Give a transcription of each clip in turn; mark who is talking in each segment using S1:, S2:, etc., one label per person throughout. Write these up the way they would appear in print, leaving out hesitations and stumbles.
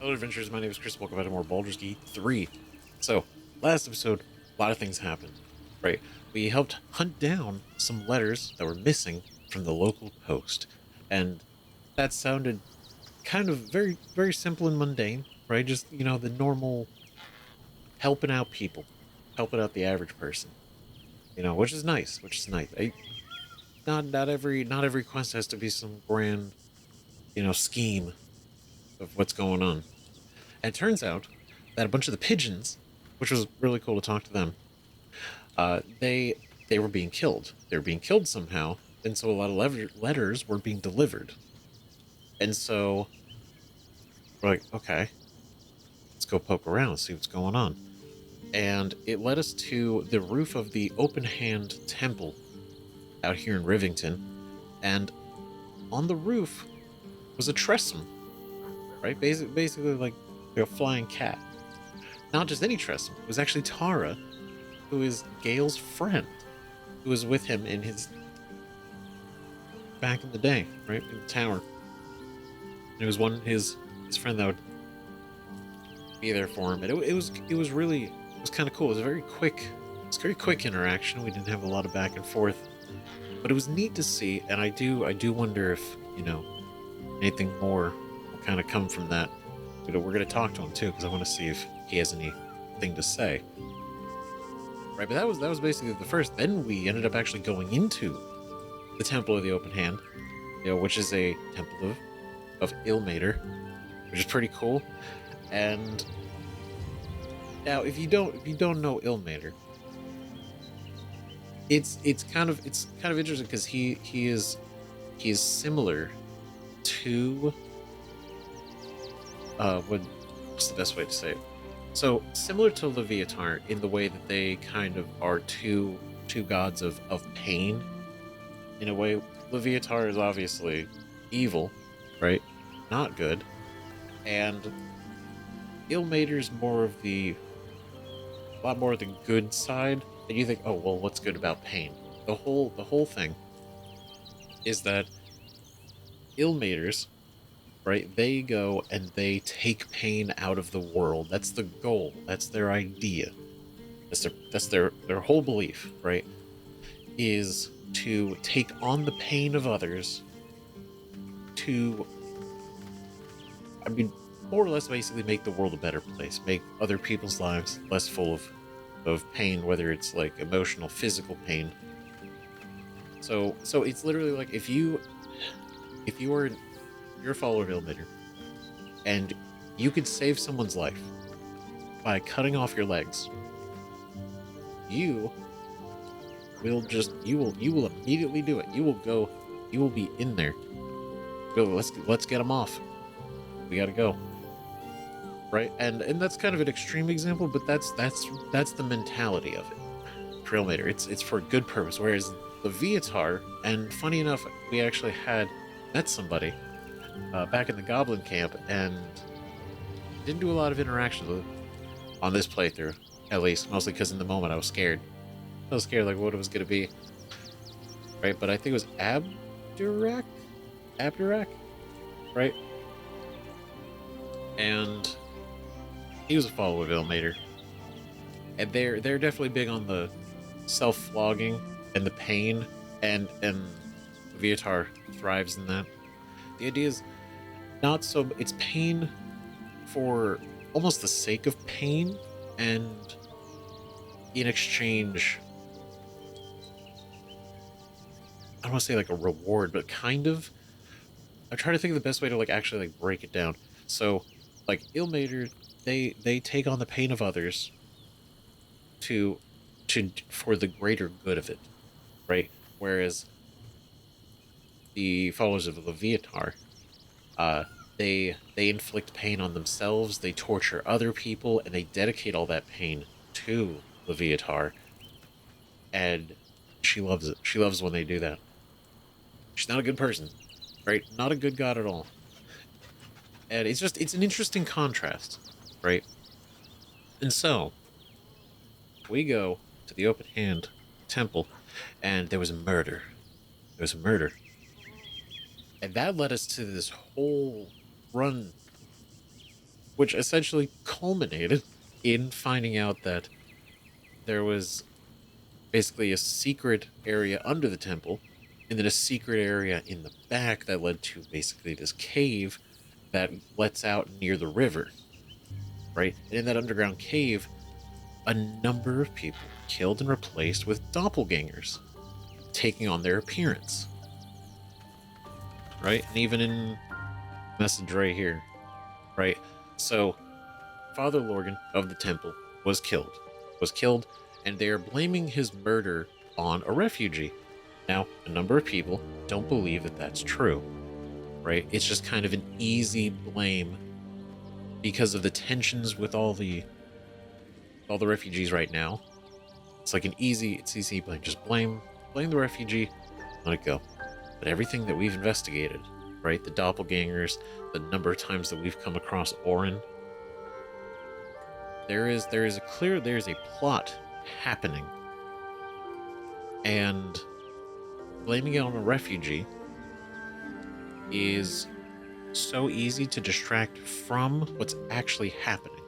S1: Hello, adventurers. My name is Chris. Welcome back to more Baldur's Gate 3. So, last episode, a lot of things happened, right? We helped hunt down some letters that were missing from the local post. And that sounded kind of very simple and mundane, right? Just, the normal helping out people, helping out the average person, which is nice. Not every quest has to be some grand, scheme of what's going on. And it turns out that a bunch of the pigeons, which was really cool to talk to them, they were being killed. They were being killed somehow, and so a lot of letters were being delivered. And so we're like, okay, let's go poke around, see what's going on. And it led us to the roof of the Open Hand Temple out here in Rivington, and on the roof was a tressum, right? Basically like a flying cat. Not just any tressum. It was actually Tara, who is Gale's friend, who was with him in his back in the day, right, in the tower. And it was his friend that would be there for him, and it was kind of cool. It was a very quick interaction. We didn't have a lot of back and forth, but it was neat to see. And I do wonder if anything more will kind of come from that. We're going to talk to him too, because I want to see if he has anything to say. Right, but that was basically the first. Then we ended up actually going into the Temple of the Open Hand, which is a temple of Ilmater, which is pretty cool. And now, if you don't know Ilmater, it's kind of interesting because he is similar to what's the best way to say it? So similar to Leviatar in the way that they kind of are two gods of pain. In a way, Leviatar is obviously evil, right? Not good. And Ilmater's a lot more of the good side. And you think, oh well, what's good about pain? The whole thing is that Ilmaters, right? They go and they take pain out of the world. That's the goal. That's their idea. That's their whole belief, right? Is to take on the pain of others to, more or less basically make the world a better place, make other people's lives less full of pain, whether it's like emotional, physical pain. So it's literally like if you're a follower of Ilmater, and you could save someone's life by cutting off your legs, you will immediately do it. You will be in there. Go, let's get them off. We gotta go. Right? And that's kind of an extreme example, but that's the mentality of it. For Ilmater, it's for a good purpose. Whereas Leviatar, and funny enough, we actually had met somebody back in the Goblin camp, and didn't do a lot of interaction with on this playthrough, at least, mostly because in the moment I was scared. I was scared like what it was going to be. Right, but I think it was Abdurak, right? And he was a follower of Ilmater. And they're definitely big on the self-flogging and the pain, and Leviatar thrives in that. The idea is it's pain for almost the sake of pain, and in exchange, I don't want to say like a reward, but kind of. I try to think of the best way to like actually like break it down. So, like Ilmater, they take on the pain of others to for the greater good of it, right? Whereas the followers of Leviatar, they inflict pain on themselves, they torture other people, and they dedicate all that pain to Leviatar. And she loves it. She loves when they do that. She's not a good person, right? Not a good god at all. And it's an interesting contrast, right? And so we go to the Open Hand Temple, and there was a murder. And that led us to this whole run which essentially culminated in finding out that there was basically a secret area under the temple, and then a secret area in the back that led to basically this cave that lets out near the river, right? And in that underground cave, a number of people were killed and replaced with doppelgangers, taking on their appearance, right? And even in message right here, right? So, Father Lorgan of the temple was killed, and they are blaming his murder on a refugee. Now, a number of people don't believe that that's true, right? It's just kind of an easy blame because of the tensions with all the refugees right now. It's like it's easy blame. Just blame the refugee, let it go. But everything that we've investigated, right? The doppelgangers, the number of times that we've come across Orin, there is a plot happening, and blaming it on a refugee is so easy to distract from what's actually happening.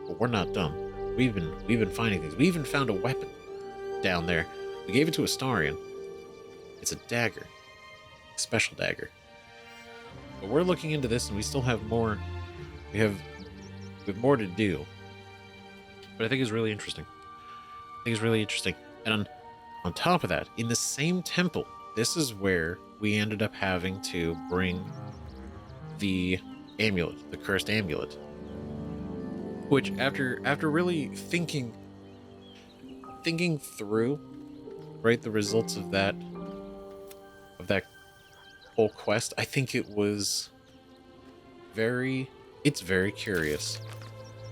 S1: But we're not dumb. We've been finding things. We even found a weapon down there. We gave it to Astarion. It's a dagger, a special dagger. But we're looking into this, and we still have more. We have more to do. But I think it's really interesting. And on top of that, in the same temple, this is where we ended up having to bring the amulet, the cursed amulet. Which after really thinking through, right, the results of that whole quest, I think it's very curious,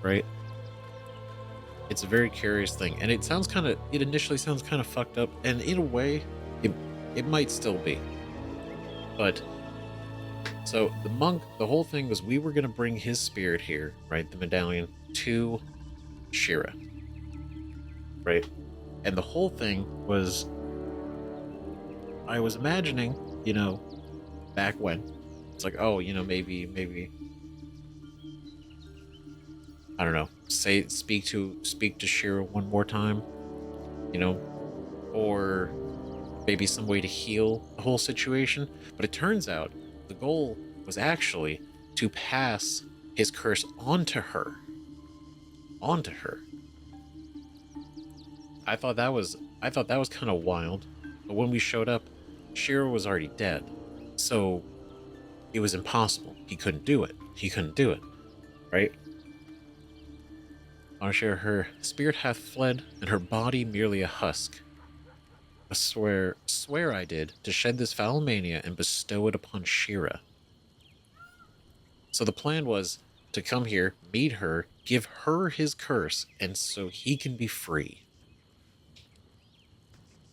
S1: right? It's a very curious thing, and it initially sounds kind of fucked up, and in a way, it might still be. But, so the whole thing was we were going to bring his spirit here, right, the medallion, to Shira, right? And the whole thing was, I was imagining, back when, it's like, oh, maybe, I don't know, speak to Shira one more time, or maybe some way to heal the whole situation. But it turns out the goal was actually to pass his curse onto her. I thought that was kind of wild. But when we showed up, Shira was already dead. So it was impossible. He couldn't do it, right? Shira, her spirit hath fled, and her body merely a husk. I swear I did, to shed this foul mania and bestow it upon Shira. So the plan was to come here, meet her, give her his curse, and so he can be free.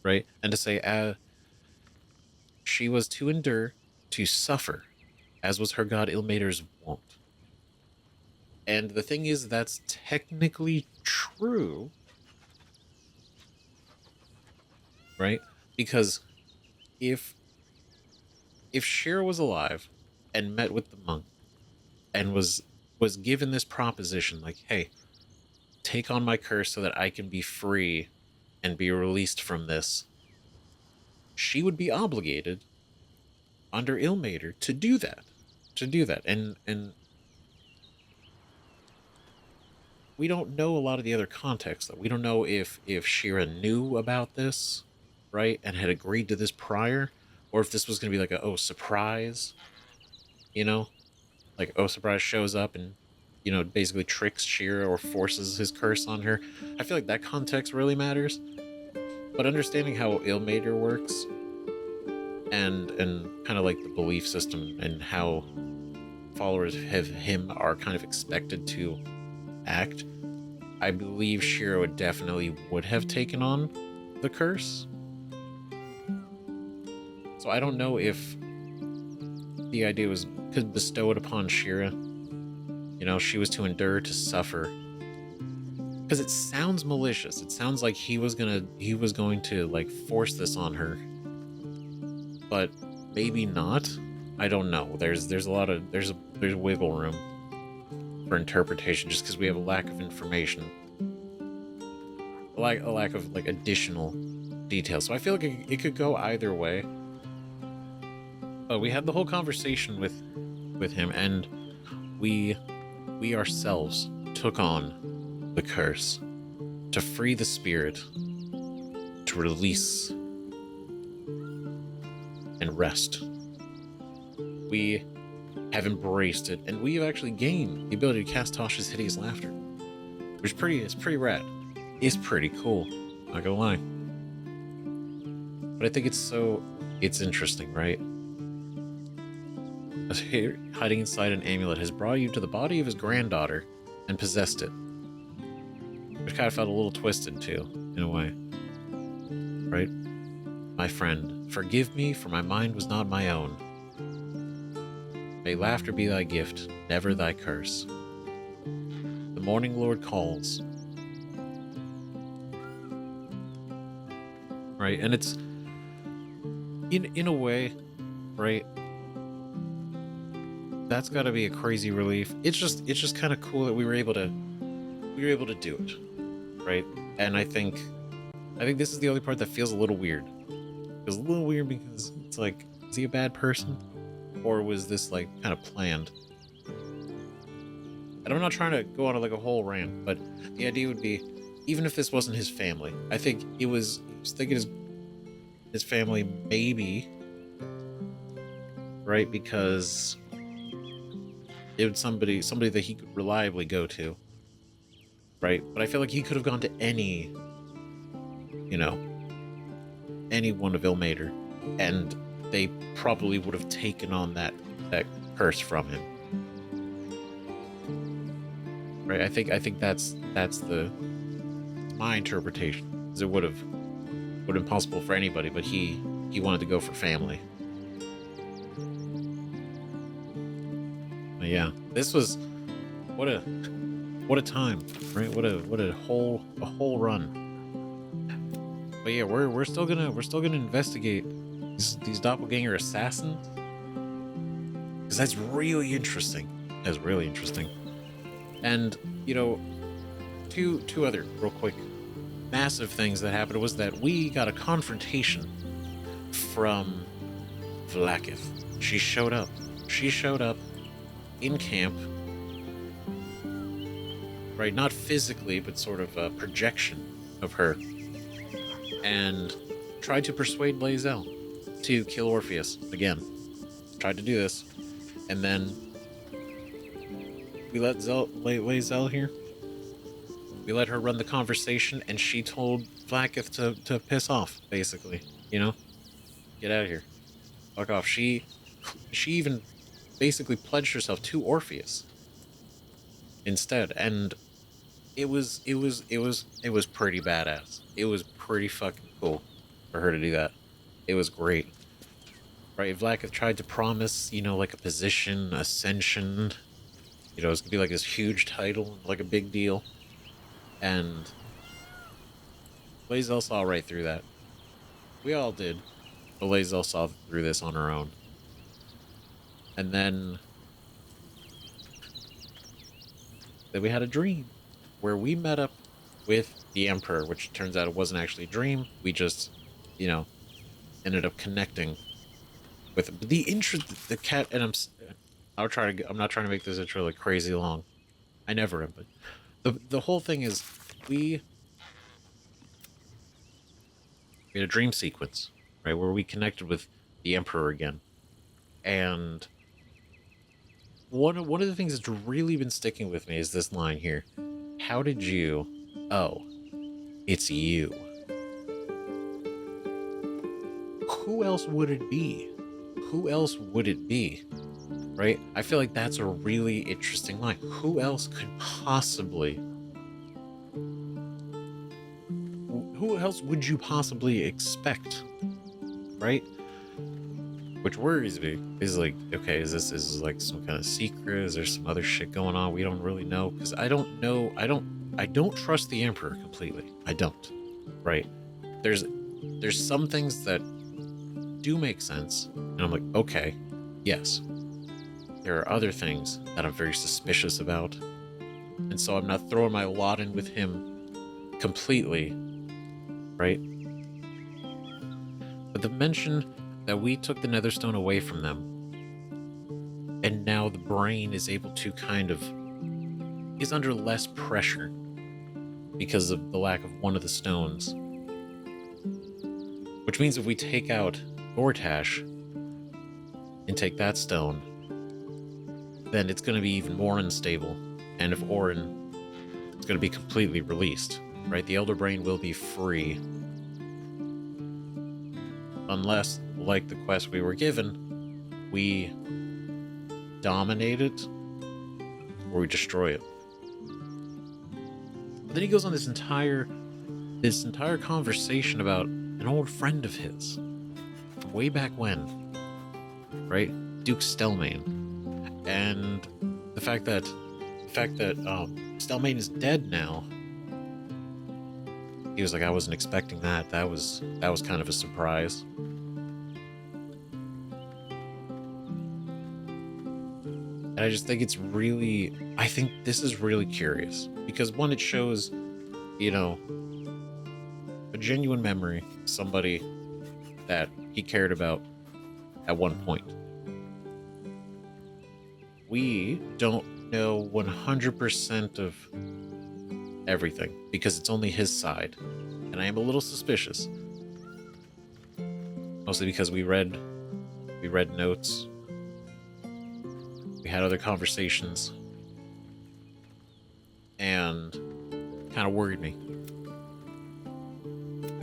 S1: Right? And to say, she was to endure, to suffer, as was her god Ilmater's wont. And the thing is, that's technically true, right? Because if Shira was alive and met with the monk and was given this proposition, like, hey, take on my curse so that I can be free and be released from this, she would be obligated under Ilmater to do that. And we don't know a lot of the other context, though. We don't know if Shira knew about this, right, and had agreed to this prior, or if this was going to be like surprise, like, surprise shows up and, basically tricks Shira or forces his curse on her. I feel like that context really matters. But understanding how Ilmater works and kind of like the belief system and how followers of him are kind of expected to act, I believe Shira would have taken on the curse. So I don't know if the idea was to bestow it upon Shira. She was to endure, to suffer. Because it sounds malicious. It sounds like he was going to like force this on her. But maybe not. I don't know. There's wiggle room. for interpretation, just because we have a lack of information, a lack of like additional details. So I feel like it could go either way. But we had the whole conversation with him, and we ourselves took on the curse to free the spirit, to release and rest. We have embraced it, and we have actually gained the ability to cast Tosh's hideous laughter, which is pretty rad. It's pretty cool, not gonna lie. But I think it's interesting, right? Here, hiding inside an amulet has brought you to the body of his granddaughter and possessed it. Which kind of felt a little twisted too, in a way. Right? My friend, forgive me, for my mind was not my own. May laughter be thy gift, never thy curse. The morning lord calls. Right? And it's in a way, right? That's got to be a crazy relief. It's just kind of cool that we were able to do it, right? And I think this is the only part that feels a little weird. It feels a little weird because it's like, is he a bad person, or was this like kind of planned? And I'm not trying to go on like a whole rant, but the idea would be, even if this wasn't his family, I think he was thinking his family maybe, right? Because it was somebody that he could reliably go to, right? But I feel like he could have gone to any one of Ilmater, and they probably would have taken on that curse from him, right? I think that's my interpretation. Because it would have been possible for anybody, but he wanted to go for family. But yeah, this was what a time, right? What a whole run. But yeah, we're still gonna investigate these doppelganger assassins, because that's really interesting. That's really interesting. And two other real quick massive things that happened was that we got a confrontation from Vlaakith. She showed up in camp, right? Not physically, but sort of a projection of her, and tried to persuade Lae'zel to kill Orpheus again. Tried to do this, and then we let Lae'zel here. We let her run the conversation, and she told Vlaakith to piss off, basically. Get out of here, fuck off. She even basically pledged herself to Orpheus instead, and it was pretty badass. It was pretty fucking cool for her to do that. It was great, right? Vlaakith tried to promise, like a position, ascension. It was gonna be like this huge title, like a big deal, and Lae'zel saw right through that. We all did, but Lae'zel saw through this on her own. And then we had a dream where we met up with the Emperor, which turns out it wasn't actually a dream. We just, ended up connecting with the cat. And I'm not trying to make this intro like crazy long. I never am, but the whole thing is we had a dream sequence, right, where we connected with the Emperor again. And one of the things that's really been sticking with me is this line here. How did you... Oh, it's you. Who else would it be? Who else would it be? Right? I feel like that's a really interesting line. Who else could possibly... Who else would you possibly expect? Right? Which worries me. Is like, okay, is this like some kind of secret? Is there some other shit going on we don't really know? Because I don't know. I don't trust the Emperor completely. I don't. Right? There's some things that do make sense, and I'm like, okay, yes. There are other things that I'm very suspicious about, and so I'm not throwing my lot in with him completely, right? But the mention that we took the Netherstone away from them, and now the brain is able to is under less pressure because of the lack of one of the stones. Which means if we take out Gortash and take that stone, then it's going to be even more unstable. And if Orin is going to be completely released, right? The Elder Brain will be free. Unless, like the quest we were given, we dominate it or we destroy it. But then he goes on this entire conversation about an old friend of his from way back when, right? Duke Stelmane, and the fact that Stelmane is dead now. He was like, I wasn't expecting that. That was kind of a surprise. And I just think I think this is really curious because one, it shows, a genuine memory, somebody that he cared about at one point. We don't know 100% of everything because it's only his side, and I am a little suspicious. Mostly because we read notes, we had other conversations, and kind of worried me.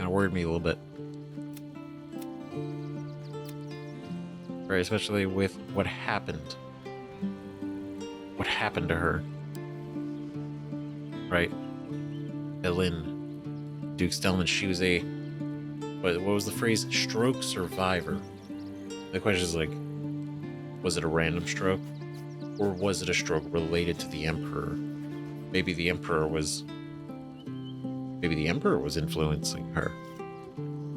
S1: A little bit. Right, especially with what happened. What happened to her. Right? Elin, Duke Stelman, she was what was the phrase? Stroke survivor. The question is like, was it a random stroke? Or was it a stroke related to the Emperor? Maybe the Emperor was influencing her.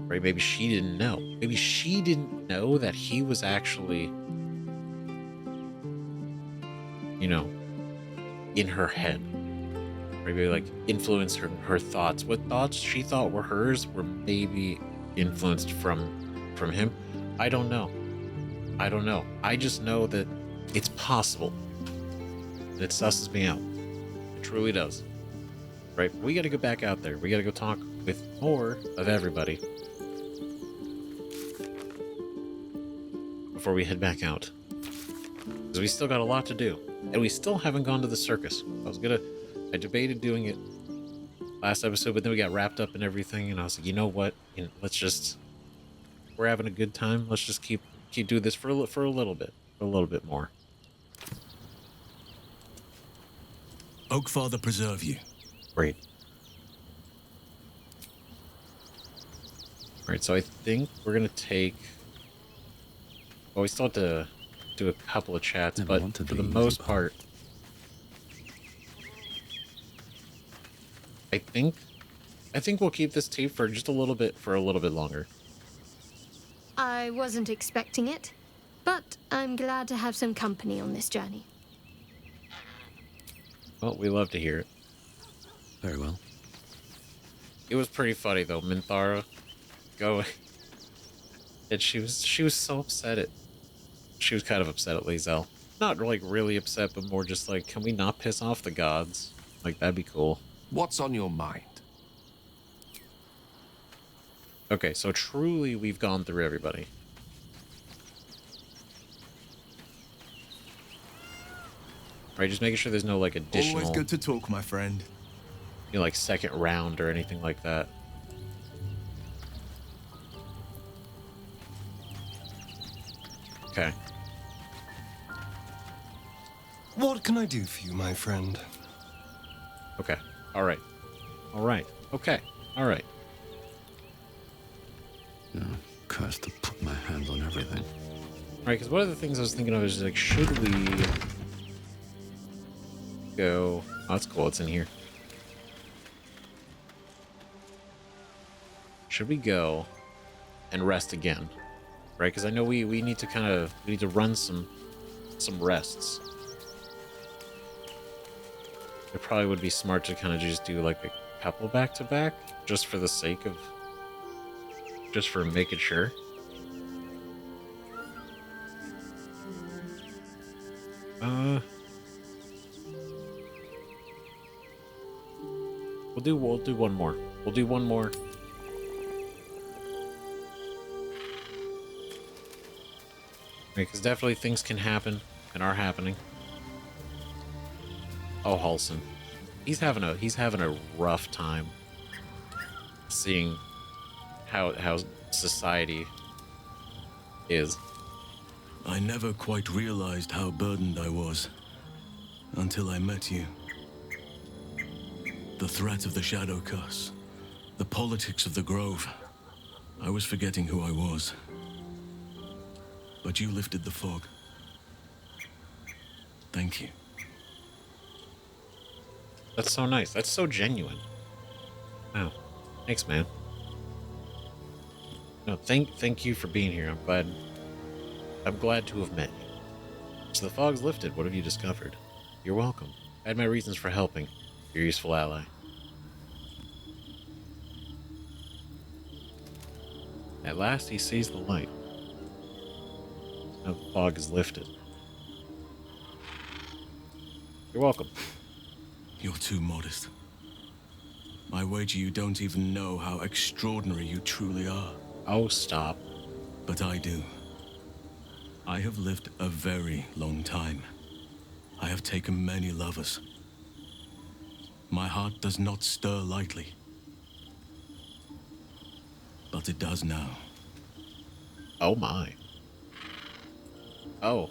S1: Right? Maybe she didn't know. Maybe she didn't know that he was actually, in her head. Maybe like influenced her thoughts. What thoughts she thought were hers were maybe influenced from him. I don't know. I just know that it's possible. And it susses me out. It truly does. Right? We gotta go back out there. We gotta go talk with more of everybody before we head back out. Because we still got a lot to do. And we still haven't gone to the circus. I debated doing it last episode, but then we got wrapped up in everything, and I was like, you know what? We're having a good time. Let's just keep doing this for a little bit more.
S2: Oakfather preserve you.
S1: Great. Alright, so I think we're going to take... Well, we still have to do a couple of chats, but for the most part... I think we'll keep this tea for just a little bit longer.
S3: I wasn't expecting it, but I'm glad to have some company on this journey.
S1: Well, we love to hear it.
S2: Very well.
S1: It was pretty funny though, Minthara going, and she was so upset she was kind of upset at Lae'zel. Not like really upset, but more just like, can we not piss off the gods? Like, that'd be cool.
S4: What's on your mind?
S1: Okay, so truly we've gone through everybody. Right, just making sure there's no like additional...
S2: Always good to talk, my friend.
S1: Like second round or anything like that. Okay.
S5: What can I do for you, my friend?
S1: Okay. All right. Okay. All right.
S2: No, cursed to put my hands on everything.
S1: All right, because one of the things I was thinking of is like, should we go... Oh, that's cool. It's in here. Should we go and rest again? Right? Because I know we need to we need to run some rests. it probably would be smart to kind of just do like a couple back to back, just for the sake of, just for making sure. We'll do one more. We'll do one more. Because definitely things can happen and are happening. Oh, Halson, he's having a rough time seeing how society is.
S2: I never quite realized how burdened I was until I met you. The threat of the Shadow Curse, the politics of the Grove. I was forgetting who I was. But you lifted the fog. Thank you.
S1: That's so nice. That's so genuine. Wow. Thanks, man. No, thank you for being here. I'm glad to have met you. So the fog's lifted. What have you discovered? You're welcome. I had my reasons for helping. You're a useful ally. At last he sees the light. Now the fog is lifted. You're welcome.
S2: You're too modest. I wager you don't even know how extraordinary you truly are.
S1: Oh, stop.
S2: But I do. I have lived a very long time. I have taken many lovers. My heart does not stir lightly. But it does now.
S1: Oh my. Oh.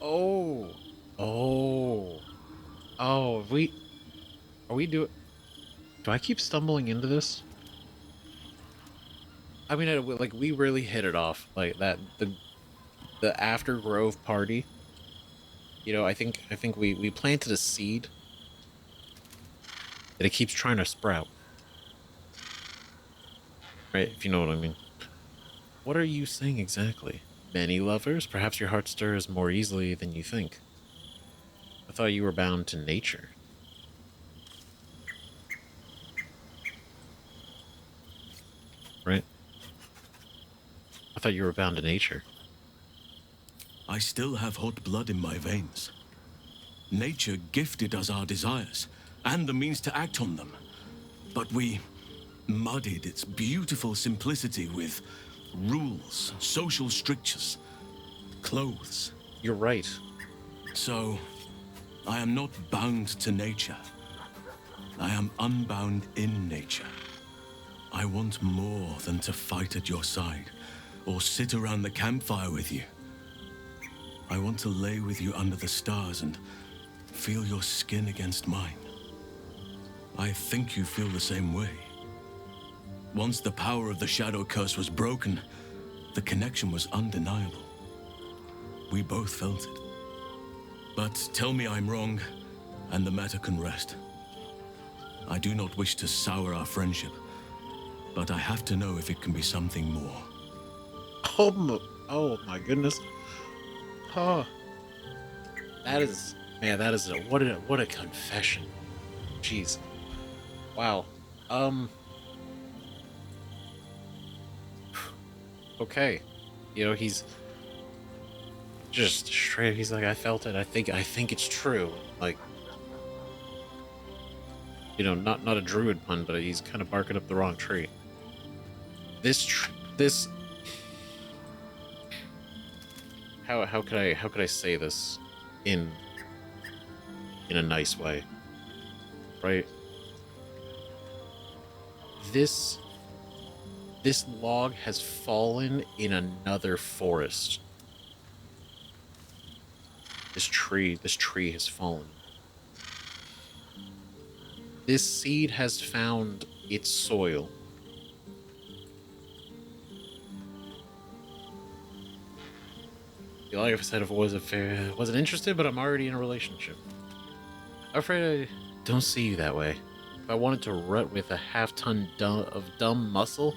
S1: Oh. Oh. Oh, are we do I keep stumbling into this? I mean, like, we really hit it off. Like, that, the after Grove party. You know, I think we planted a seed that it keeps trying to sprout. Right, if you know what I mean. What are you saying exactly? Many lovers? Perhaps your heart stirs more easily than you think. I thought you were bound to nature. Right? I thought you were bound to nature.
S2: I still have hot blood in my veins. Nature gifted us our desires, and the means to act on them. But we muddied its beautiful simplicity with rules, social strictures, clothes.
S1: You're right.
S2: So, I am not bound to nature. I am unbound in nature. I want more than to fight at your side, or sit around the campfire with you. I want to lay with you under the stars and feel your skin against mine. I think you feel the same way. Once the power of the Shadow Curse was broken, the connection was undeniable. We both felt it. But tell me I'm wrong, and the matter can rest. I do not wish to sour our friendship, but I have to know if it can be something more.
S1: Oh my goodness. Oh. That is, man, that is what a confession. Jeez. Wow. Okay. You know, he's just straight, he's like, I felt it. I think it's true. Like, you know, not a druid pun, but he's kind of barking up the wrong tree. This how could I say this in a nice way, right? This log has fallen in another forest. This tree has fallen. This seed has found its soil. Like I said, if I wasn't interested, but I'm already in a relationship. I'm afraid I don't see you that way. If I wanted to rut with a half-ton of dumb muscle,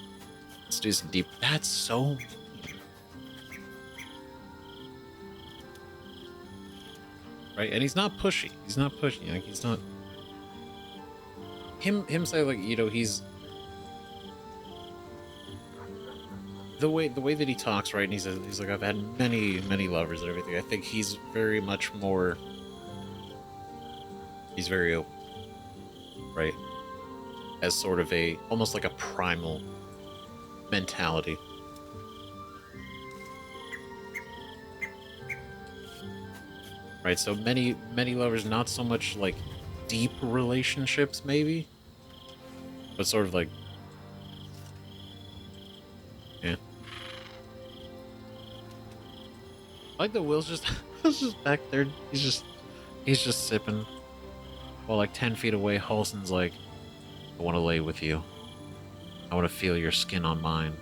S1: let's do some deep. That's so mean. right? And he's not pushy. He's not pushy. Like he's not him say like, you know, he's the way that he talks, right? And he's like, I've had many lovers and everything. I think he's very much more. He's very open, right? As sort of a almost like a primal mentality. Right, so many lovers, not so much like deep relationships, maybe, but sort of like, yeah. I like that Will's just Will's just back there. He's just sipping, while like 10 feet away, Halson's like, I want to lay with you. I want to feel your skin on mine.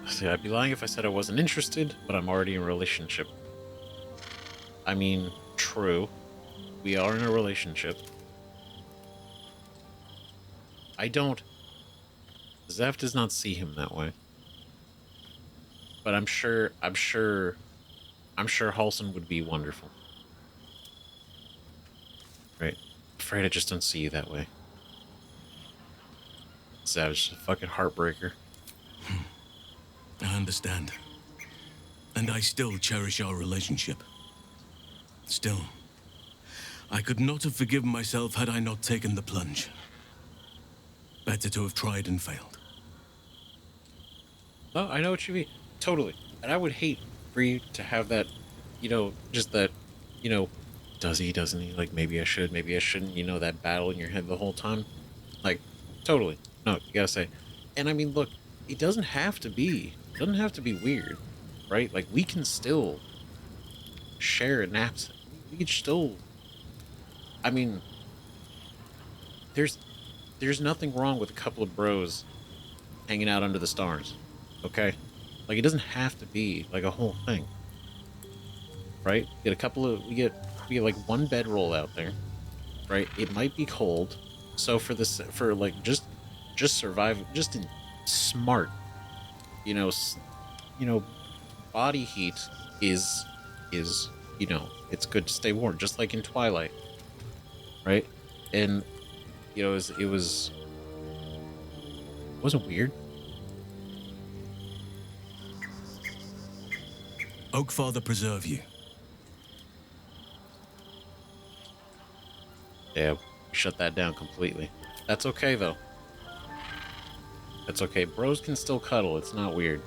S1: See, I'd be lying if I said I wasn't interested, but I'm already in a relationship. I mean, true. We are in a relationship. I don't... Zeph does not see him that way. But I'm sure Halson would be wonderful. Right. Afraid I just don't see you that way. Savage, a fucking heartbreaker.
S2: I understand. And I still cherish our relationship. Still, I could not have forgiven myself had I not taken the plunge. Better to have tried and failed.
S1: Oh, I know what you mean. Totally. And I would hate for you to have that, you know, just that, you know, does he, doesn't he? Like, maybe I should, maybe I shouldn't, you know, that battle in your head the whole time. Like, totally. No, you gotta say. And I mean, look, it doesn't have to be weird, right? Like, we can still share a knapsack. We can still, I mean, there's nothing wrong with a couple of bros hanging out under the stars, okay? Like, it doesn't have to be like a whole thing, right? We get like one bedroll out there, right? It might be cold, so for like just survive, just in smart, you know, body heat is you know, it's good to stay warm, just like in Twilight, right? And you know, it wasn't weird.
S2: Oakfather preserve you.
S1: Yeah, shut that down completely. That's okay though. That's okay. Bros can still cuddle. It's not weird.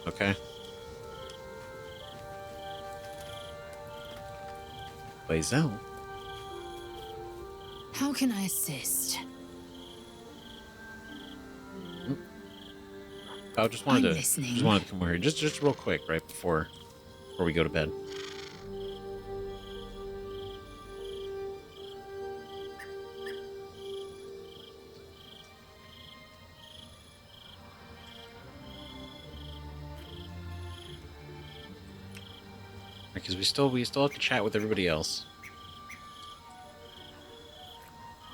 S1: Okay? Bazel.
S4: How can I assist?
S1: I just wanted
S4: I'm
S1: to
S4: listening.
S1: just wanted to come over here just real quick right before we go to bed. Because we still have to chat with everybody else.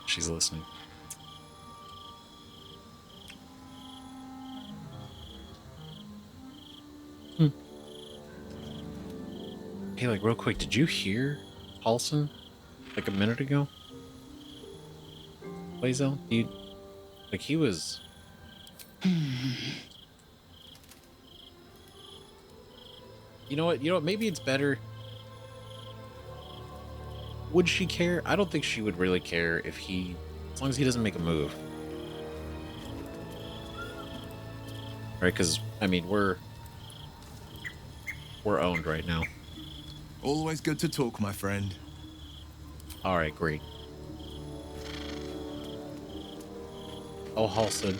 S1: She's listening. Hey, like, real quick, did you hear Halson like a minute ago? Blazel? Like, he was... You know what? Maybe it's better... Would she care? I don't think she would really care if he... As long as he doesn't make a move. Right, because, I mean, we're owned right now.
S2: Always good to talk, my friend.
S1: Alright, great. Oh, Halson.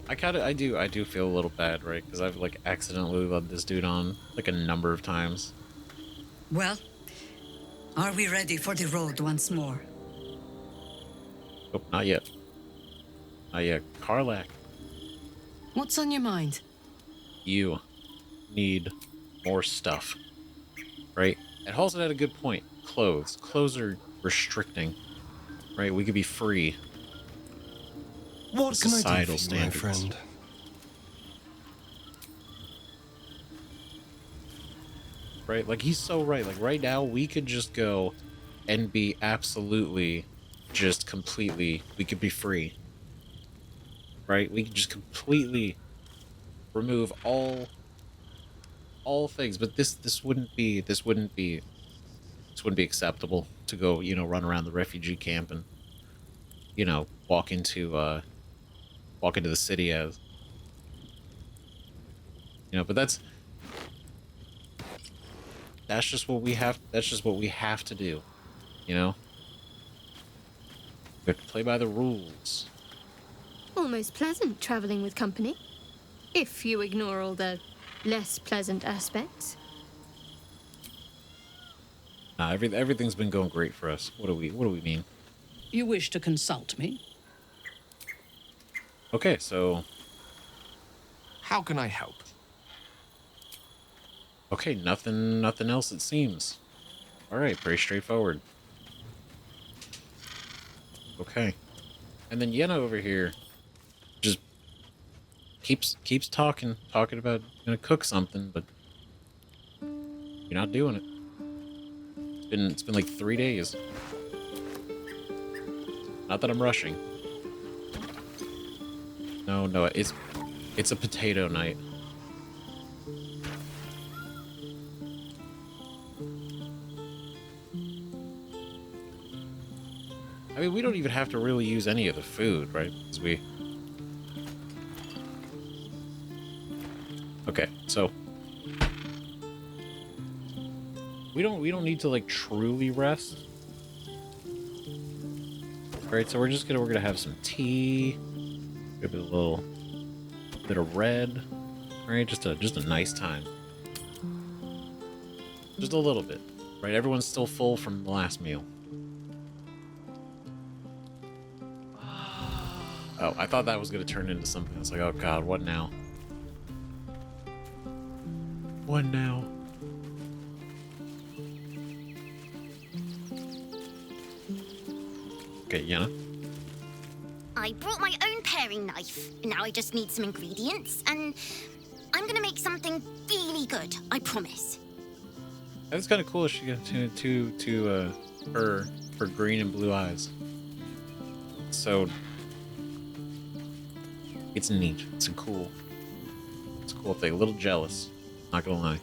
S1: I do feel a little bad, right? Because I've, like, accidentally led this dude on, like, a number of times.
S6: Well, are we ready for the road once more?
S1: Oh, not yet. Not yet. Karlak,
S4: What's on your mind?
S1: you need more stuff, right? And Halson had a good point. Clothes are restricting, right? We could be free.
S5: What can I do
S1: Societal
S5: for you, my
S1: standards.
S5: friend?
S1: right? Like, he's so right. Like, right now, we could just go and be absolutely just completely, we could be free, right? We could just completely remove all things, but this wouldn't be acceptable to go, you know, run around the refugee camp and, you know, walk into the city as, you know, but that's just what we have, that's just what we have to do, you know? We have to play by the rules.
S3: Almost pleasant traveling with company, if you ignore all the less pleasant aspects.
S1: Nah, everything's been going great for us. What do we mean?
S7: You wish to consult me?
S1: Okay, so
S5: How can I help?
S1: okay, nothing else it seems. All right, pretty straightforward. Okay. And then Yenna over here just keeps talking about gonna cook something, but you're not doing it. It's been like 3 days. Not that I'm rushing. No, it's a potato night. I mean, we don't even have to really use any of the food, right? Because okay, so we don't need to like truly rest. Right, so we're gonna have some tea, maybe a little bit of red, right? Just a nice time. Just a little bit, right? Everyone's still full from the last meal. Oh, I thought that was gonna turn into something. I was like, oh god, what now? What now? Okay, Yenna.
S8: I brought my own paring knife. Now I just need some ingredients, and I'm gonna make something really good. I promise.
S1: That's kind of cool. She got her green and blue eyes. So it's neat. It's a cool. It's a cool thing. A little jealous. Not gonna lie.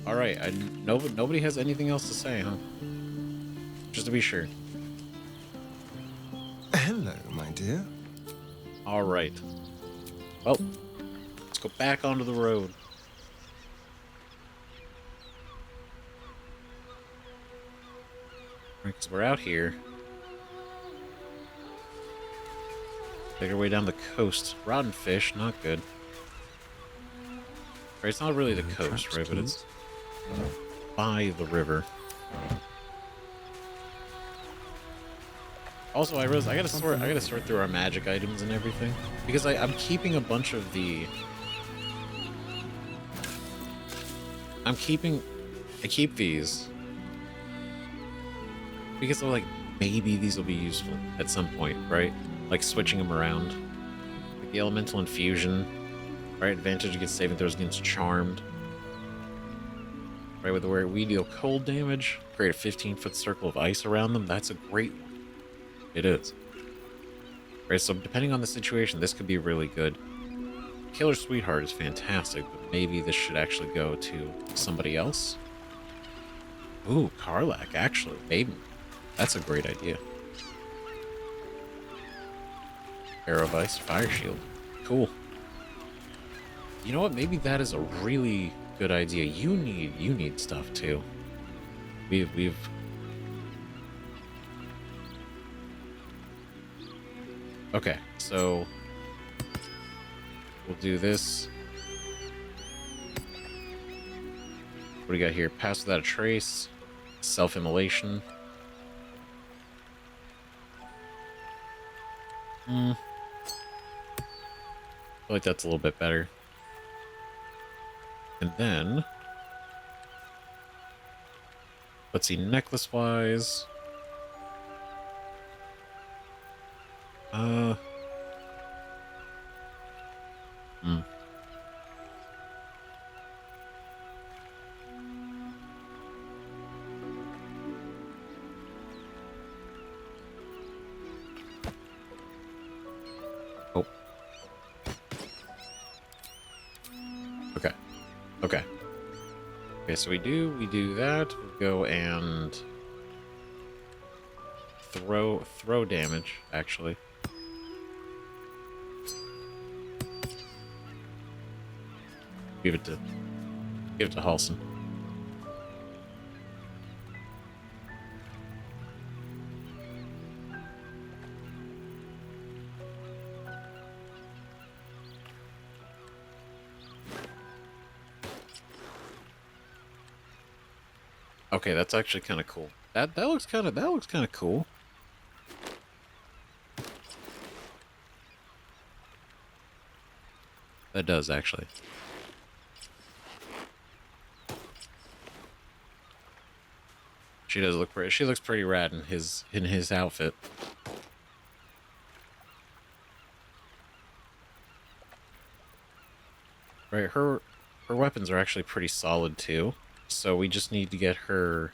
S1: All right. Nobody has anything else to say, huh? Just to be sure.
S5: Hello, my dear.
S1: All right. Well, let's go back onto the road. Right, because we're out here. Take our way down the coast. Rotten fish, not good. Right, it's not really the coast, right? But it's by the river. Also, I realized I gotta sort through our magic items and everything because I'm keeping a bunch of the. I keep these because they're like maybe these will be useful at some point, right? Like switching them around. Like the elemental infusion, right? Advantage against saving throws against charmed. Right, with where we deal cold damage, create a 15-foot circle of ice around them. That's a great one. It is. Right, so depending on the situation, this could be really good. Killer Sweetheart is fantastic, but maybe this should actually go to somebody else. Ooh, Karlak, actually. Maybe. That's a great idea. Arrow of Ice, Fire Shield. Cool. You know what? Maybe that is a really good idea. You need stuff too. We've okay, so we'll do this. What do we got here? Pass without a trace, self-immolation. I feel like that's a little bit better. And then let's see, necklace-wise. Okay. Okay. Okay, so we do that. We go and throw damage, actually. Give it to Halson. Okay, that's actually kind of cool. That looks kind of cool. That does actually. She does look pretty. She looks pretty rad in his outfit. Right, her weapons are actually pretty solid too. So we just need to get her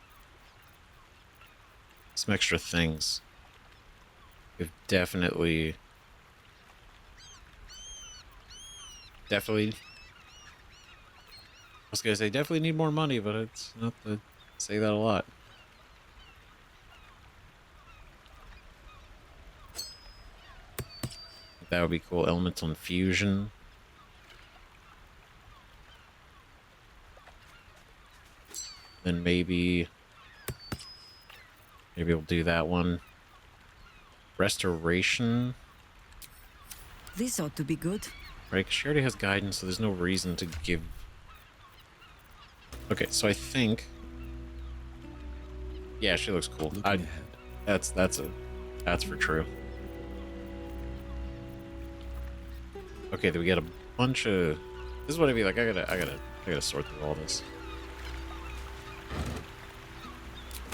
S1: some extra things. We've definitely I was gonna say definitely need more money, but it's not to say that a lot. That would be cool. Elemental infusion. Then maybe we'll do that one. Restoration.
S6: This ought to be good.
S1: Right, 'cause she already has guidance, so there's no reason to give. Okay, so I think. Yeah, she looks cool. That's for true. Okay, then we got a bunch of. This is what I mean. Like I gotta sort through all this.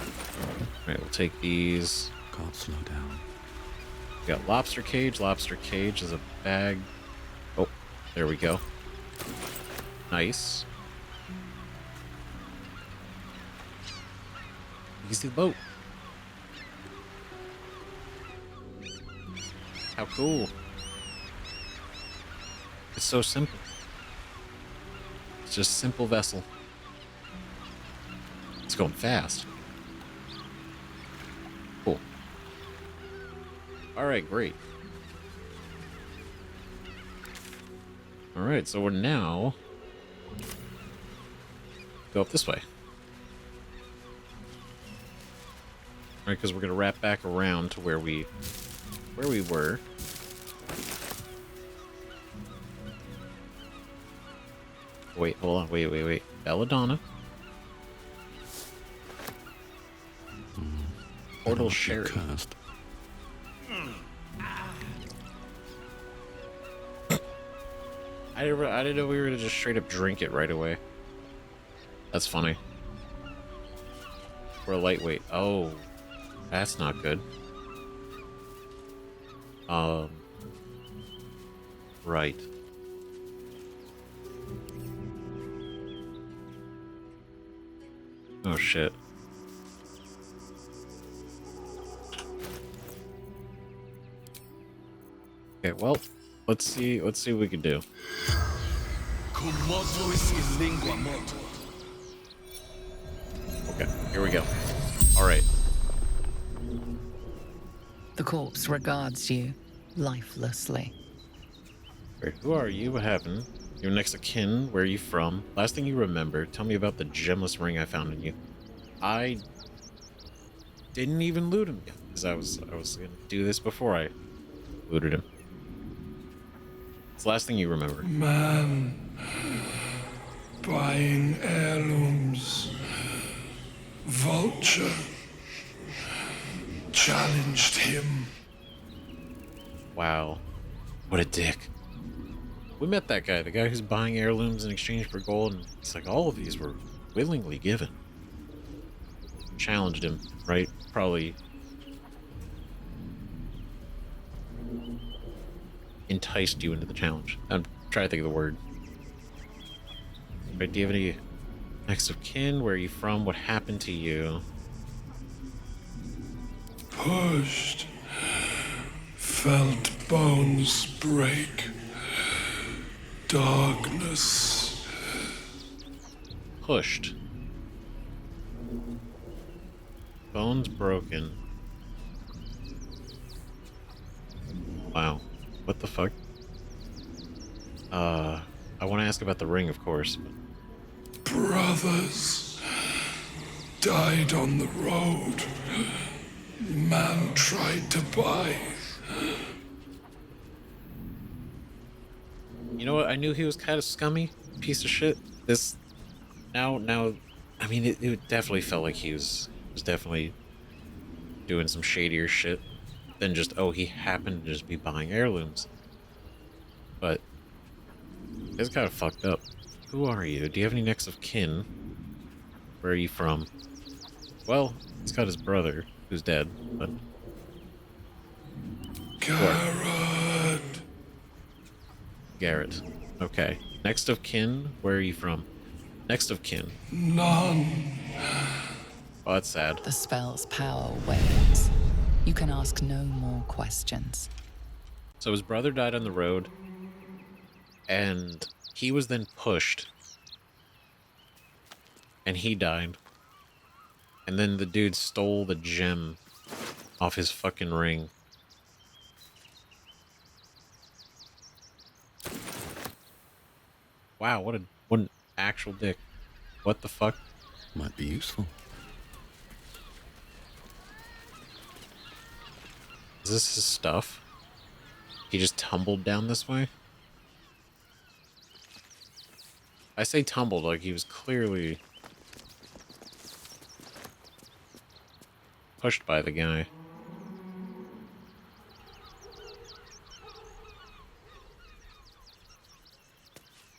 S1: All right, we'll take these.
S2: Can't slow down.
S1: We got lobster cage. Lobster cage is a bag. Oh, there we go. Nice. You can see the boat. How cool. It's so simple. It's just a simple vessel. It's going fast. Cool. Alright, great. Alright, so we're now go up this way. Alright, because we're gonna wrap back around to where we were. Wait, hold on, wait. Belladonna. Portal Sherry.
S2: Cursed.
S1: I didn't know we were gonna just straight up drink it right away. That's funny. We're a lightweight. Oh, that's not good. Right. Oh shit. Okay, well, let's see what we can do. Okay, here we go. All right.
S4: The corpse regards you lifelessly.
S1: Wait, who are you? What happened? Your next of kin. Where are you from? Last thing you remember. Tell me about the gemless ring I found in you. I didn't even loot him because I was gonna do this before I looted him. It's the last thing you remember.
S9: Man buying heirlooms. Vulture challenged him.
S1: Wow, what a dick. We met that guy, the guy who's buying heirlooms in exchange for gold, and it's like all of these were willingly given. Challenged him, right? Probably enticed you into the challenge. I'm trying to think of the word. Right, do you have any next of kin? Where are you from? What happened to you?
S9: Pushed. Felt bones break. Darkness
S1: pushed. Bones broken. Wow. What the fuck? I want to ask about the ring, of course.
S9: Brothers died on the road. Man tried to buy.
S1: You know what? I knew he was kind of scummy, piece of shit. This, now, I mean, it definitely felt like he was definitely doing some shadier shit than just, oh, he happened to just be buying heirlooms. But it's kind of fucked up. Who are you? Do you have any next of kin? Where are you from? Well, he's got his brother, who's dead, but...
S9: Garrett.
S1: Garrett. Okay. Next of kin, where are you from? Next of kin.
S9: None.
S1: Oh, that's sad.
S4: The spell's power wanes. You can ask no more questions.
S1: So his brother died on the road, and he was then pushed, and he died. And then the dude stole the gem off his fucking ring. Wow, what an actual dick. What the fuck?
S2: Might be useful.
S1: Is this his stuff? He just tumbled down this way? I say tumbled, like he was clearly pushed by the guy.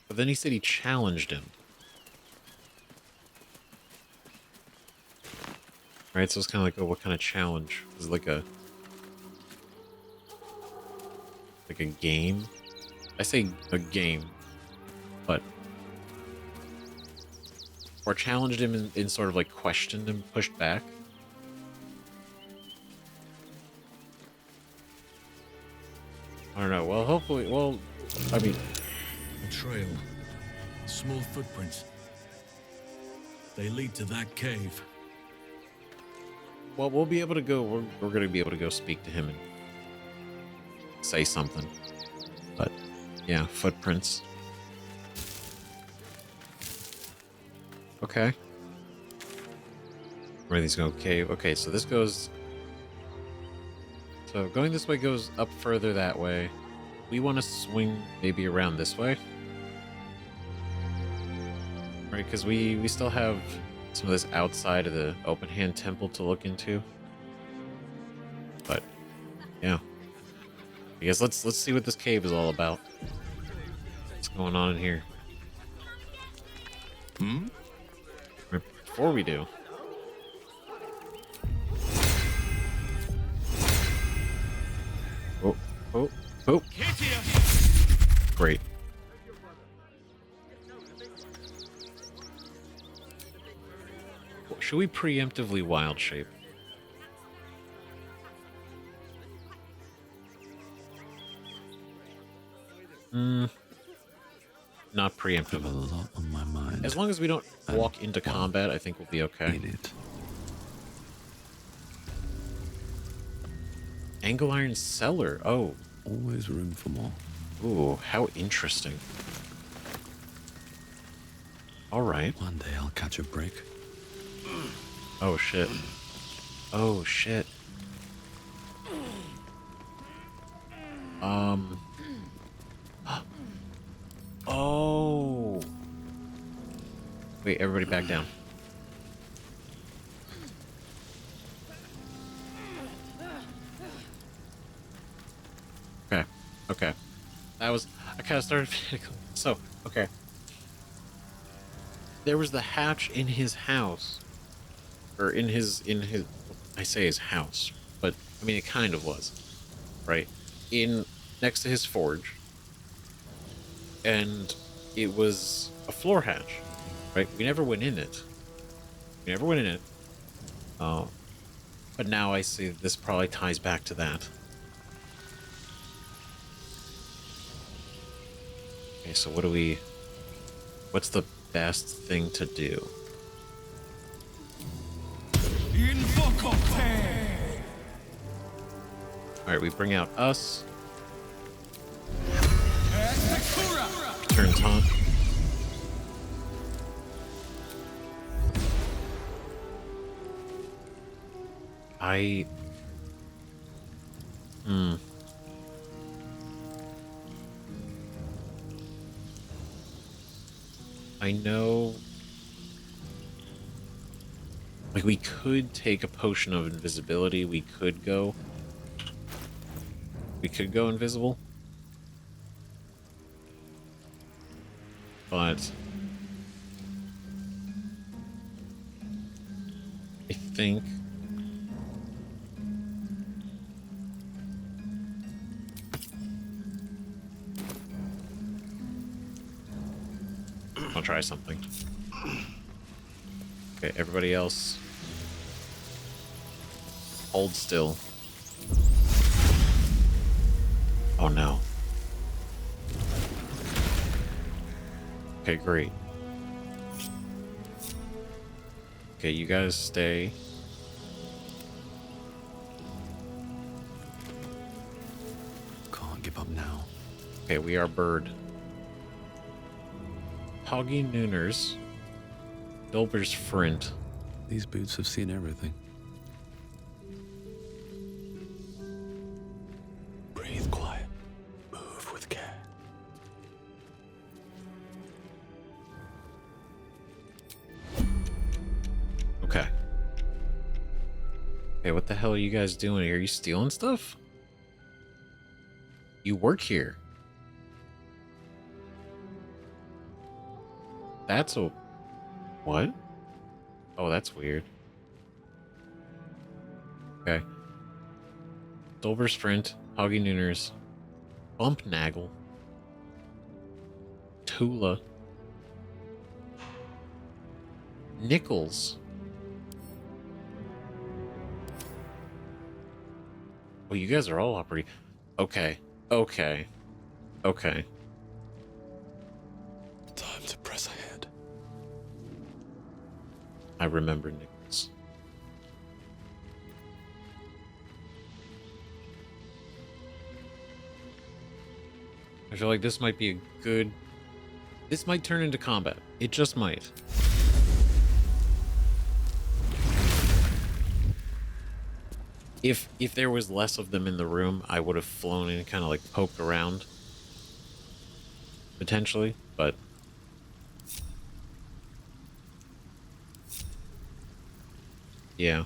S1: But then he said he challenged him. Right, so it's kind of like, oh, what kind of challenge? Is it like a game? I say a game, but... Or challenged him in sort of like questioned him, pushed back. I don't know. Well, hopefully, well, I mean...
S2: A trail. Small footprints. They lead to that cave.
S1: Well, we'll be able to go, we're going to be able to go speak to him and say something. But, yeah, footprints. Okay. Where are these going? Cave. Okay, so this goes... So going this way goes up further that way. We want to swing maybe around this way. Right, because we still have some of this outside of the open hand temple to look into. But, yeah. I guess let's see what this cave is all about. What's going on in here? Before we do... Oh, oh, oh. Great. Should we preemptively wild shape? Not preemptive.
S2: I have a lot on my mind.
S1: As long as we don't walk into combat, I think we'll be okay.
S2: It.
S1: Angle iron cellar. Oh.
S2: Always room for more.
S1: Ooh, how interesting. All right.
S2: One day I'll catch a break.
S1: Oh shit. Oh shit. Oh. Wait, everybody back down. Okay. Okay. That was... I kind of started... So, okay. There was the hatch in his house. Or in his... I say his house. But, I mean, it kind of was. Right? Next to his forge. And it was a floor hatch. Right? We never went in it. But now I see this probably ties back to that. Okay, so what do we... What's the best thing to do? Alright, we bring out us. Turn taunt. I know, like, we could take a potion of invisibility. We could go invisible, but I think I'll try something. Okay, everybody else, hold still. Oh no. Okay, great. Okay, you guys stay.
S2: Can't give up now.
S1: Okay, we are bird. Hoggy Nooners. Dolber's Frint.
S2: These boots have seen everything. Breathe quiet. Move with care.
S1: Okay. Hey, what the hell are you guys doing here? Are you stealing stuff? You work here. That's a... What? Oh, that's weird. Okay. Dolber's Frint, Hoggy Nooners, Bumpnaggle, Tula, Nichols. Oh, you guys are all operating. Okay. Okay. Okay.
S2: Time to press ahead.
S1: I remember Nichols. I feel like this might be a good... This might turn into combat. It just might. If there was less of them in the room, I would have flown in and kind of like poked around. Potentially, but... Yeah.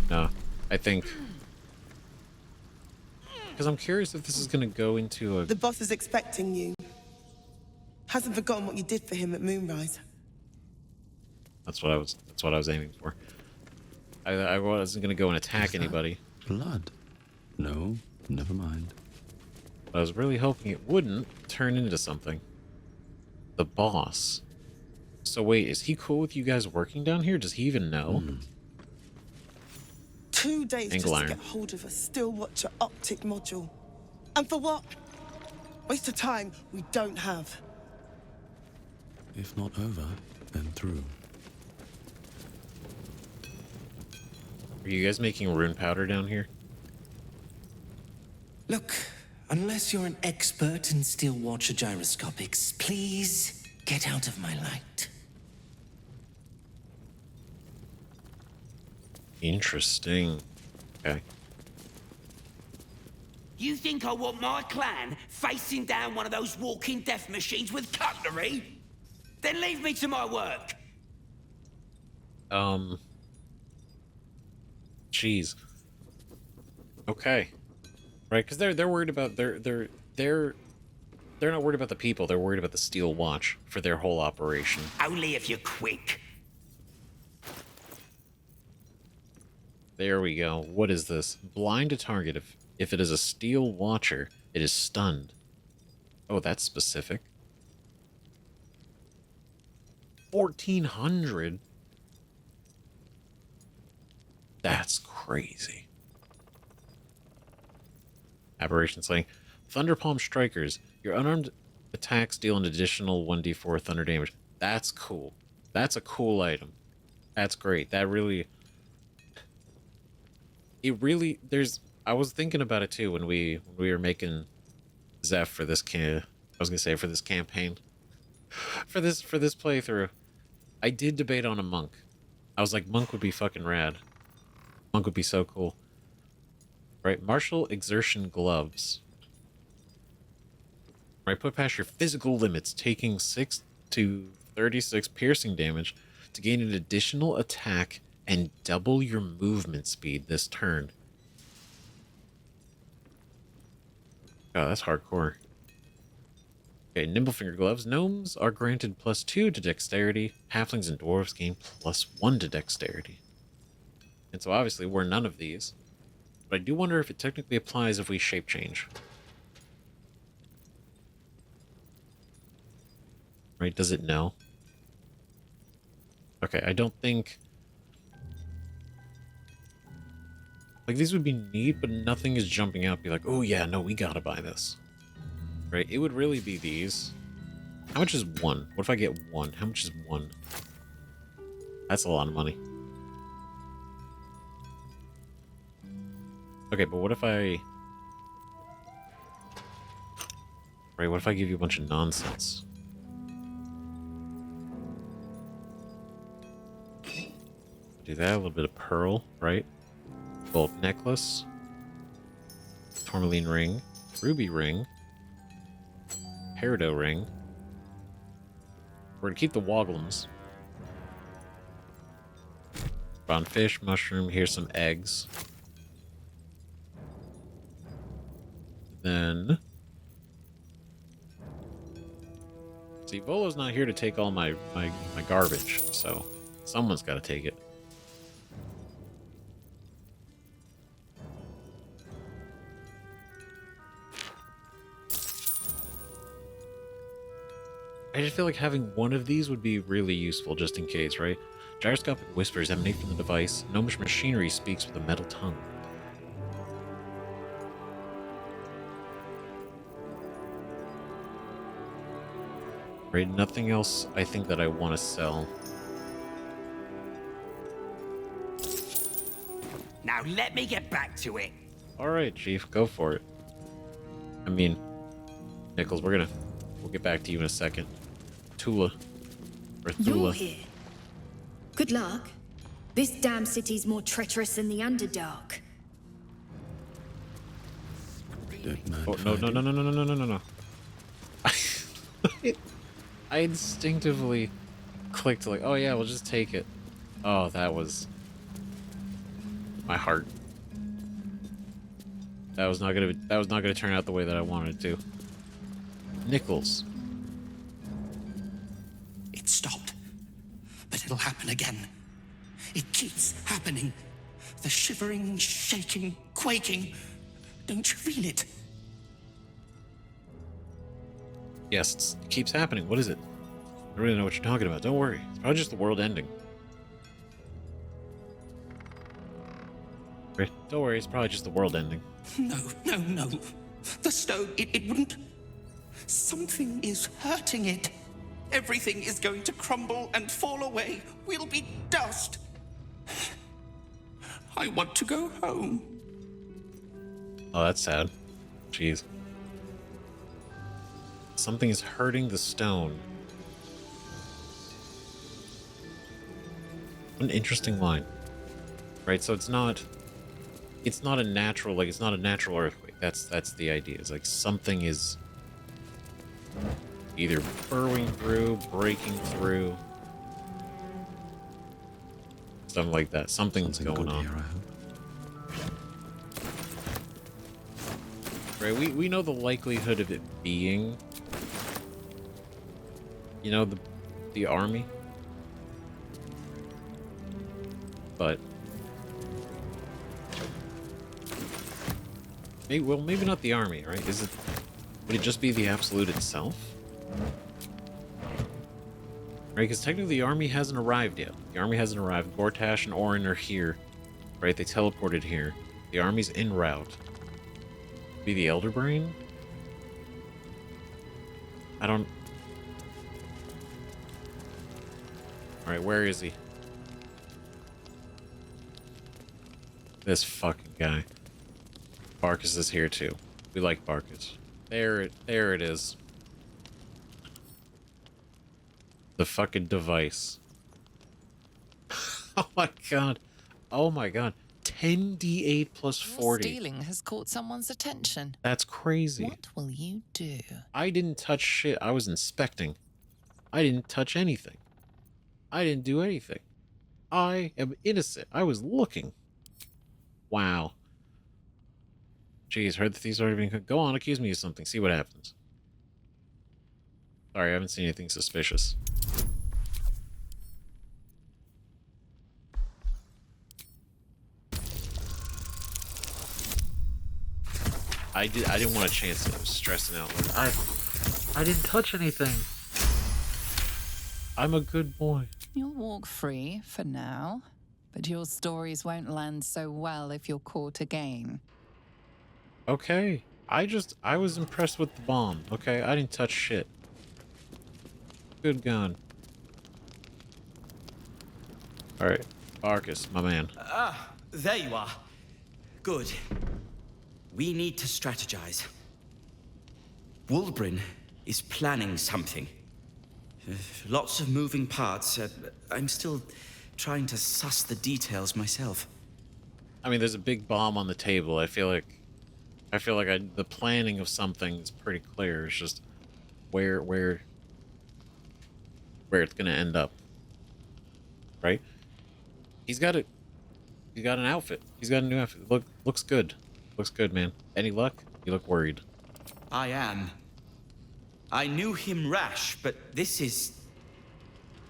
S1: No, I think... Because I'm curious if this is going to go into a...
S10: The boss is expecting you. Hasn't forgotten what you did for him at Moonrise.
S1: That's what I was aiming for. I wasn't going to go and attack anybody.
S2: Blood? No, never mind.
S1: But I was really hoping it wouldn't turn into something. The boss. So wait, is he cool with you guys working down here? Does he even know?
S10: 2 days
S1: Angle
S10: just
S1: iron.
S10: to get hold of a still watcher optic module. And for what? Waste of time we don't have.
S2: If not over, then through.
S1: Are you guys making Runepowder down here?
S11: Look, unless you're an expert in steel watcher gyroscopics, please get out of my light.
S1: Interesting. Okay.
S12: You think I want my clan facing down one of those walking death machines with cutlery? Then leave me to my work.
S1: Jeez. Okay. Right, because they're worried about they're not worried about the people. They're worried about the steel watch for their whole operation.
S12: Only if you're quick.
S1: There we go. What is this? Blind a target. If it is a steel watcher, it is stunned. Oh, that's specific. 1,400. That's crazy. Aberration Slaying. Thunderpalm Strikers. Your unarmed Attacks deal an additional 1d4 thunder damage. That's cool. That's a cool item. That's great. That really... It really... There's... I was thinking about it too when we were making Zeph for this I was gonna say for this campaign. For this playthrough. I did debate on a monk. I was like, monk would be fucking rad. Monk would be so cool. Right, martial exertion gloves. Right, put past your physical limits, taking 6 to 36 piercing damage to gain an additional attack and double your movement speed this turn. Oh, that's hardcore. Okay, Nimblefinger gloves. Gnomes are granted +2 to dexterity. Halflings and dwarves gain +1 to dexterity. And so obviously we're none of these. But I do wonder if it technically applies if we shape change. Right, does it know? Okay, I don't think... Like, these would be neat, but nothing is jumping out. Be like, oh yeah, no, we gotta buy this. Right, it would really be these. How much is one? What if I get one? How much is one? That's a lot of money. Okay, but what if I... Right, what if I give you a bunch of nonsense? Do that, a little bit of pearl, right? Gold necklace. Tourmaline ring. Ruby ring. Peridot ring. We're gonna keep the Woglums. Brown fish, mushroom, here's some eggs. Then... See, Volo's not here to take all my garbage, so someone's gotta take it. I just feel like having one of these would be really useful, just in case, right? Gyroscopic whispers emanate from the device. Gnomish machinery speaks with a metal tongue. Right, nothing else I think that I want to sell.
S12: Now let me get back to it.
S1: Alright, Chief, go for it. I mean, Nichols, we'll get back to you in a second. Tula. Or Thula.
S13: You're here. Good luck. This damn city's more treacherous than the Underdark.
S1: Oh, no. I instinctively clicked like, oh yeah, we'll just take it. Oh, that was my heart. That was not gonna turn out the way that I wanted it to. Nichols.
S11: It stopped, but it'll happen again. It keeps happening. The shivering, shaking, quaking. Don't you feel it?
S1: Yes, it keeps happening. What is it? I don't really know what you're talking about. Don't worry. It's probably just the world ending. Right? Don't worry, it's probably just the world ending.
S11: No. The stone, it wouldn't... Something is hurting it. Everything is going to crumble and fall away. We'll be dust. I want to go home.
S1: Oh, that's sad. Jeez. Something is hurting the stone. What an interesting line. Right, so it's not a natural, like, it's not a natural earthquake. That's the idea. It's like something is either burrowing through, breaking through. Something like that. Something's going on.
S14: Here, I hope.
S1: Right, we know the likelihood of it being, you know, the army. But maybe not the army, right? Would it just be the Absolute itself? Right, because technically the army hasn't arrived yet. The army hasn't arrived. Gortash and Orin are here. Right, they teleported here. The army's en route. Be the Elder Brain? I don't... Alright, where is he? This fucking guy. Barkus is here too. We like Barkus. There it is. The fucking device. Oh my god. Oh my god. 10d8 plus 40.
S4: Stealing has caught someone's attention.
S1: That's crazy.
S4: What will you do?
S1: I didn't touch shit. I was inspecting. I didn't touch anything. I didn't do anything. I am innocent. I was looking. Wow. Jeez, heard the thief's already been... Go on, accuse me of something. See what happens. Sorry, I haven't seen anything suspicious. I didn't want to chance it. I was stressing out. I didn't touch anything. I'm a good boy.
S4: You'll walk free for now, but your stories won't land so well if you're caught again.
S1: Okay. I was impressed with the bomb. Okay, I didn't touch shit. Good gun. Alright, Barkus, my man.
S12: There you are. Good. We need to strategize. Wulbren is planning something. Lots of moving parts. I'm still trying to suss the details myself.
S1: I mean, there's a big bomb on the table. I feel like the planning of something is pretty clear. It's just where it's gonna end up. Right? He's got an outfit. He's got a new outfit. Looks good. Looks good, man. Any luck? You look worried.
S12: I am. I knew him rash, but this is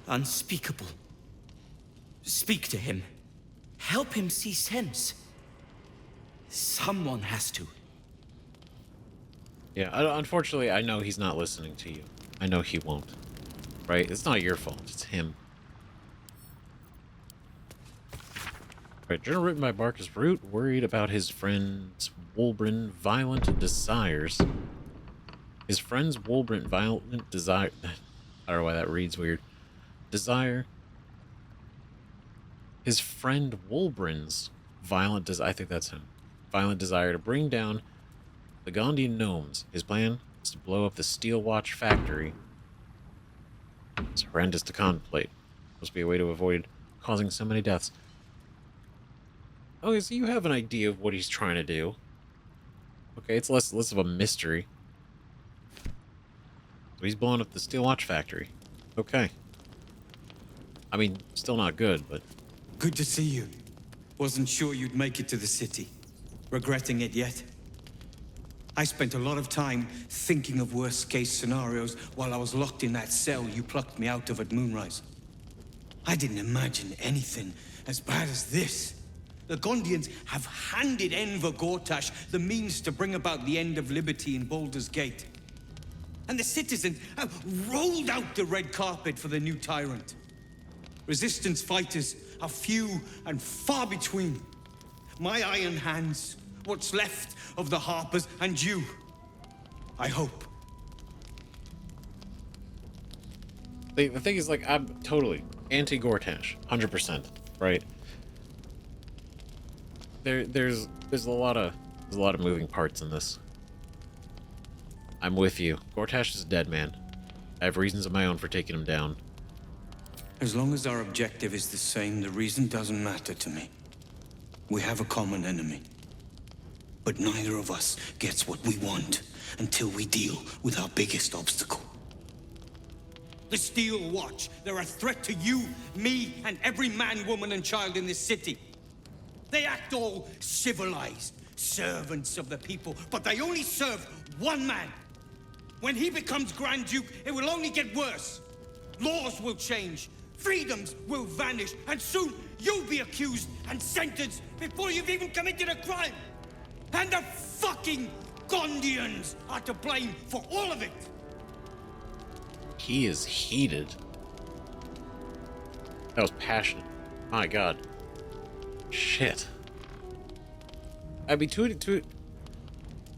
S12: unspeakable. Speak to him. Help him see sense. Someone has to.
S1: Yeah, unfortunately, I know he's not listening to you. I know he won't. Right? It's not your fault. It's him. Right, journal written by Barkus Root, worried about his friend's Wulbren violent desires. His friend's Wulbren violent desire... I don't know why that reads weird. Desire. His friend Wulbren's violent desire... I think that's him. Violent desire to bring down the Gondian gnomes. His plan is to blow up the Steel Watch factory. It's horrendous to contemplate. Must be a way to avoid causing so many deaths. Okay, so you have an idea of what he's trying to do. Okay, it's less of a mystery. So he's blowing up the Steel Watch factory. Okay. I mean, still not good, but...
S11: Good to see you. Wasn't sure you'd make it to the city. Regretting it yet? I spent a lot of time thinking of worst-case scenarios while I was locked in that cell you plucked me out of at Moonrise. I didn't imagine anything as bad as this. The Gondians have handed Enver Gortash the means to bring about the end of liberty in Baldur's Gate. And the citizens have rolled out the red carpet for the new tyrant. Resistance fighters are few and far between. My iron hands, what's left of the Harpers, and you. I hope.
S1: The thing is, like, I'm totally anti-Gortash, 100%, right? There's a lot of moving parts in this. I'm with you. Gortash is a dead man. I have reasons of my own for taking him down.
S11: As long as our objective is the same, the reason doesn't matter to me. We have a common enemy. But neither of us gets what we want until we deal with our biggest obstacle. The Steel Watch. They're a threat to you, me, and every man, woman, and child in this city. They act all civilized, servants of the people, but they only serve one man. When he becomes Grand Duke, it will only get worse. Laws will change, freedoms will vanish, and soon you'll be accused and sentenced before you've even committed a crime. And the fucking Gondians are to blame for all of it.
S1: He is heated. That was passionate. My god. Shit. I mean,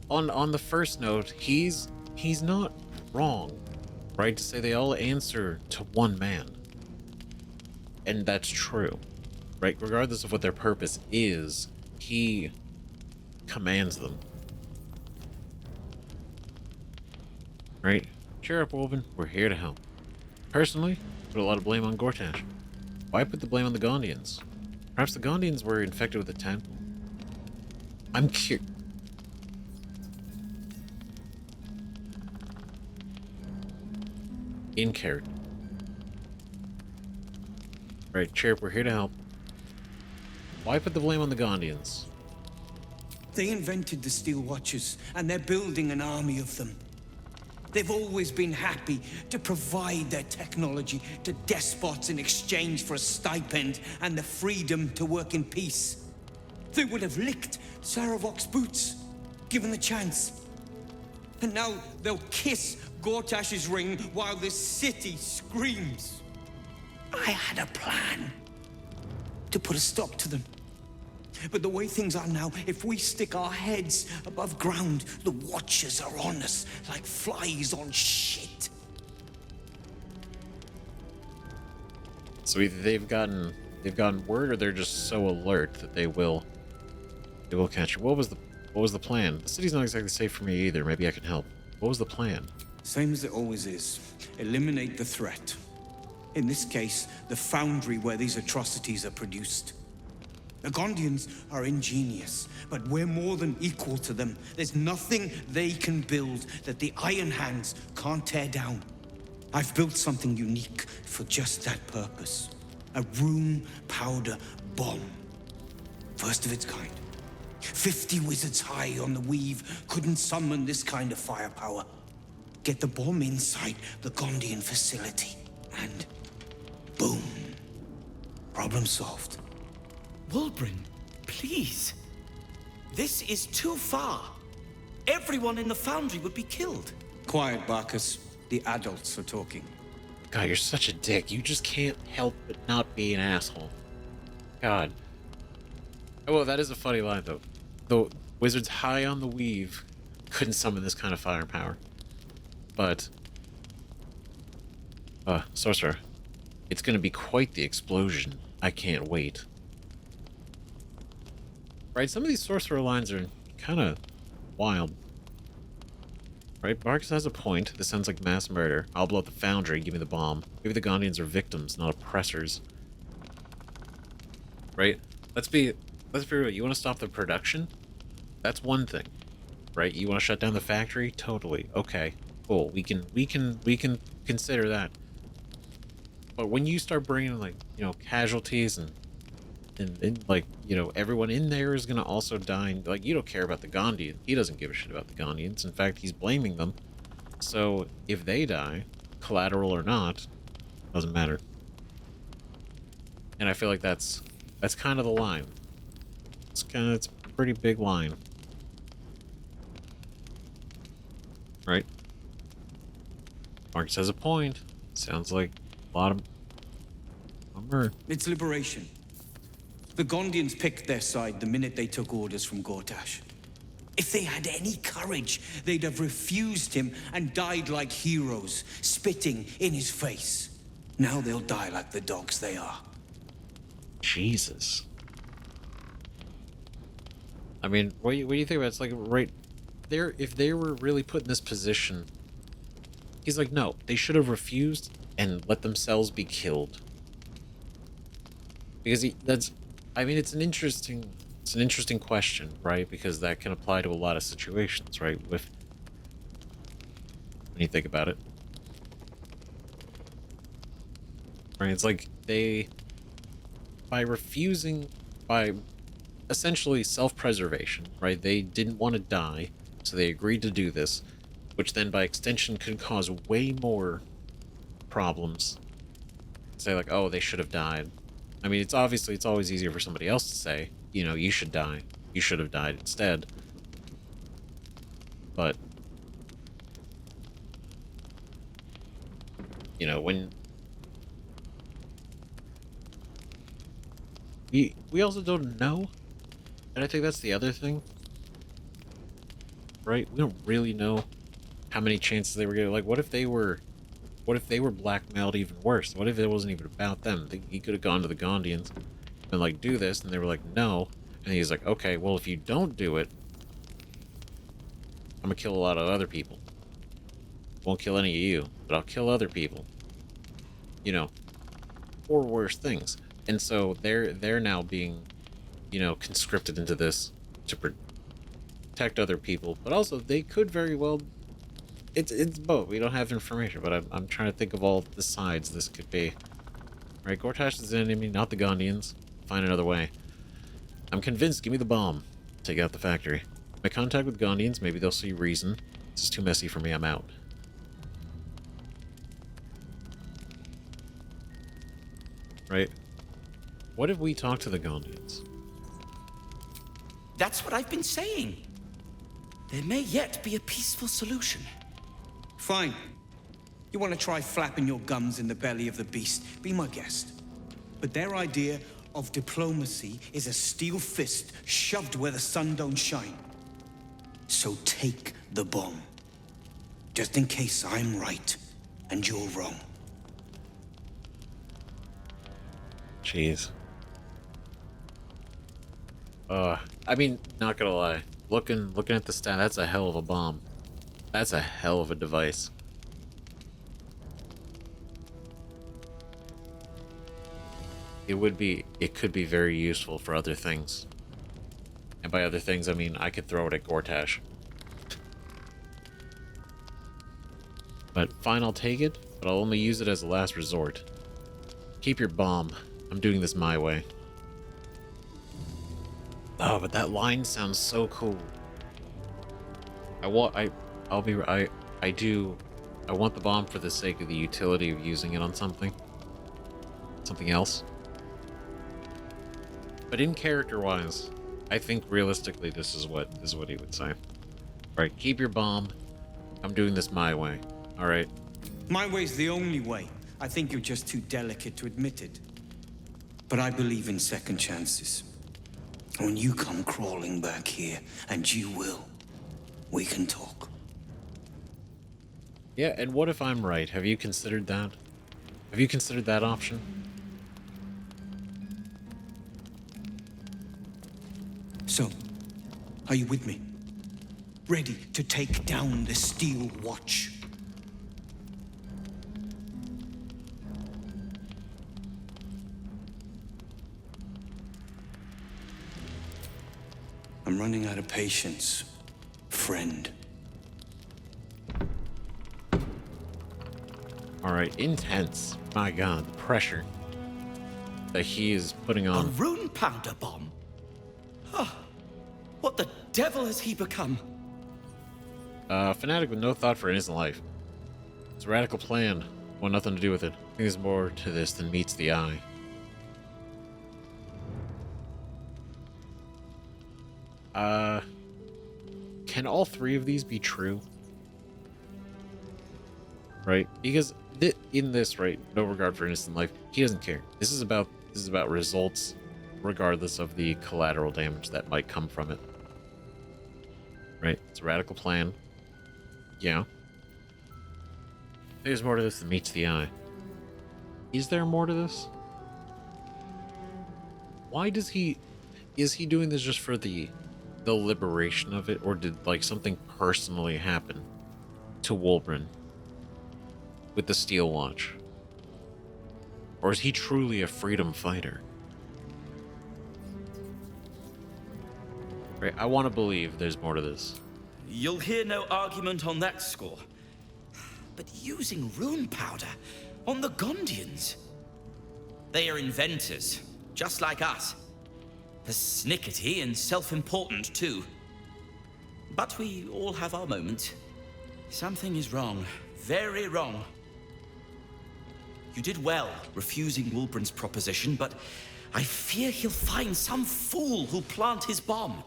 S1: on the first note, he's not wrong. right? To say they all answer to one man. And that's true, right? Regardless of what their purpose is, he commands them. Right? Cheer up, Wulbren. We're here to help. Personally, put a lot of blame on Gortash. Why put the blame on the Gondians? Perhaps the Gondians were infected with the temple. I'm curious. In character. Right, Chirp, we're here to help. Why put the blame on the Gondians?
S11: They invented the Steel Watchers, and they're building an army of them. They've always been happy to provide their technology to despots in exchange for a stipend and the freedom to work in peace. They would have licked Saravok's boots, given the chance. And now they'll kiss Gortash's ring while this city screams. I had a plan to put a stop to them. But the way things are now, if we stick our heads above ground, the Watchers are on us like flies on shit.
S1: So either they've gotten word, or they're just so alert that they will catch you. What was the plan? The city's not exactly safe for me either. Maybe I can help. What was the plan?
S11: Same as it always is. Eliminate the threat. In this case, the foundry where these atrocities are produced. The Gondians are ingenious, but we're more than equal to them. There's nothing they can build that the Ironhands can't tear down. I've built something unique for just that purpose. A Runepowder bomb. First of its kind. 50 wizards high on the weave couldn't summon this kind of firepower. Get the bomb inside the Gondian facility, and boom. Problem solved.
S12: Wulbren, please. This is too far. Everyone in the foundry would be killed.
S11: Quiet, Barkus. The adults are talking.
S1: God, you're such a dick. You just can't help but not be an asshole. God. Oh, well, that is a funny line, though. The wizards high on the weave couldn't summon this kind of firepower. But... sorcerer. It's gonna be quite the explosion. I can't wait. Right, some of these sorcerer lines are kind of wild. Right, Barkus has a point. This sounds like mass murder. I'll blow up the foundry, give me the bomb. Maybe the Gondians are victims, not oppressors. Right? Let's be real. You want to stop the production? That's one thing. Right? You want to shut down the factory? Totally. Okay. Cool. We can consider that. But when you start bringing, like, you know, casualties and like, you know, everyone in there is going to also die. Like, you don't care about the Gondians. He doesn't give a shit about the Gondians. In fact, he's blaming them. So if they die, collateral or not, doesn't matter. And I feel like that's kind of the line. It's a pretty big line. Right? Marcus has a point. Sounds like a lot of bummer.
S11: It's liberation. The Gondians picked their side the minute they took orders from Gortash. If they had any courage, they'd have refused him and died like heroes, spitting in his face. Now they'll die like the dogs they are.
S1: Jesus. I mean, what do you think about it? It's like, right there, if they were really put in this position, he's like, no, they should have refused and let themselves be killed. Because I mean, it's an interesting question, right? Because that can apply to a lot of situations, right? When you think about it. Right, it's like by essentially self-preservation, right? They didn't want to die, so they agreed to do this, which then by extension could cause way more problems. Say like, oh, they should have died. I mean, it's always easier for somebody else to say, you know, you should die. You should have died instead. But, you know, when we also don't know, and I think that's the other thing, right? We don't really know how many chances they were getting. Like, what if they were What if they were blackmailed even worse? What if it wasn't even about them? He could have gone to the Gondians and like, do this, and they were like, no. And he's like, okay, well, if you don't do it, I'm gonna kill a lot of other people. Won't kill any of you, but I'll kill other people. You know, or worse things. And so they're now being, you know, conscripted into this to protect other people, but also they could very well. It's both. We don't have information, but I'm trying to think of all the sides this could be. Right, Gortash is an enemy, not the Gondians. Find another way. I'm convinced. Give me the bomb. Take out the factory. My contact with Gondians. Maybe they'll see reason. This is too messy for me. I'm out. Right. What if we talk to the Gondians?
S12: That's what I've been saying. There may yet be a peaceful solution.
S11: Fine. You want to try flapping your gums in the belly of the beast? Be my guest. But their idea of diplomacy is a steel fist shoved where the sun don't shine. So take the bomb. Just in case I'm right and you're wrong.
S1: Jeez. I mean, not gonna lie. Looking at the stat, that's a hell of a bomb. That's a hell of a device. It could be very useful for other things. And by other things, I mean I could throw it at Gortash. But fine, I'll take it, but I'll only use it as a last resort. Keep your bomb. I'm doing this my way. Oh, but that line sounds so cool. I want the bomb for the sake of the utility of using it on something else. But in character-wise, I think realistically this is what he would say. Right, keep your bomb. I'm doing this my way. All right.
S11: My way's the only way. I think you're just too delicate to admit it. But I believe in second chances. When you come crawling back here, and you will, we can talk.
S1: Yeah, and what if I'm right? Have you considered that? Have you considered that option?
S11: So, are you with me? Ready to take down the Steel Watch? I'm running out of patience, friend.
S1: Alright, intense. My god, the pressure that he is putting on.
S12: A Runepowder bomb? Huh. What the devil has he become?
S1: Fanatic with no thought for innocent life. It's a radical plan. Want nothing to do with it. I think there's more to this than meets the eye. Can all three of these be true? Right? Because in this, right, no regard for innocent life, he doesn't care. This is about results, regardless of the collateral damage that might come from it. Right? It's a radical plan. Yeah. There's more to this than meets the eye. Is there more to this? Why does he... Is he doing this just for the liberation of it, or did like something personally happen to Wulbren with the Steel Watch? Or is he truly a freedom fighter? Right, I want to believe there's more to this.
S12: You'll hear no argument on that score. But using Runepowder on the Gondians? They are inventors, just like us. Persnickety and self-important, too. But we all have our moments. Something is wrong. Very wrong. You did well refusing Wulbren's proposition, but I fear he'll find some fool who'll plant his bomb.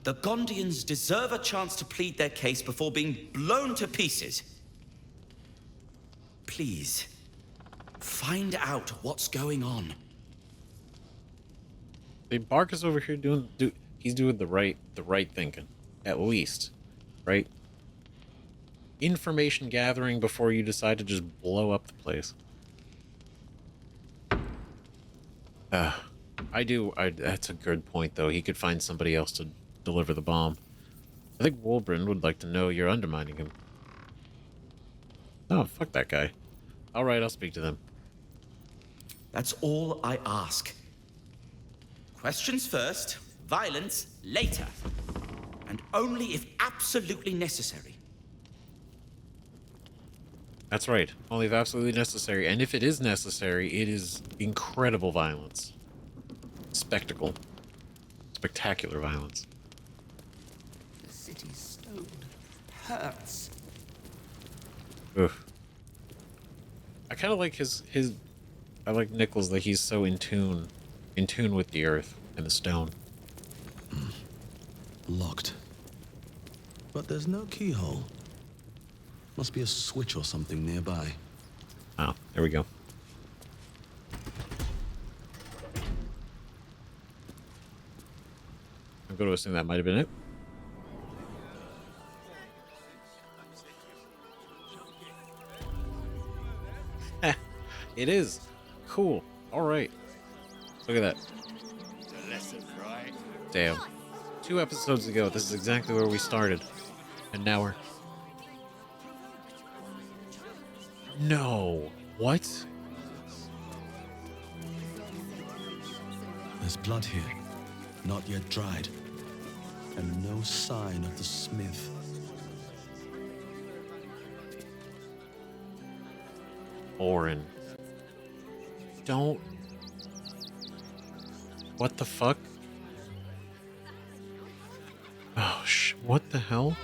S12: The Gondians deserve a chance to plead their case before being blown to pieces. Please, find out what's going on.
S1: Barkus over here he's doing the right thinking, at least, right? information gathering before you decide to just blow up the place. That's a good point, though. He could find somebody else to deliver the bomb. I think Wulbren would like to know you're undermining him. Oh, fuck that guy. Alright, I'll speak to them.
S12: That's all I ask. Questions first, violence later. And only if absolutely necessary.
S1: That's right. Only if absolutely necessary. And if it is necessary, it is incredible violence. Spectacle. Spectacular violence.
S12: The city's stone hurts.
S1: Oof. I kind of like his. I like Nichols that he's so in tune with the earth and the stone.
S14: Locked. But there's no keyhole. Must be a switch or something nearby.
S1: Oh, there we go. I'm going to assume that might have been it. It is. Cool. Alright. Look at that. Damn. 2 episodes ago, this is exactly where we started. And now we're... No. What?
S14: There's blood here, not yet dried. And no sign of the smith.
S1: Orin. Don't... What the fuck? Oh, what the hell?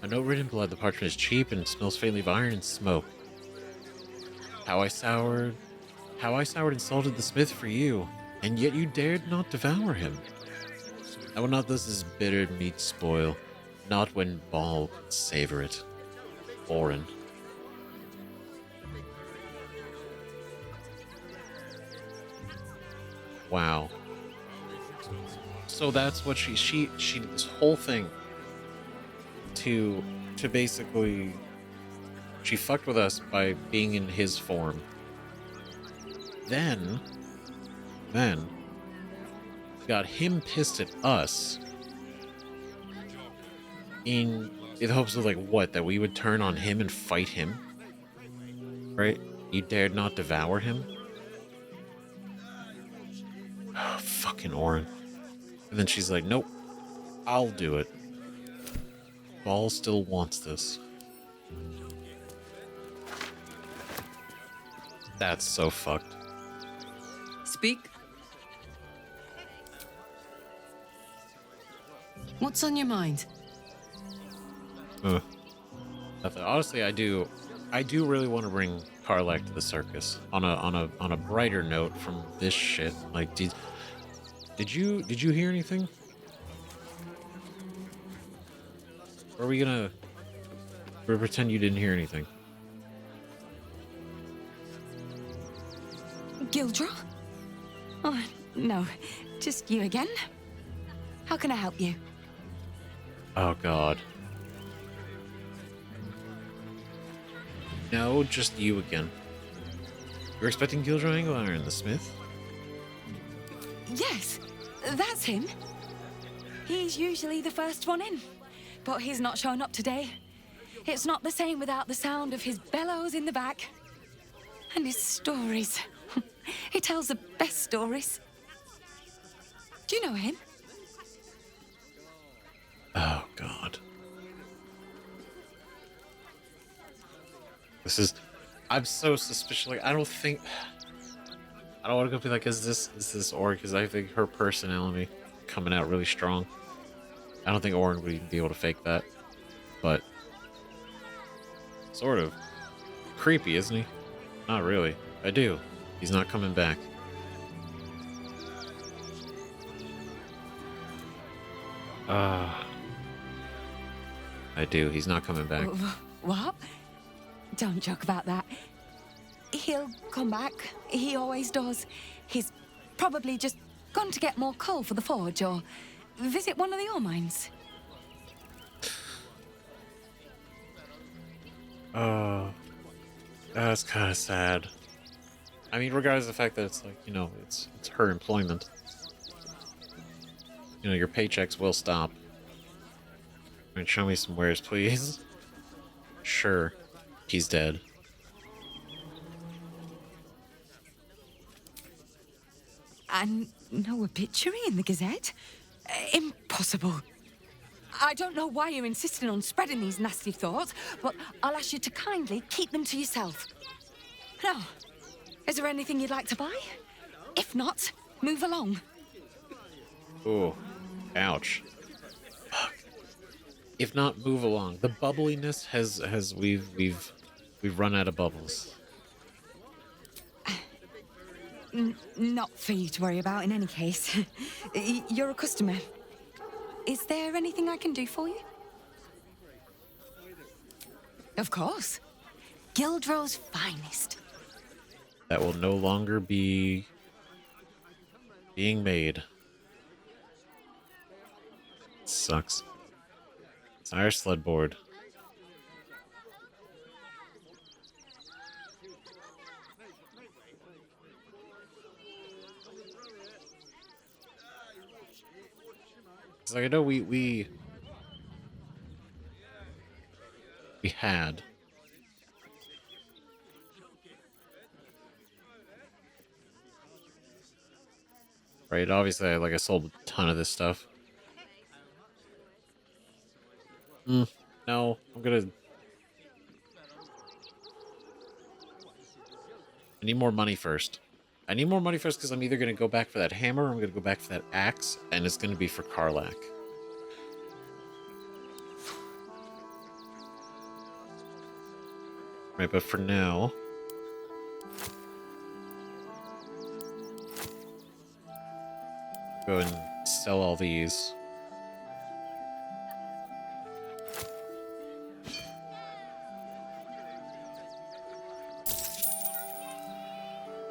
S1: I know written blood, the parchment is cheap and smells faintly of iron and smoke. How I soured and salted the smith for you, and yet you dared not devour him. I will not thus his bitter meat spoil, not when Ball could savor it. Orin. Wow. So that's what she this whole thing to basically she fucked with us by being in his form. Then got him pissed at us in the hopes of like what, that we would turn on him and fight him? Right? You dared not devour him? Oh, fucking Orin. And then she's like, nope, I'll do it. Ball still wants this. That's so fucked.
S15: Speak. What's on your mind?
S1: Nothing. Honestly, I do really want to bring Karlak to the circus on a brighter note from this shit. Like, did you hear anything? Or are we gonna pretend you didn't hear anything?
S16: Gildra? Oh, no. Just you again? How can I help you?
S1: Oh, God. No, just you again. You're expecting Gildra Angleiron, the smith?
S16: Yes, that's him. He's usually the first one in, but he's not shown up today. It's not the same without the sound of his bellows in the back. And his stories. He tells the best stories. Do you know him?
S1: Oh, God. I'm so suspicious. Like, I don't want to go be like, is this Orin? Because I think her personality coming out really strong. I don't think Orin would even be able to fake that. But, sort of. Creepy, isn't he? Not really. I do. He's not coming back. I do. He's not coming back.
S16: What? Don't joke about that. He'll come back. He always does. He's probably just gone to get more coal for the forge or visit one of the ore mines.
S1: Oh, that's kind of sad. I mean, regardless of the fact that it's like, you know, it's her employment. You know, your paychecks will stop. I mean, show me some wares, please. Sure, he's dead.
S16: And no obituary in the Gazette? Impossible. I don't know why you're insisting on spreading these nasty thoughts, but I'll ask you to kindly keep them to yourself. Now, is there anything you'd like to buy? If not, move along.
S1: Ooh, ouch. Fuck. If not, move along. The bubbliness we've run out of bubbles.
S16: Not for you to worry about in any case. You're a customer. Is there anything I can do for you? Of course. Gildrow's finest.
S1: That will no longer be being made. Sucks. It's our sled board. It's like I know we had right. Obviously, I sold a ton of this stuff. No, I need more money first. I need more money first because I'm either going to go back for that hammer or I'm going to go back for that axe, and it's going to be for Karlach. Right, but for now... go and sell all these.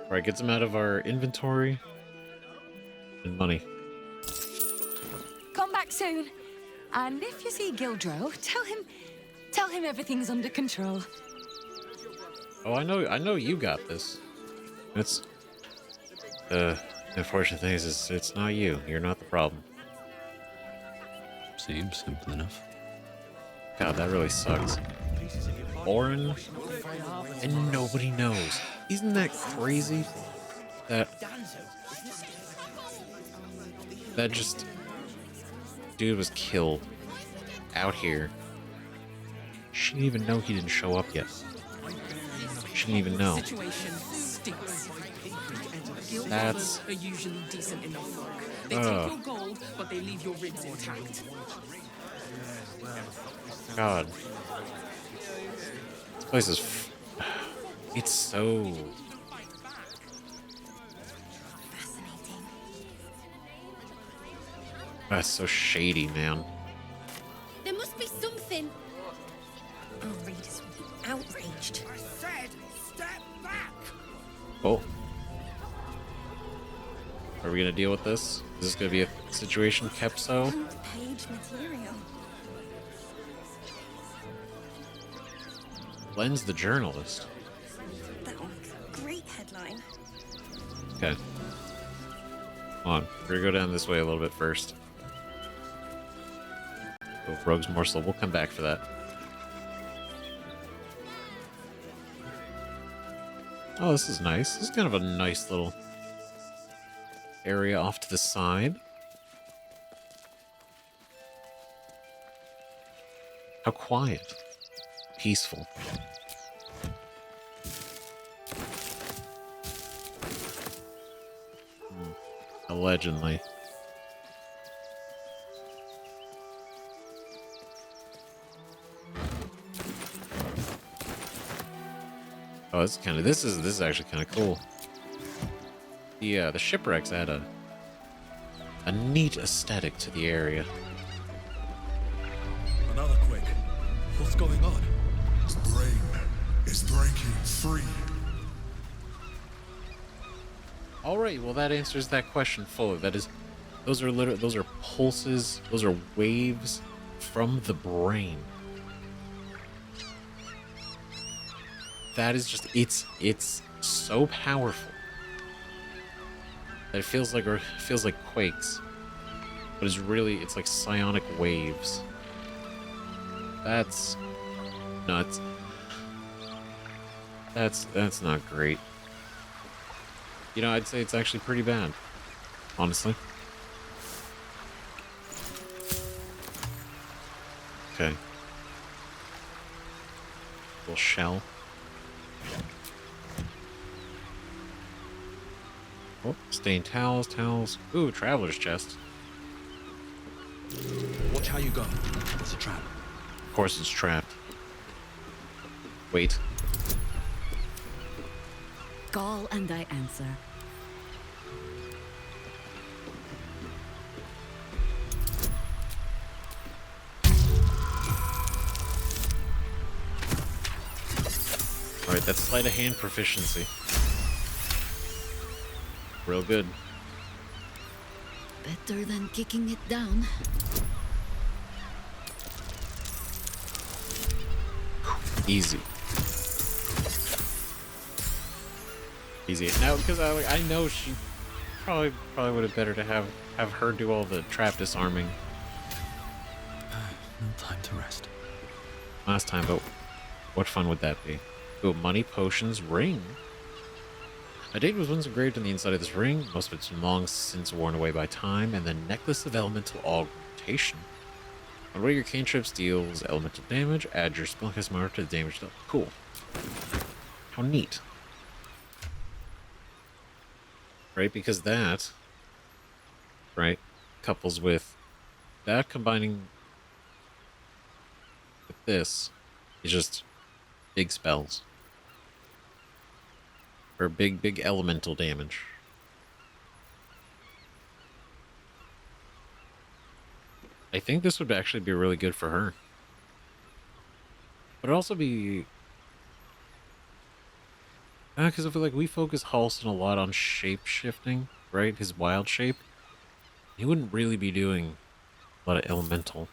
S1: Alright, get some out of our inventory. And money.
S16: Come back soon. And if you see Gildrow, tell him everything's under control.
S1: Oh, I know you got this. It's... the unfortunate thing is it's not you. You're not the problem.
S14: Seems simple enough.
S1: God, that really sucks. Orin, and nobody knows. Isn't that crazy? That just... dude was killed. Out here. She didn't even know he didn't show up yet. She didn't even know. That's...
S17: are usually decent enough folk. They take your gold, but they leave your ribs intact.
S1: God. This place is... it's so...
S8: Fascinating.
S1: that's so shady, man.
S13: There must be something. Our readers will be outraged.
S17: I said, step back!
S1: Oh. Are we gonna deal with this? Is this gonna be a situation kept so?
S13: Page material.
S1: Len's the journalist.
S13: That one. Great headline.
S1: Okay. Come on. We're gonna go down this way a little bit first. Oh, Rogue's Morsel. We'll come back for that. Oh, this is nice. This is kind of a nice little area off to the side. How quiet. Peaceful. Allegedly. Oh, this is actually kind of cool. The shipwrecks add a neat aesthetic to the area.
S9: Another quick. What's going on? The brain is breaking free.
S1: All right, well that answers that question fully. That is, those are pulses, those are waves from the brain. that is just it's so powerful that it feels like quakes, but it's like psionic waves. That's nuts. That's not great. You know, I'd say it's actually pretty bad, honestly. Okay. Little shell. Oh, stained towels. Ooh, traveler's chest.
S14: Watch how you go. It's a trap.
S1: Of course it's trapped. Wait.
S6: Call and I answer.
S1: Alright, that's sleight of hand proficiency. Real good.
S6: Better than kicking it down.
S1: Easy. Now, because I know she probably would have better to have her do all the trap disarming.
S14: No time to rest.
S1: Last time, but what fun would that be? Ooh, money, potions, ring. A date was once engraved on the inside of this ring. Most of it's long since worn away by time, and the necklace of elemental augmentation. When one of your cantrips deals elemental damage, add your spellcast marker to the damage dealt. Cool. How neat. Right, because that, right, couples with that combining with this is just big spells. Or big elemental damage. I think this would actually be really good for her. But it'd also be... because I feel like we focus Halston a lot on shape-shifting, right? His wild shape. He wouldn't really be doing a lot of elemental.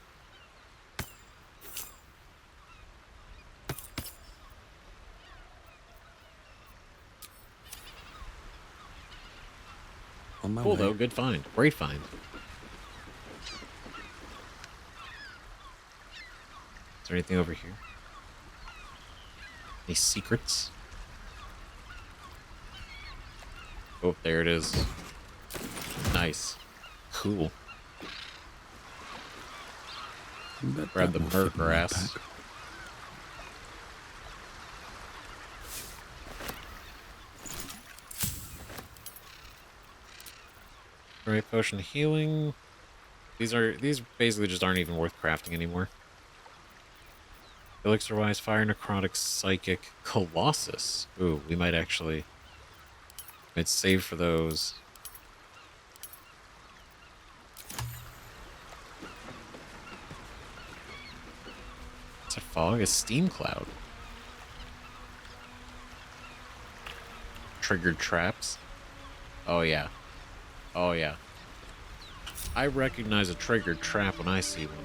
S14: On my
S1: Cool,
S14: way.
S1: though. Good find. Great find. Is there anything over here? Any secrets? Oh, there it is. Nice. Cool. Grab the murgrass. Right, potion of healing. These basically just aren't even worth crafting anymore. Elixir wise, fire, necrotic, psychic, colossus. Ooh, we might actually save for those. It's a fog, a steam cloud. Triggered traps. Oh yeah. Oh yeah. I recognize a triggered trap when I see one.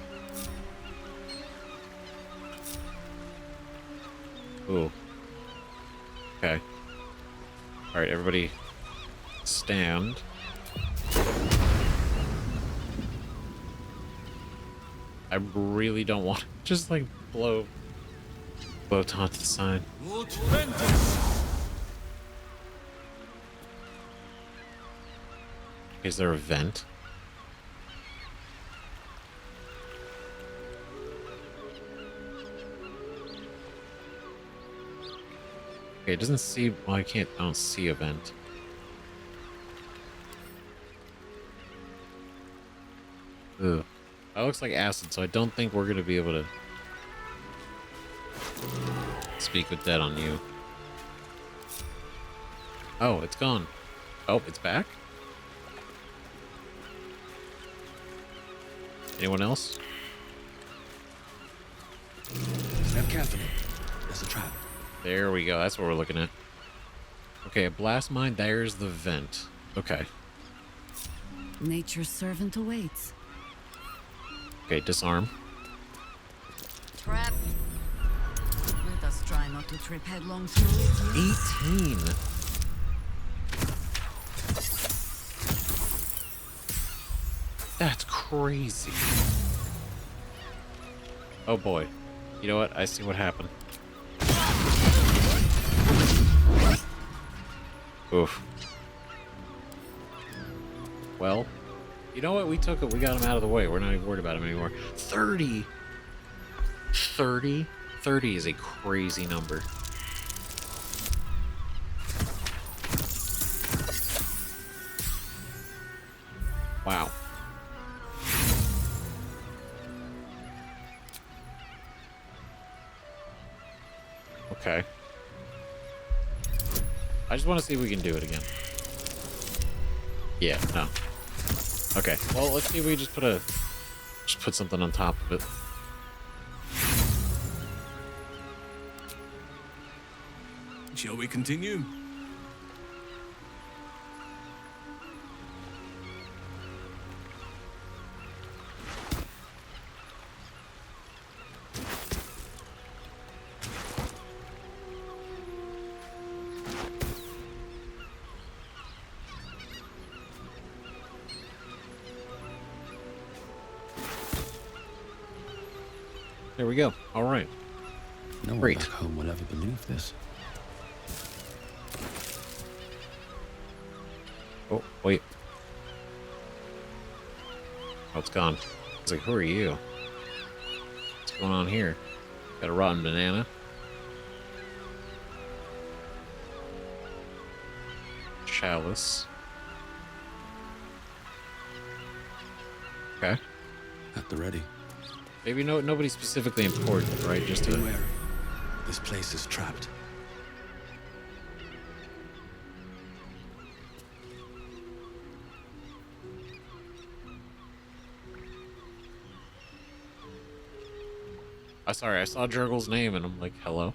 S1: Ooh. Okay. Alright, everybody stand. I really don't want to just like blow Tom to the side. Is there a vent? Okay, it doesn't see... Well, I don't see a vent. Ugh. That looks like acid, so I don't think we're going to be able to speak with that on you. Oh, it's gone. Oh, it's back? Anyone else?
S14: Step carefully. There's a trap.
S1: There we go. That's what we're looking at. Okay, a blast mine. There's the vent. Okay.
S6: Nature's servant awaits.
S1: Okay, disarm.
S6: Trap. Let us us try not to trip headlong through it.
S1: 18. That's crazy. Oh boy. You know what? I see what happened. Oof. Well, you know what? We took it. We got him out of the way. We're not even worried about him anymore. 30. 30? 30 is a crazy number. Wow. Okay. I just want to see if we can do it again. Yeah, no. Okay, well, let's see if we just put something on top of it.
S2: Shall we continue?
S1: There we go. All right.
S14: No one
S1: Great.
S14: back home will ever believe this.
S1: Oh, wait. Oh, it's gone. It's like, who are you? What's going on here? Got a rotten banana. Chalice. Okay.
S14: At the ready.
S1: Maybe nobody specifically important, right? Just to...
S14: Beware. This place is trapped.
S1: Sorry, I saw Jurgle's name and I'm like, hello?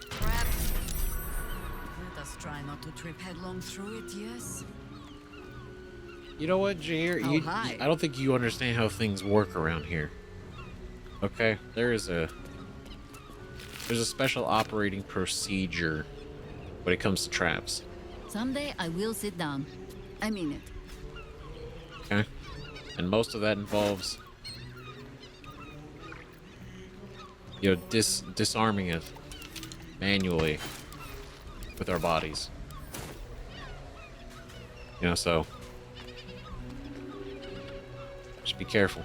S6: Trapped. Let us try not to trip headlong through it, yes?
S1: You know what, Jair?
S6: Oh, hi.
S1: I don't think you understand how things work around here. Okay? There's a special operating procedure when it comes to traps.
S6: Someday I will sit down. I mean it.
S1: Okay? And most of that involves, you know, disarming it manually with our bodies. You know, so just be careful.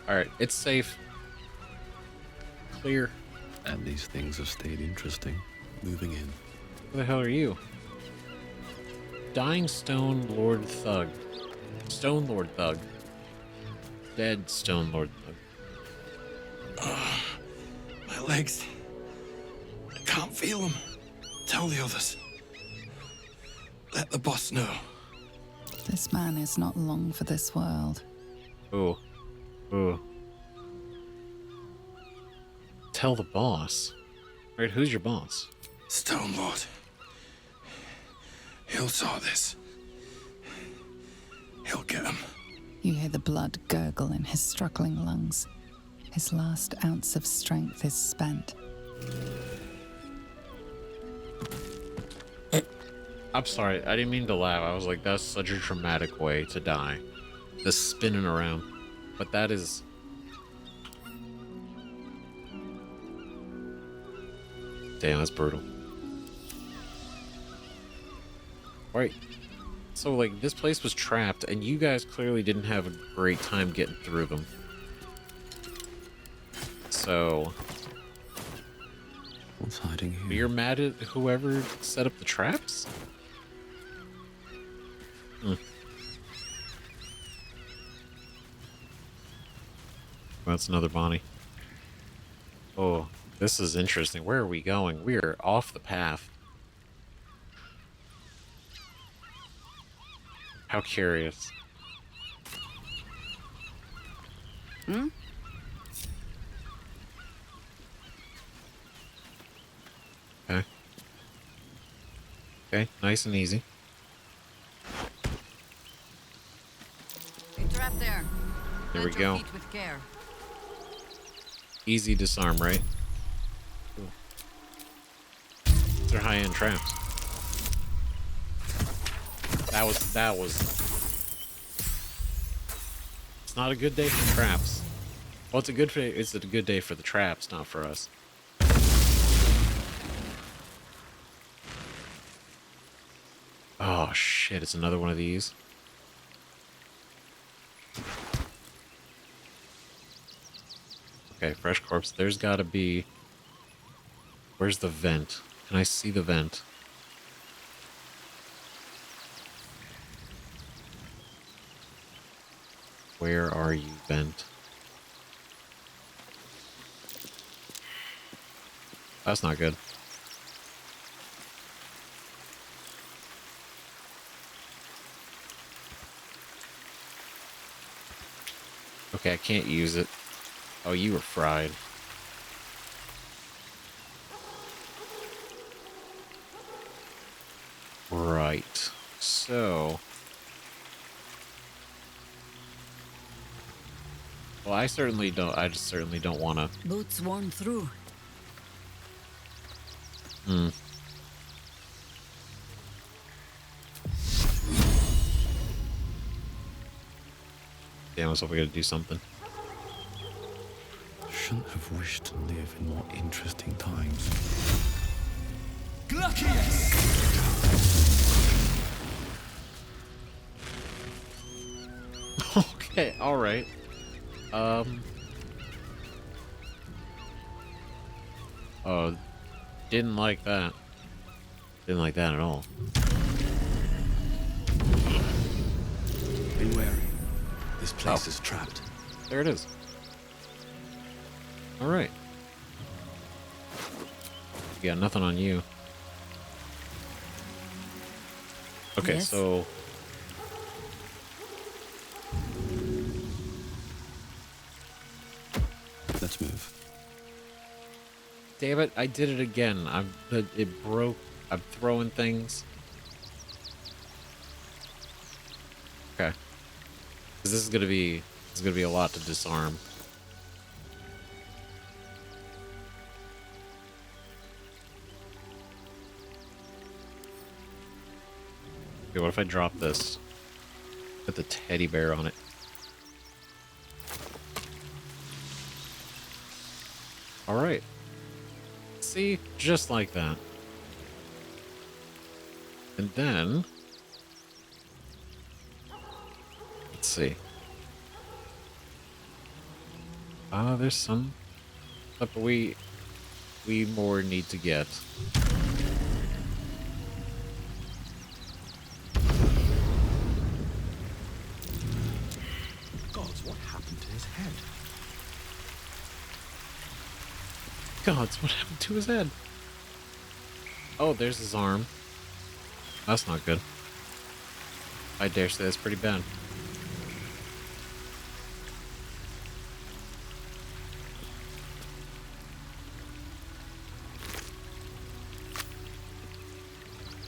S1: Alright, it's safe. Clear.
S14: And these things have stayed interesting. Moving in.
S1: Who the hell are you? Dying Stone Lord Thug. Stone Lord Thug. Dead Stone Lord Thug.
S5: My legs. I can't feel them. Tell the others. Let the boss know.
S4: This man is not long for this world.
S1: Ooh. Ooh. Tell the boss. Right, who's your boss?
S5: Stone Lord. He'll saw this. He'll get him.
S4: You hear the blood gurgle in his struggling lungs. His last ounce of strength is spent.
S1: I'm sorry, I didn't mean to laugh. I was like, that's such a traumatic way to die. The spinning around. But that is... Damn, that's brutal. Right. So, like, this place was trapped, and you guys clearly didn't have a great time getting through them. So...
S14: What's hiding here?
S1: You're mad at whoever set up the traps? That's another Bonnie. Oh, this is interesting. Where are we going? We are off the path. How curious.
S6: Hmm?
S1: Okay. Okay, nice and easy.
S6: Trap there.
S1: There we
S6: Plant your
S1: go.
S6: feet with care.
S1: Easy disarm, right? Cool. These are high-end traps. That was. It's not a good day for traps. Well, it's a good day for the traps, not for us. Oh shit! It's another one of these. Okay, fresh corpse. There's got to be. Where's the vent? Can I see the vent? Where are you, vent? That's not good. Okay, I can't use it. Oh, you were fried. Right. So... Well, I just certainly don't want to...
S6: Boots worn through.
S1: Hmm. Damn, I was hoping I could do something.
S14: Shouldn't have wished to live in more interesting times.
S1: Okay, alright. Oh, didn't like that. Didn't like that at all.
S14: Be wary. This place is trapped.
S1: There it is. Alright. Yeah, nothing on you. Okay,
S6: Yes.
S1: so...
S14: Let's move.
S1: Damn it, I did it again. It broke. I'm throwing things. Okay. 'Cause this is gonna be a lot to disarm. Okay, what if I drop this? Put the teddy bear on it. Alright. See? Just like that. And then... Let's see. There's some... But we more need to get.
S14: Gods, what happened to his head?
S1: Gods, what happened to his head? Oh, there's his arm. That's not good. I dare say that's pretty bad.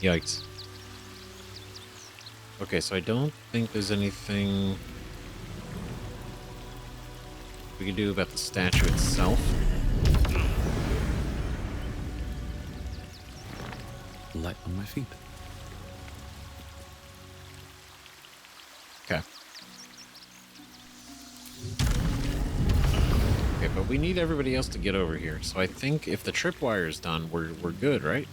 S1: Yikes. Okay, so I don't think there's anything we can do about the statue itself.
S14: Light on my feet.
S1: Okay. Okay, but we need everybody else to get over here. So I think if the tripwire is done, we're good, right?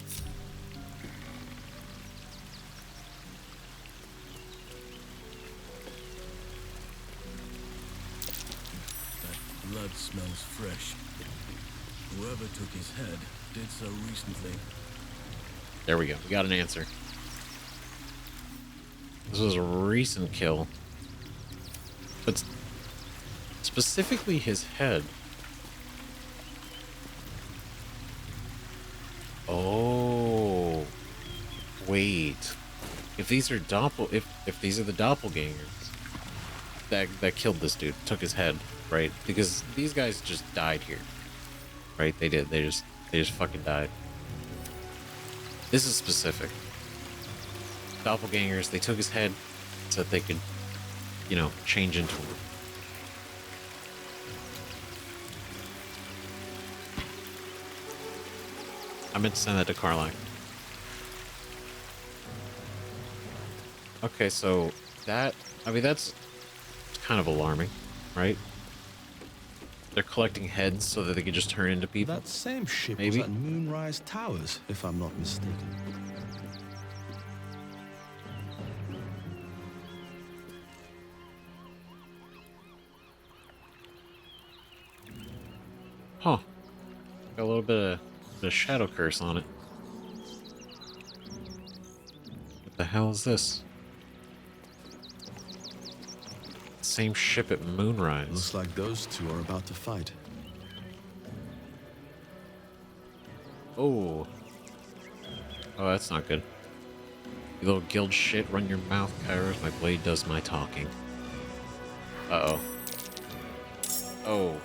S2: That blood smells fresh. Whoever took his head did so recently.
S1: There we go. We got an answer. This was a recent kill. But specifically his head. Oh. Wait. If these are if these are the doppelgangers that killed this dude, took his head, right? Because these guys just died here. Right? They did. They just fucking died. This is specific. Doppelgangers, they took his head so that they could you know, change into one. I meant to send that to Karlach. Okay, so that, I mean, that's kind of alarming, right? They're collecting heads so that they can just turn into people.
S14: That same ship
S1: Maybe.
S14: was at Moonrise Towers, if I'm not mistaken.
S1: Huh. Got a little bit of shadow curse on it. What the hell is this? Same ship at Moonrise.
S14: Looks like those two are about to fight.
S1: Oh. Oh, that's not good. You little guild shit, run your mouth, Kairos. My blade does my talking. Uh-oh. Oh.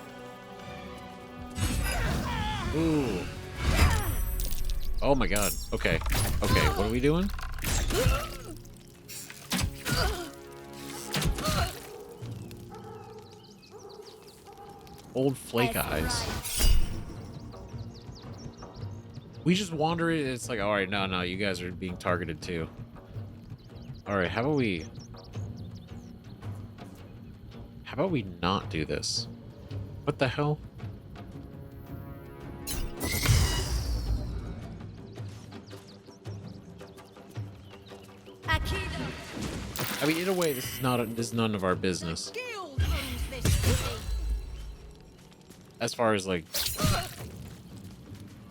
S1: Ooh. Oh my god. Okay. Okay, what are we doing? Old flake eyes. We just wander it. It's like, all right, no, you guys are being targeted too. All right, how about we not do this? What the hell? I mean, in a way, this is none of our business. As far as like,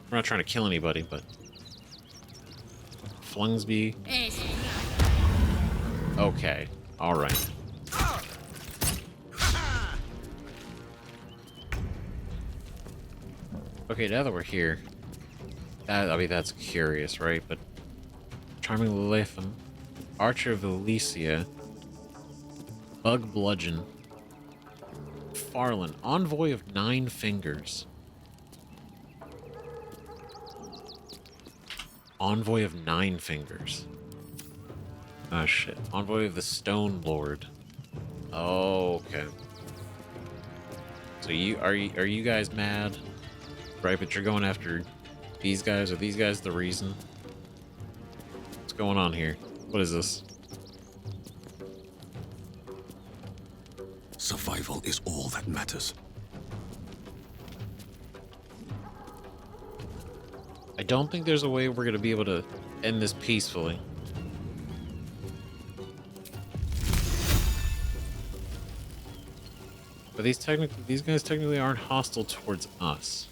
S1: we're not trying to kill anybody, but Flungsby. Okay, all right. Okay, now that we're here, I mean that's curious, right? But Charming Lilithum, Archer of Elysia, Bug Bludgeon, Farland, Envoy of 9 Fingers. Envoy of 9 Fingers. Oh shit. Envoy of the Stone Lord. Oh, okay. So are you guys mad? Right, but you're going after these guys? Are these guys the reason? What's going on here? What is this?
S9: Survival is all that matters.
S1: I don't think there's a way we're gonna be able to end this peacefully. But these guys technically aren't hostile towards us.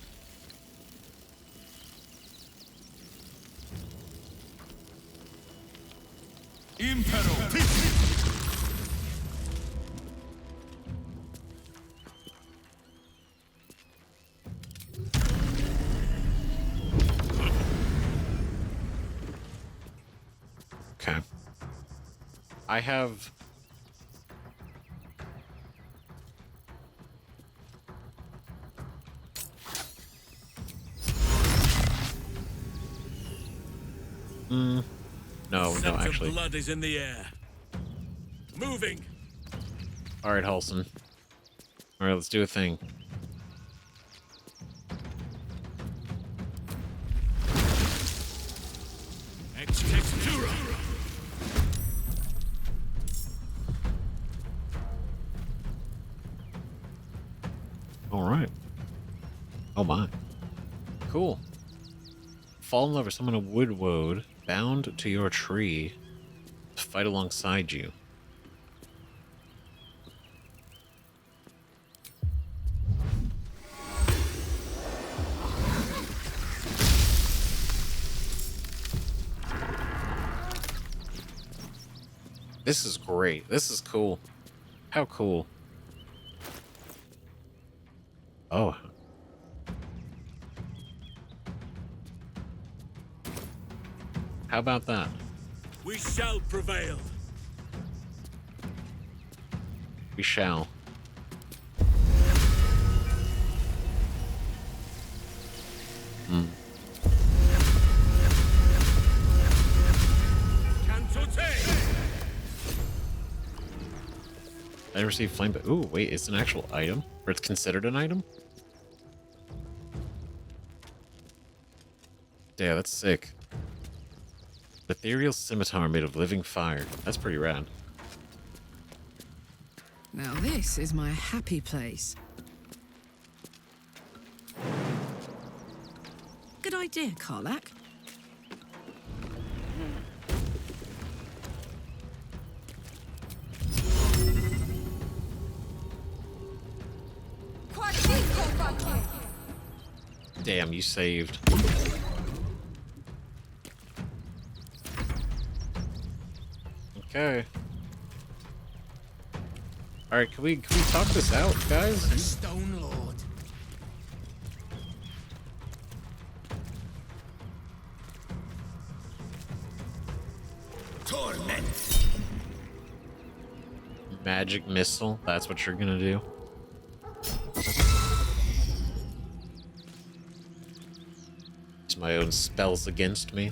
S1: Okay. I have... No, actually.
S2: Blood is in the air. Moving.
S1: All right, Halson. All right, let's do a thing.
S2: Extura.
S1: All right. Oh my. Cool. Fall in love with someone a woodwode, bound to your tree, to fight alongside you. This is great. This is cool. How cool. Oh. How about that?
S2: We shall prevail.
S1: We shall. I received flame. Ooh, wait, it's an actual item, or it's considered an item. Yeah, that's sick. Ethereal scimitar made of living fire. That's pretty rad.
S15: Now this is my happy place. Good idea, Karlak.
S1: Damn, you saved. Okay. All right, can we talk this out, guys?
S5: The Stone Lord. Torment.
S1: Magic missile. That's what you're gonna do. Use my own spells against me.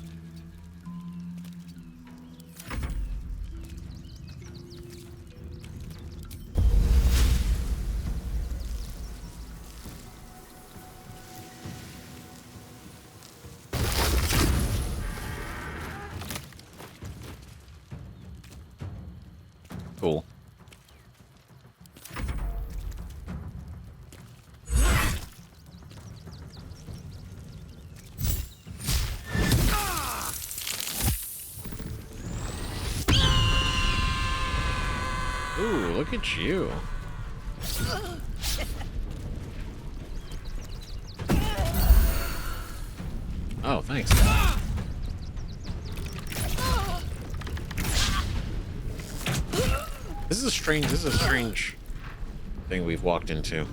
S1: Cool. Ooh, look at you. Oh, thanks. This is a strange thing we've walked into.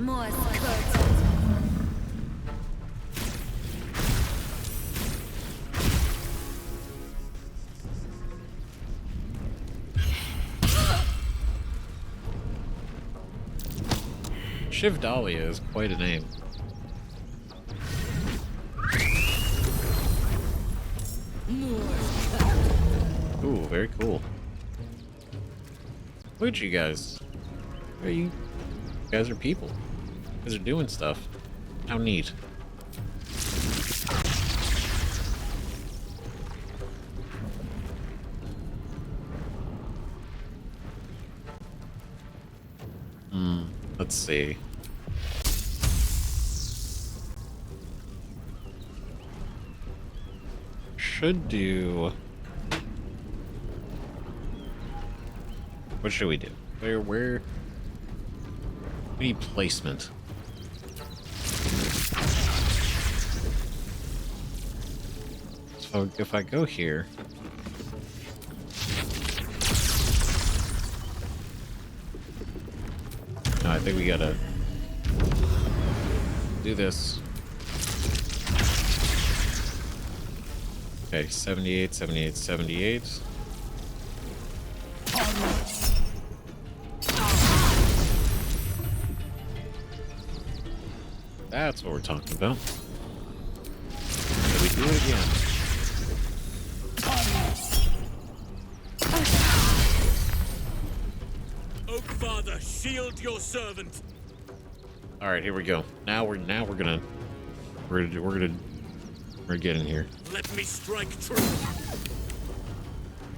S1: Shiv Dahlia is quite a name. Ooh, very cool. Look at you guys. You guys are people. You guys are doing stuff. How neat. Let's see. Should do... What should we do? Where? We need placement. So if I go here... No, I think we gotta do this. Okay, 78, 78, 78. That's what we're talking about. So we do it again.
S2: Oakfather, shield your servant.
S1: All right, here we go. Now we're gonna get in here.
S2: Let me strike true.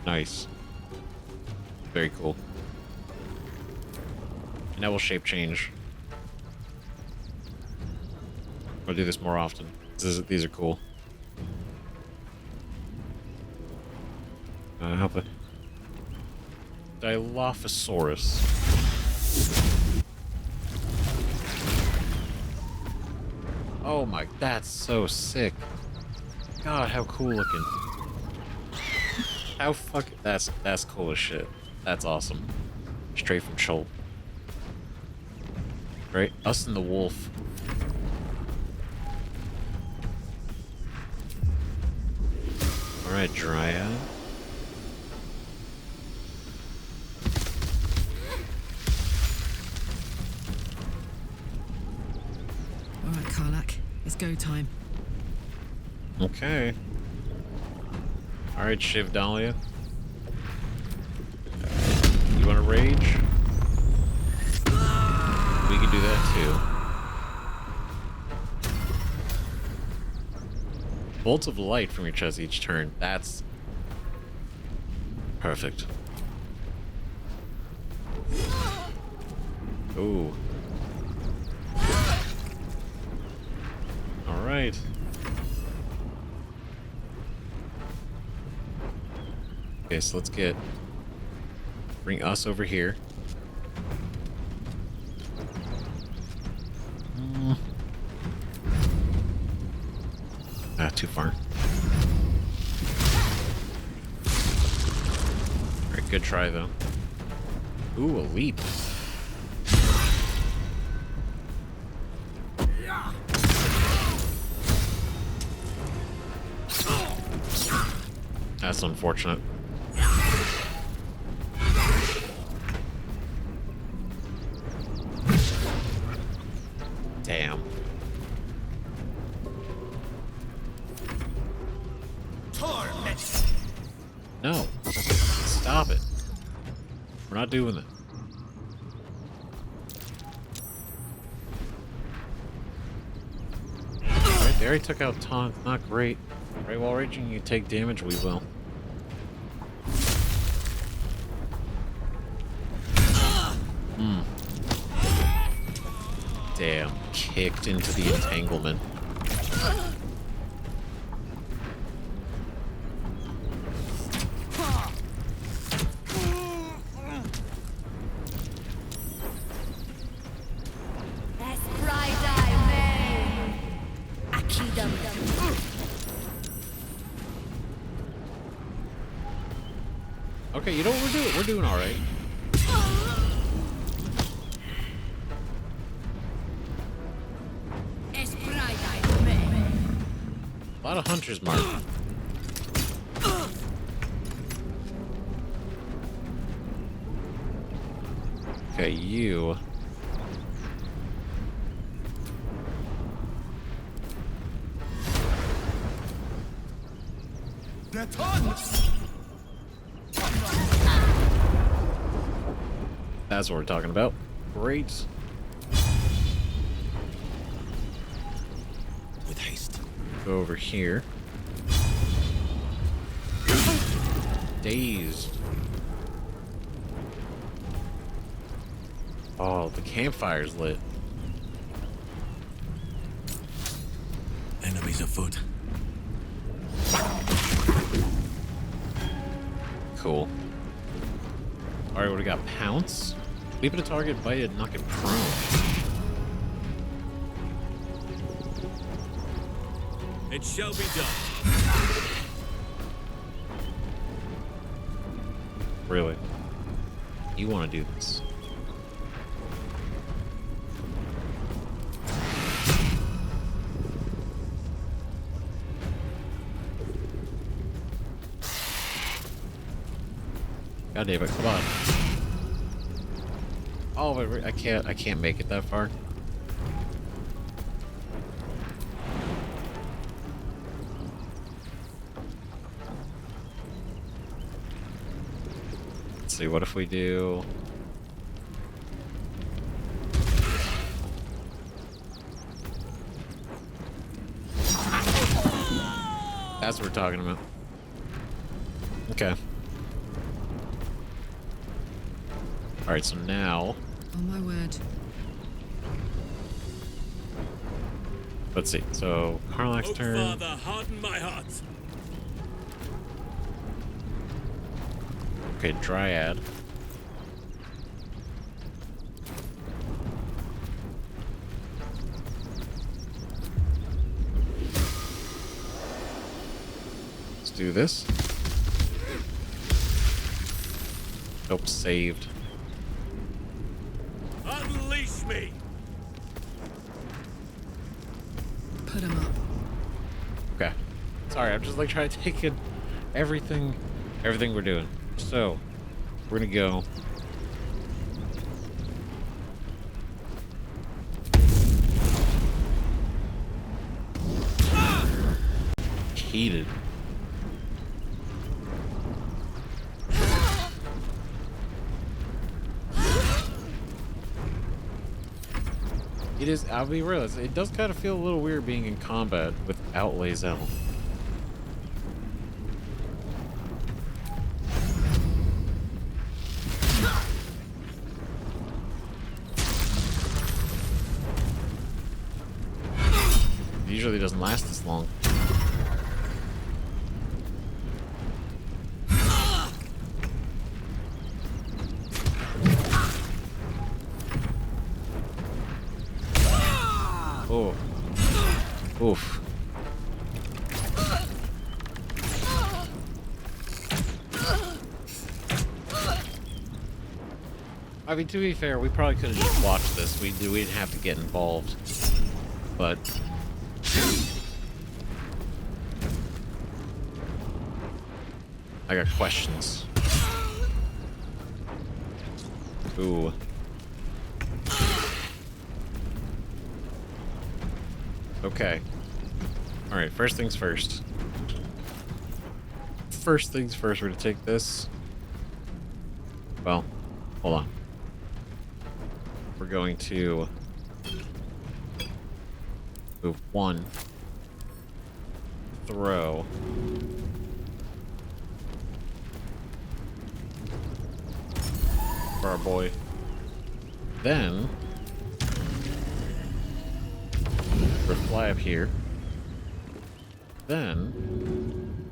S1: Nice. Very cool. Now we'll shape change. I'll do this more often. These are cool. How about Dilophosaurus? Oh my, that's so sick. God, how cool looking. How fucking, that's cool as shit. That's awesome. Straight from Chult. Right? Us and the wolf. Alright, Dryad.
S15: Alright, Karlak. It's go time.
S1: Okay. Alright, Shiv Dahlia. You wanna rage? do that too. Bolts of light from your chest each turn. That's perfect. Ooh. All right. Okay, so let's bring us over here. Too far. Alright, good try though. Ooh, a leap. That's unfortunate. Damn. No. Stop it. We're not doing it. Alright, they already took out taunt. Not great. Right, while raging you take damage, we will. Damn. Kicked into the entanglement. Okay, you know what we're doing? We're doing all right. A lot of hunters mark. Okay, you. That's what we're talking about. Great.
S14: With haste.
S1: Go over here. Dazed. Oh, the campfire's lit.
S2: Enemies afoot.
S1: Cool. Alright, what do we got? Pounce? Leap at a target, bite it, knock it prone.
S2: It shall be done.
S1: Really? You want to do this? God damn it, come on. Oh, but I can't make it that far. Let's see, what if we do... That's what we're talking about. Okay. Alright, so now...
S15: Oh my word.
S1: Let's see, so Karlach's turn.
S2: Father, harden my heart.
S1: Okay, Dryad. Let's do this. Nope, saved.
S2: Unleash me.
S15: Put him up.
S1: Okay. Sorry, I'm just like trying to take in everything we're doing. So, we're gonna go. Heated. It is, I'll be real, it does kind of feel a little weird being in combat without Lae'zel. It usually doesn't last this long. Oh. Oof. I mean, to be fair, we probably could have just watched this. We didn't have to get involved. But I got questions. Ooh. Okay. Alright, first things first. First things first, we're gonna take this. Well, hold on. We're going to move one. Throw. For our boy. Then we'll fly up here. Then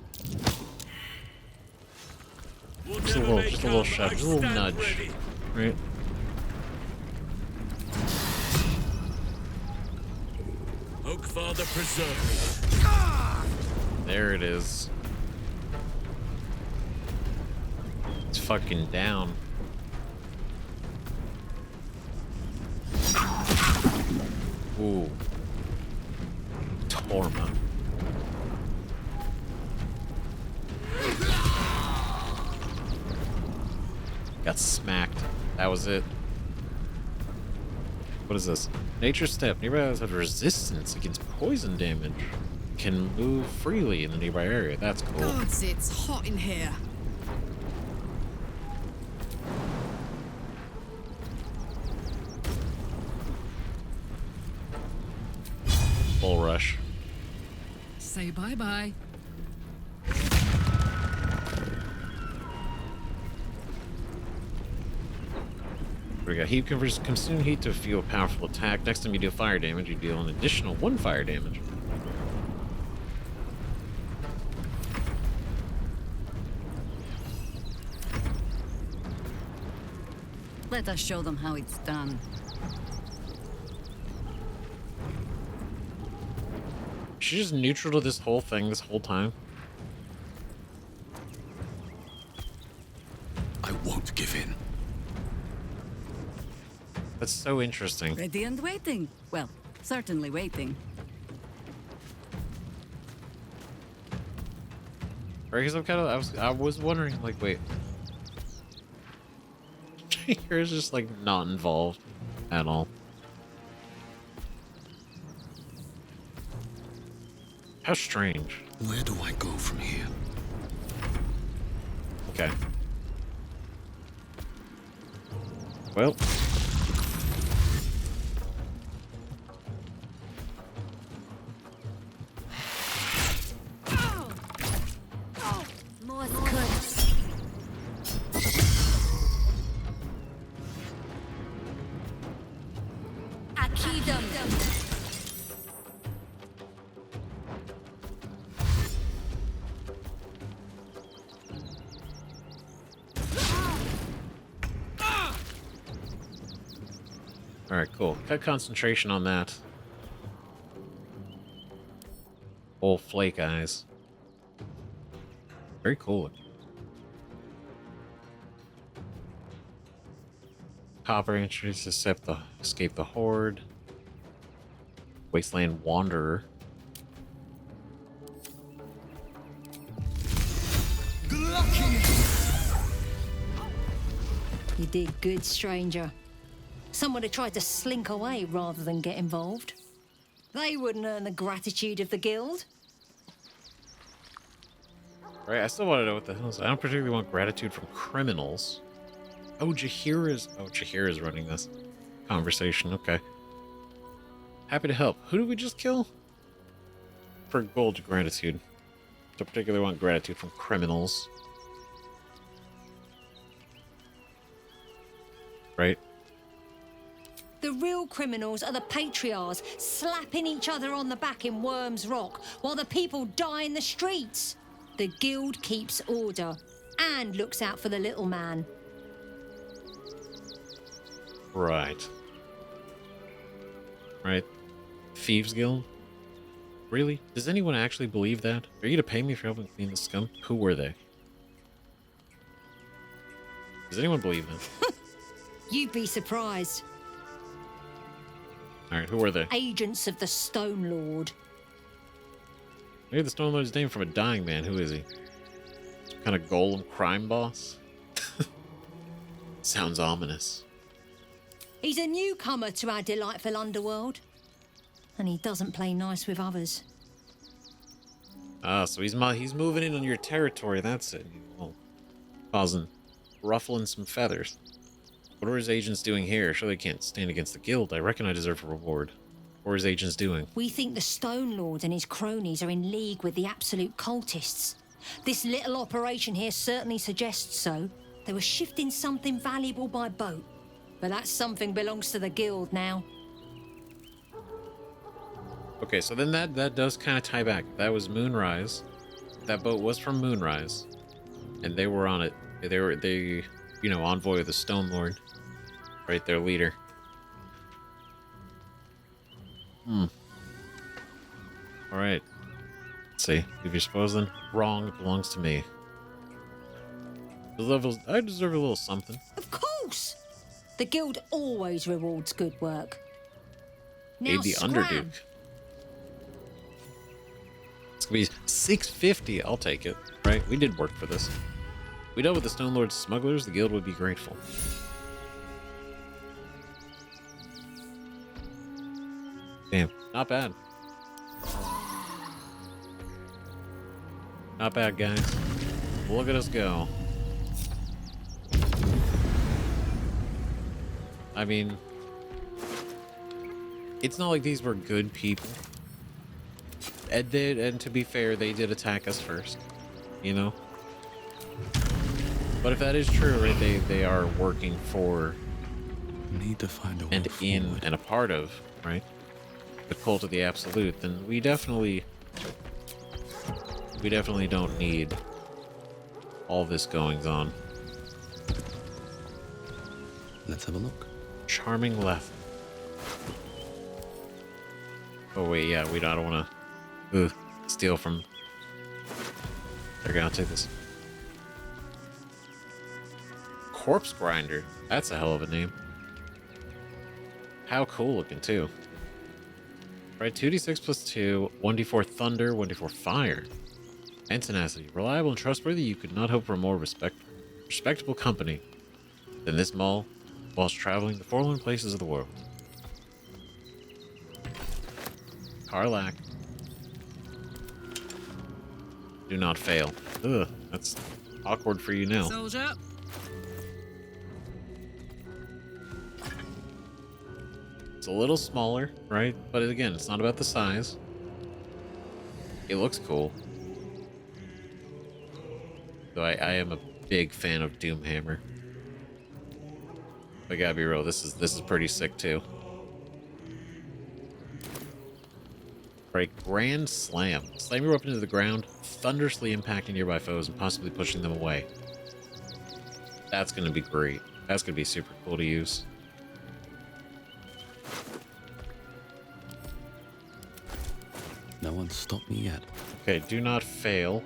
S1: just a little shove, just a little nudge, right?
S2: Oak Father preserve me.
S1: There it is. It's fucking down. Ooh. Torma. Got smacked. That was it. What is this? Nature step. Nearby areas have resistance against poison damage. Can move freely in the nearby area. That's cool.
S15: Gods, it's hot in here.
S1: Bull rush.
S15: Say bye-bye.
S1: We got heat converts, consume heat to fuel a powerful attack. Next time you deal fire damage, you deal an additional 1 fire damage.
S6: Let us show them how it's done.
S1: She's just neutral to this whole thing this whole time.
S14: I won't give in.
S1: That's so interesting.
S6: Ready and waiting. Well, certainly waiting.
S1: Right, because I'm kind of, I was wondering, like, wait. Here's just, like, not involved at all. How strange.
S14: Where do I go from here?
S1: Okay. Well. Alright, cool. Cut concentration on that. Old flake eyes. Very cool. Copper entries escape the horde. Wasteland Wanderer.
S18: You did good, stranger. Someone had tried to slink away rather than get involved. They wouldn't earn the gratitude of the guild.
S1: Right, I still want to know what the hell is. I don't particularly want gratitude from criminals. Oh, Jahira's running this conversation. Okay. Happy to help. Who did we just kill? For gold gratitude. So particularly want gratitude from criminals. Right?
S18: The real criminals are the patriarchs, slapping each other on the back in Worm's Rock, while the people die in the streets. The guild keeps order, and looks out for the little man.
S1: Right. Right. Thieves Guild? Really? Does anyone actually believe that? Are you to pay me for helping clean the scum? Who were they? Does anyone believe that?
S18: You'd be surprised.
S1: Alright, who were they?
S18: Agents of the Stone Lord.
S1: I hear the Stone Lord's name from a dying man. Who is he? Some kind of golem crime boss? Sounds ominous.
S18: He's a newcomer to our delightful underworld. And he doesn't play nice with others.
S1: Ah, so he's moving in on your territory, that's it. Well, ruffling some feathers. What are his agents doing here? Surely they can't stand against the guild. I reckon I deserve a reward. What are his agents doing?
S18: We think the Stone Lord and his cronies are in league with the absolute cultists. This little operation here certainly suggests so. They were shifting something valuable by boat. But that something belongs to the guild now.
S1: Okay, so then that does kind of tie back. That was Moonrise. That boat was from Moonrise. And they were on it. They envoy of the Stone Lord. Right, their leader. Alright. Let's see. If you're supposed then, wrong, it belongs to me. I deserve a little something.
S18: Of course! The guild always rewards good work. Now
S1: Aid the Underduke. It's gonna be $650. I'll take it. Right? We did work for this. If we dealt with the Stone Lord's smugglers, the guild would be grateful. Damn, not bad. Not bad, guys. Look at us go. I mean, it's not like these were good people. And to be fair, they did attack us first, you know? But if that is true, right, they are working for
S14: need to find a way
S1: and in
S14: forward.
S1: and a part of, right, the cult of the absolute, then we definitely don't need all this goings on.
S14: Let's have a look.
S1: Charming left. Oh wait, yeah, I don't want to steal from. They're gonna take this. Corpse Grinder. That's a hell of a name. How cool looking too. Right, 2d6 plus 2, 1d4 thunder, 1d4 fire. And tenacity. Reliable and trustworthy, you could not hope for a more respectable company than this mall whilst traveling the forlorn places of the world. Karlak. Do not fail. Ugh, that's awkward for you now.
S15: Soldier.
S1: It's a little smaller, right? But again, it's not about the size. It looks cool. Though I am a big fan of Doomhammer. I gotta be real, this is pretty sick too. Right, Grand Slam. Slam your weapon into the ground, thunderously impacting nearby foes and possibly pushing them away. That's gonna be great. That's gonna be super cool to use.
S14: No one's stopped me yet.
S1: Okay, do not fail.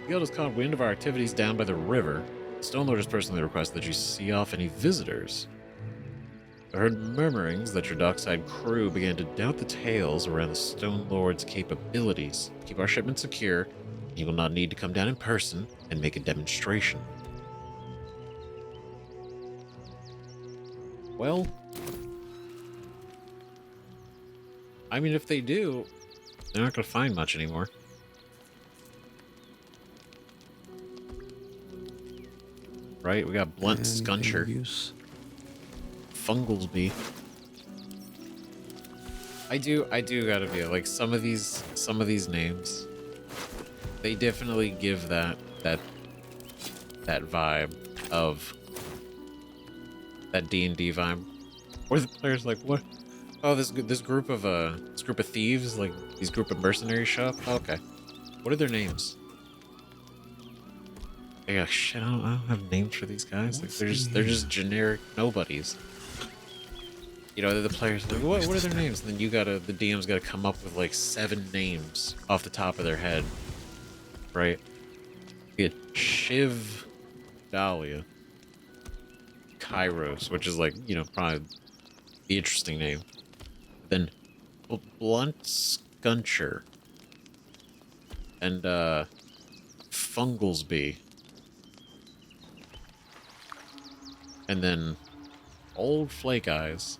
S1: The guild has caught wind of our activities down by the river. The Stone Lord has personally requested that you see off any visitors. I heard murmurings that your dockside crew began to doubt the tales around the Stone Lord's capabilities. Keep our shipment secure. You will not need to come down in person and make a demonstration. Well, I mean, if they do, they're not going to find much anymore. Right? We got Blunt Scuncher. Funglesby. I do gotta be like some of these names. They definitely give that vibe of that D&D vibe. Where the player's like, what? Oh, this group of thieves, like these group of mercenaries show up. Oh, okay, what are their names? Yeah, shit, I don't have names for these guys. Like they're just generic nobodies. You know, the players are like, what are their names? And then the DM's gotta come up with like 7 names off the top of their head. Right? You get Shiv Dahlia. Kairos, which is like, you know, probably the interesting name. Then Blunt Scuncher. And Funglesby. And then Old Flake Eyes.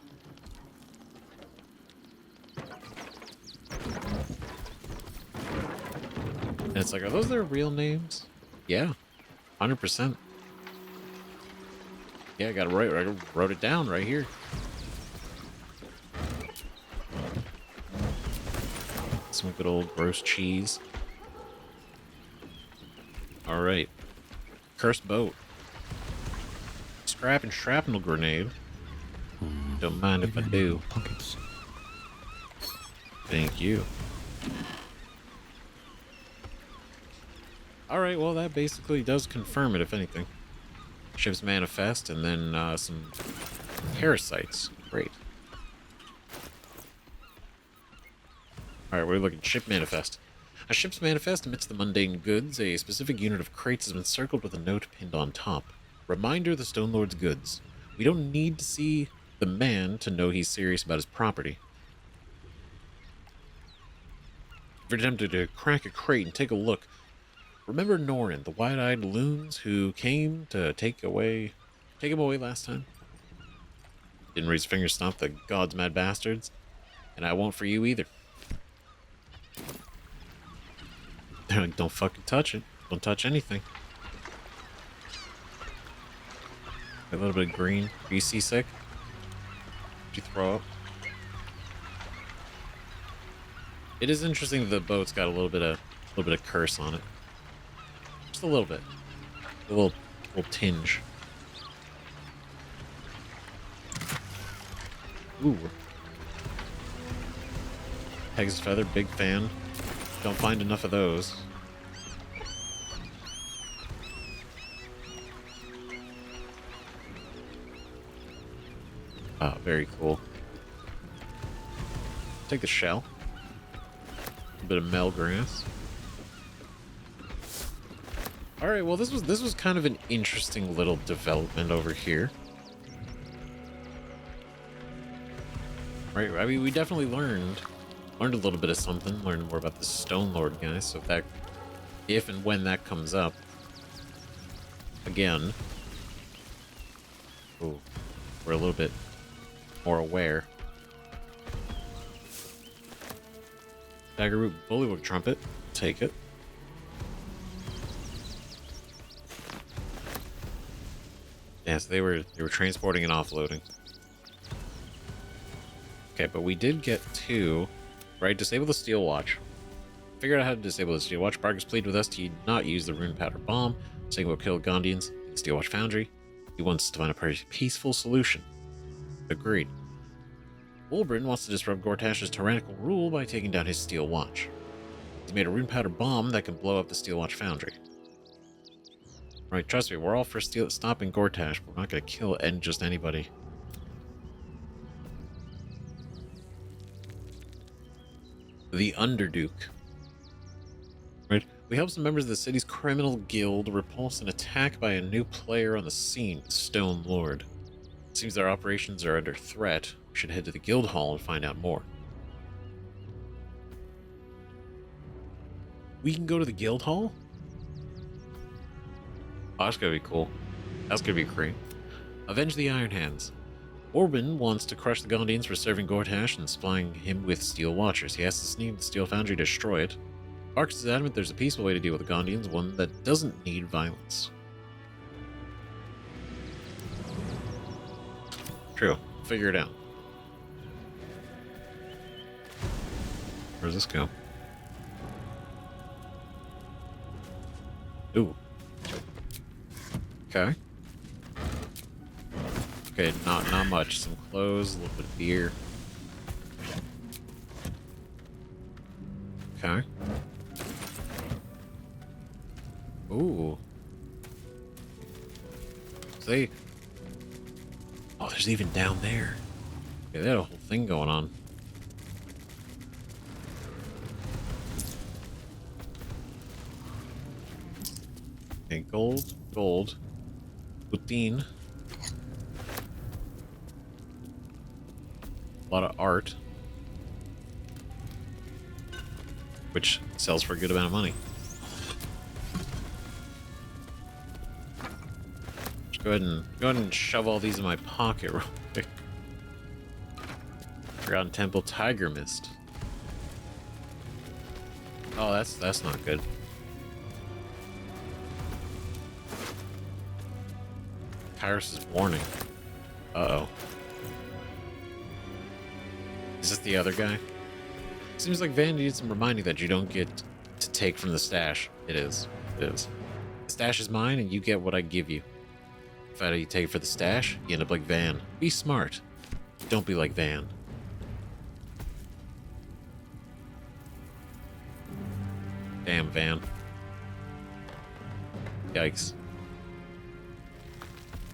S1: And it's like, are those their real names? Yeah, 100%. Yeah, I wrote it down right here. Some good old gross cheese. All right, cursed boat. Scrap and shrapnel grenade. Don't mind if I do.
S14: Pockets.
S1: Thank you. Alright, well that basically does confirm it, if anything. Ship's manifest, and then some parasites. Great. Alright, we're looking. Ship manifest. A ship's manifest amidst the mundane goods. A specific unit of crates has been circled with a note pinned on top. Reminder: the Stone Lord's goods. We don't need to see the man to know he's serious about his property. If you're tempted to crack a crate and take a look, remember Norin, the wide-eyed loons who came to take him away last time? Didn't raise finger stomp the god's mad bastards, and I won't for you either. They're like, don't fucking touch it. Don't touch anything. A little bit of green. Are you seasick? Did you throw up? It is interesting that the boat's got a little bit of curse on it. Just a little bit. A little tinge. Ooh. Pegasus feather, big fan. Don't find enough of those. Ah, very cool. Take the shell. A bit of melgrass. All right, well, this was kind of an interesting little development over here. Right, I mean, we definitely learned a little bit of something, learned more about the Stone Lord guy, so if and when that comes up again, ooh, we're a little bit more aware. Daggerroot Bullywug Trumpet, take it. Yes, they were transporting and offloading. Okay, but we did get to, right, disable the Steel Watch. Figured out how to disable the Steel Watch. Bargus pleaded with us to not use the Runepowder bomb, saying we'll kill Gondians in the Steel Watch Foundry. He wants to find a peaceful solution. Agreed. Wulbren wants to disrupt Gortash's tyrannical rule by taking down his Steel Watch. He's made a Runepowder bomb that can blow up the Steel Watch Foundry. Right, trust me, we're all for stopping Gortash, but we're not going to kill just anybody. The Underduke. Right, we help some members of the city's criminal guild repulse an attack by a new player on the scene, Stone Lord. It seems their operations are under threat. We should head to the guild hall and find out more. We can go to the guild hall? Oh, that's gonna be cool. That's gonna be great. Avenge the Ironhands. Wulbren wants to crush the Gondians for serving Gortash and supplying him with Steel Watchers. He has to sneak the Steel Foundry to destroy it. Arcus is adamant there's a peaceful way to deal with the Gondians, one that doesn't need violence. True. figure it out. Where does this go? Ooh. Okay. Okay, not much. Some clothes, a little bit of beer. Okay. Ooh. So they... Oh, there's even down there. Okay, they had a whole thing going on. Okay, gold. Putin. A lot of art. Which sells for a good amount of money. Just go ahead and shove all these in my pocket real quick. Forgotten Temple Tiger Mist. Oh, that's not good. Kyrus' warning. Uh-oh. Is this the other guy? Seems like Van needs some reminding that you don't get to take from the stash. It is. It is. The stash is mine, and you get what I give you. If I let you take it for the stash, you end up like Van. Be smart. Don't be like Van. Damn, Van. Yikes.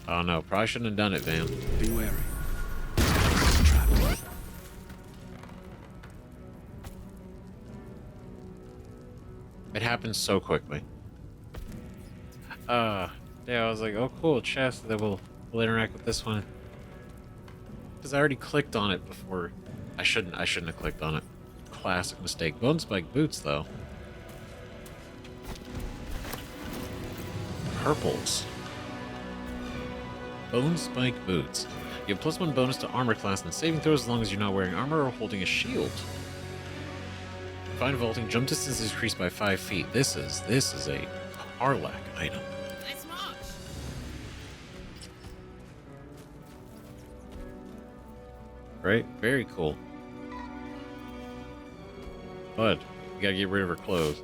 S1: Oh no, probably shouldn't have done it, Van.
S14: Be wary.
S1: It happened so quickly. Yeah, I was like, oh cool, chest, that we'll interact with this one. Because I already clicked on it before. I shouldn't have clicked on it. Classic mistake. Bone spike boots though. Purples. Bone spike boots. You have +1 bonus to armor class and saving throws as long as you're not wearing armor or holding a shield. Fine vaulting, jump distance is increased by 5 feet. This is a Harlack item. Right? Very cool. But you gotta get rid of her clothes.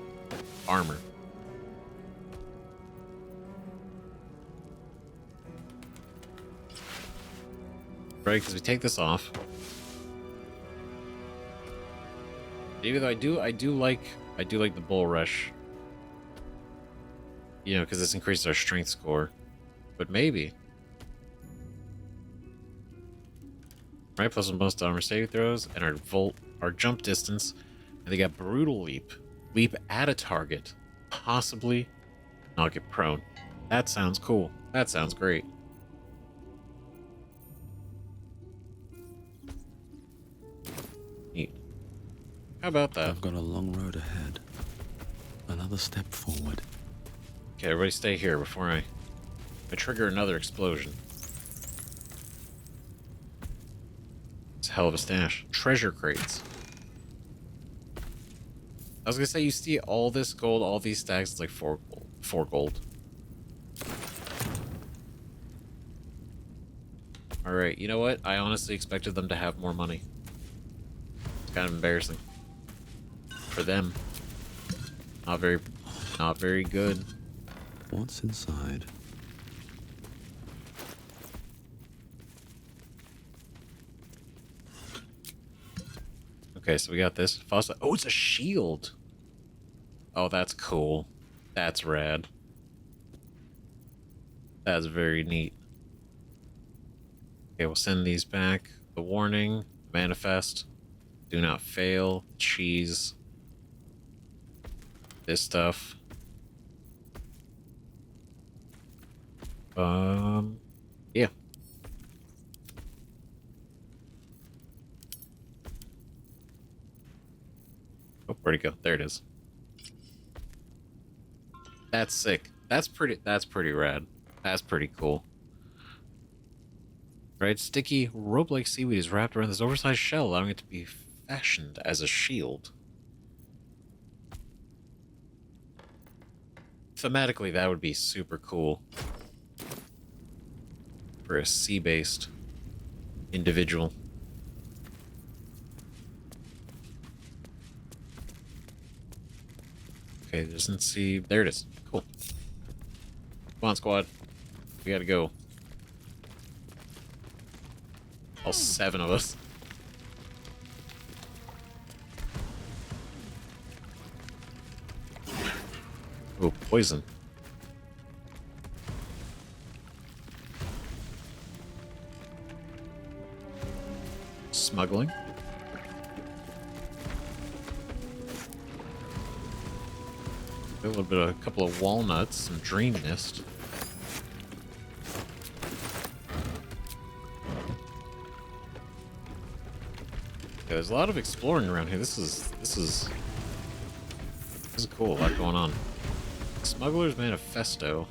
S1: Armor. Right, because we take this off. Even though I do like the bull rush. You know, because this increases our strength score. But maybe. Right, +1 bonus to armor saving throws, and our jump distance. And they got brutal leap. Leap at a target. Possibly not get prone. That sounds cool. That sounds great. Neat. How about that?
S14: I've got a long road ahead. Another step forward.
S1: Okay, everybody stay here before I trigger another explosion. It's a hell of a stash. Treasure crates. I was gonna say, you see all this gold, all these stacks, it's like 4 gold. Alright, you know what? I honestly expected them to have more money. It's kind of embarrassing. For them. Not very good.
S14: What's inside?
S1: Okay, so we got this. Fossil. Oh, it's a shield. Oh, that's cool. That's rad. That's very neat. Okay, we'll send these back. The warning, manifest, do not fail, cheese, this stuff. Yeah. Oh, where'd it go? There it is. That's sick. That's pretty rad. That's pretty cool. Right? Sticky rope-like seaweed is wrapped around this oversized shell, allowing it to be fashioned as a shield. Thematically, that would be super cool. For a sea-based individual. Okay, doesn't see. There it is. Cool. Come on, squad. We gotta go. All 7 of us. Oh, poison. Smuggling. A little bit of a couple of walnuts, some dream mist. Yeah, there's a lot of exploring around here. This is cool. A lot going on. Smuggler's Manifesto.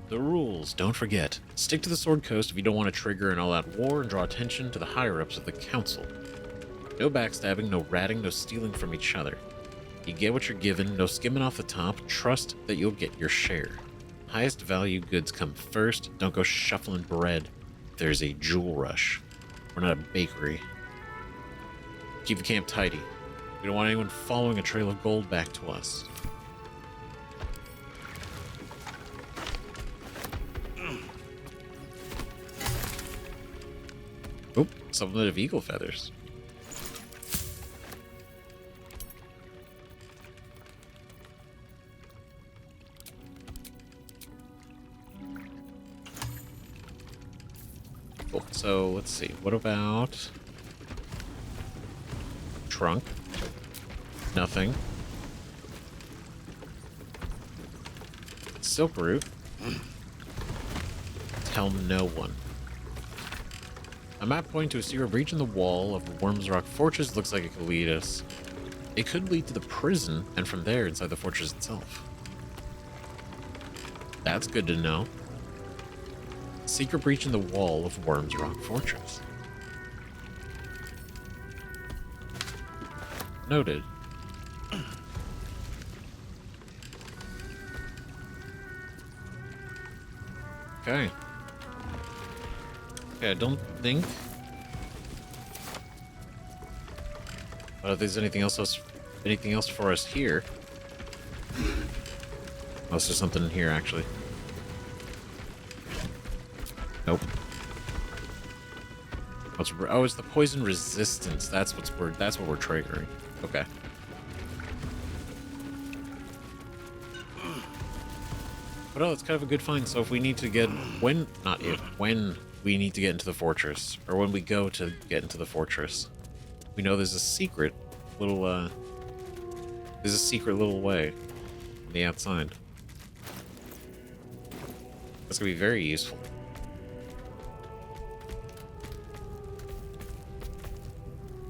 S1: The rules. Don't forget. Stick to the Sword Coast if you don't want to trigger an all-out war and draw attention to the higher-ups of the Council. No backstabbing, no ratting, no stealing from each other. You get what you're given, no skimming off the top. Trust that you'll get your share. Highest value goods come first. Don't go shuffling bread. There's a jewel rush. We're not a bakery. Keep the camp tidy. We don't want anyone following a trail of gold back to us. Oop, supplement of eagle feathers. Cool. So let's see. What about trunk? Nothing. Silk root. Tell no one. A map pointing to a secret breach in the wall of Worm's Rock Fortress looks like it could lead us. It could lead to the prison, and from there inside the fortress itself. That's good to know. Secret breach in the wall of Worm's Rock Fortress. Noted. Okay. Okay, I don't think. If there's anything else for us here. Unless there's something in here, actually. Nope. Oh, it's the poison resistance. That's what we're triggering. Okay. But oh, it's kind of a good find. So if we need to get when we need to get into the fortress, or when we go to get into the fortress, we know there's a secret little way on the outside. That's gonna be very useful.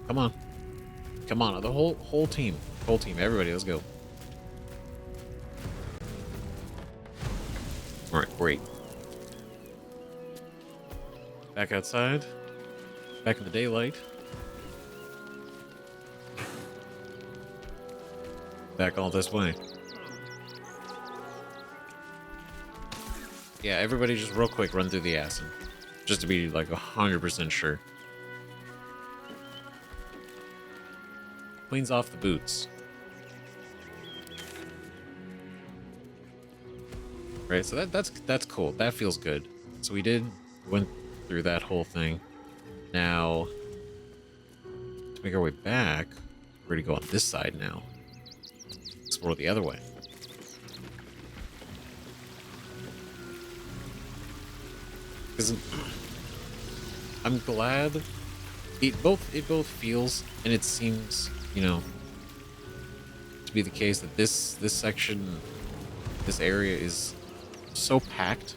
S1: Come on. Come on, the whole team. Whole team, everybody, let's go. Alright, great. Back outside. Back in the daylight. Back all this way. Yeah, everybody just real quick run through the acid. Just to be like 100% sure. Cleans off the boots. Right, so that's cool. That feels good. So we went through that whole thing. Now, to make our way back, we're gonna go on this side now. Explore the other way. Because I'm glad it both feels, and it seems, to be the case that this section, this area is so packed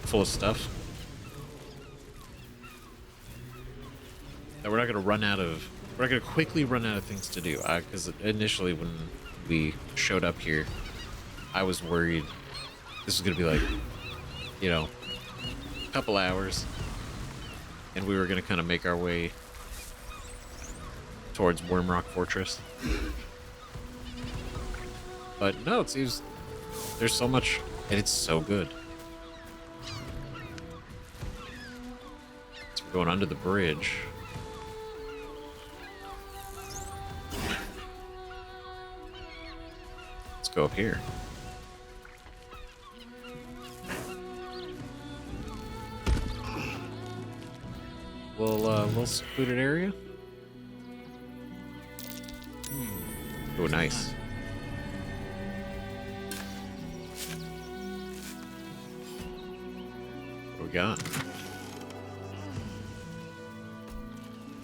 S1: full of stuff that we're not gonna quickly run out of things to do. Because initially when we showed up here, I was worried this was gonna be like, a couple hours, and we were gonna kind of make our way towards Wormrock Fortress. But no, it seems there's so much, and it's so good. Going under the bridge. Let's go up here. Little secluded area. Oh, nice. What we got?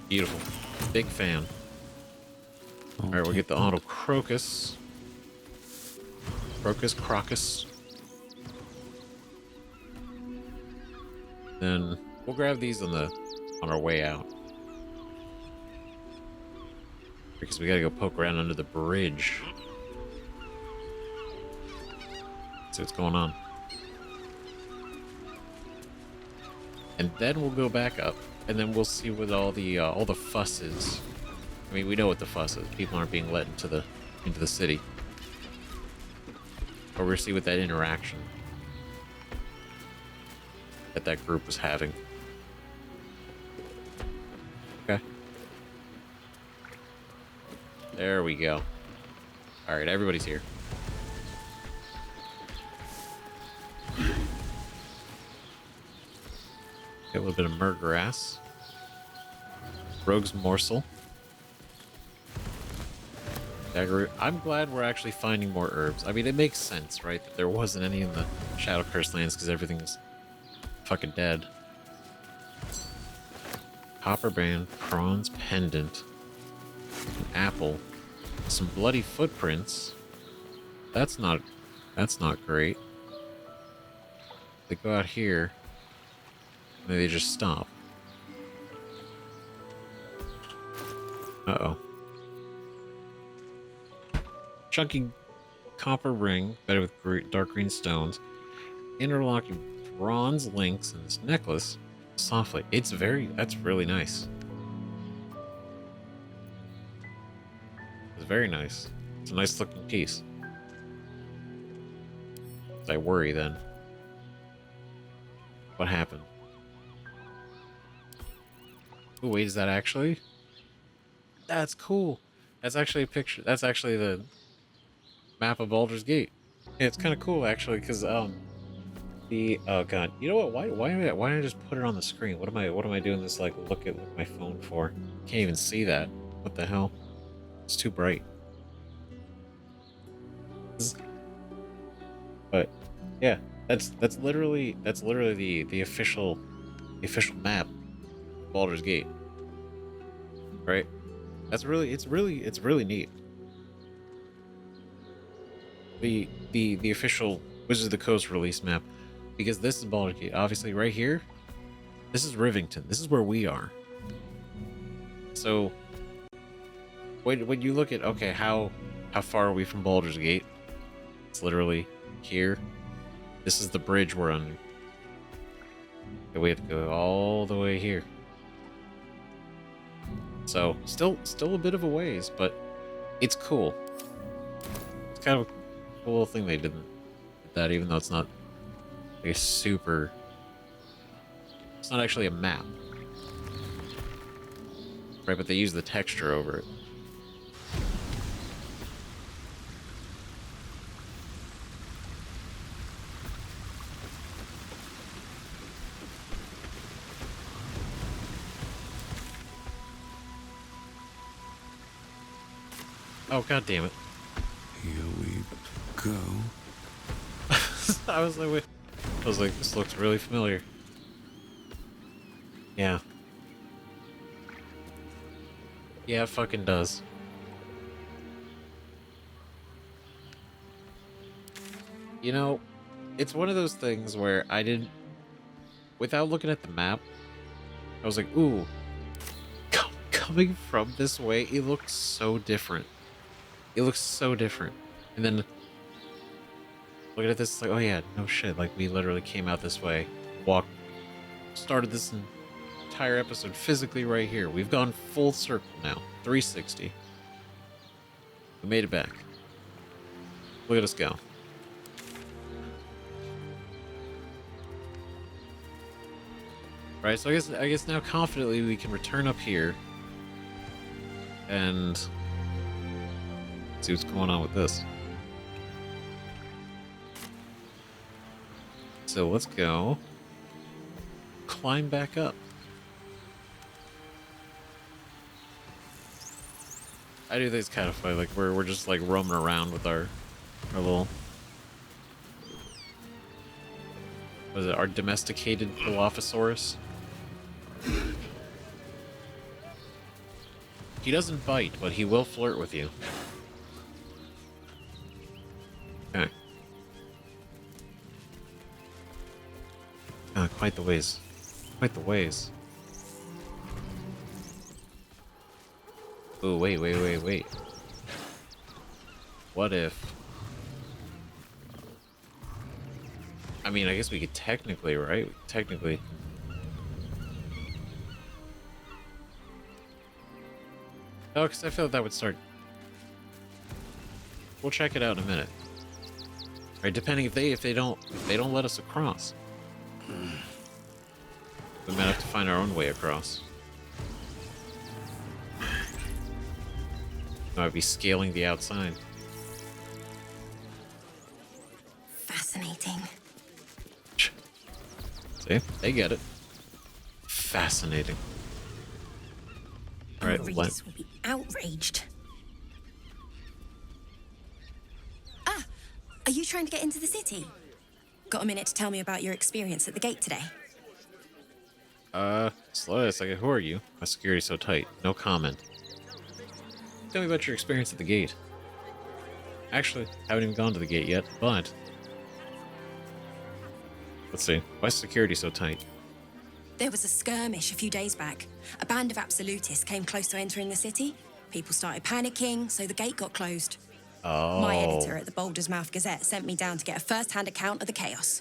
S1: Beautiful. Big fan. Alright, we'll get the auto crocus. Crocus. Then we'll grab these on our way out. Because we gotta go poke around under the bridge. See what's going on. And then we'll go back up, and then we'll see what all the fuss is. I mean, we know what the fuss is. People aren't being let into the city. But we'll see what that interaction that group was having. Okay. There we go. All right, everybody's here. Get a little bit of murgrass. Rogue's morsel. Dagger. I'm glad we're actually finding more herbs. I mean, it makes sense, right? That there wasn't any in the Shadow Curse lands because everything's fucking dead. Copper band, bronze pendant, an apple, some bloody footprints. That's not great. They go out here, and then they just stop. Uh-oh. Chunky copper ring, better with dark green stones. Interlocking bronze links in this necklace. Softly. That's really nice. It's very nice. It's a nice looking piece. I worry then. What happened? Oh, wait, is that actually? That's cool. That's actually a picture. That's actually the map of Baldur's Gate. Yeah, it's kind of cool actually, because oh god, you know what? Why did I just put it on the screen? What am I doing this like look at my phone for? Can't even see that. What the hell? It's too bright. But yeah, that's literally the official map of Baldur's Gate. Right? It's really neat. The official Wizards of the Coast release map, because this is Baldur's Gate. Obviously, right here, this is Rivington. This is where we are. So, when you look at how far are we from Baldur's Gate? It's literally here. This is the bridge we're on. We have to go all the way here. So, still a bit of a ways, but it's cool. It's kind of a cool little thing they did that, even though it's not like a super. It's not actually a map, right? But they use the texture over it. Oh, god damn it.
S14: Here we go.
S1: I was like, this looks really familiar. Yeah. Yeah, it fucking does. You know, it's one of those things where I didn't, without looking at the map, I was like, ooh, coming from this way, it looks so different. It looks so different. And then looking at this, it's like, oh yeah, no shit. Like, we literally came out this way, started this entire episode physically right here. We've gone full circle now, 360. We made it back. Look at us go. Right, so I guess now confidently we can return up here and see what's going on with this. So let's go climb back up. I do think it's kind of funny, like we're just like roaming around with our little, what is it, our domesticated Dilophosaurus. He doesn't bite, but he will flirt with you. Okay. Quite the ways. Quite the ways. Oh, wait. What if... I mean, I guess we could technically, right? Technically. Oh, because I feel like that would start... We'll check it out in a minute. Right, depending if they don't let us across. We might have to find our own way across. Might be scaling the outside.
S19: Fascinating.
S1: See? They get it. Fascinating. All right,
S19: Readers will be outraged. Ah! Are you trying to get into the city? Got a minute to tell me about your experience at the gate today?
S1: Slow a second. Who are you? My security's so tight. No comment. Tell me about your experience at the gate. Actually, haven't even gone to the gate yet, but... Let's see. Why is security so tight?
S19: There was a skirmish a few days back. A band of absolutists came close to entering the city. People started panicking, so the gate got closed.
S1: Oh.
S19: My editor at the Baldur's Mouth Gazette sent me down to get a first-hand account of the chaos.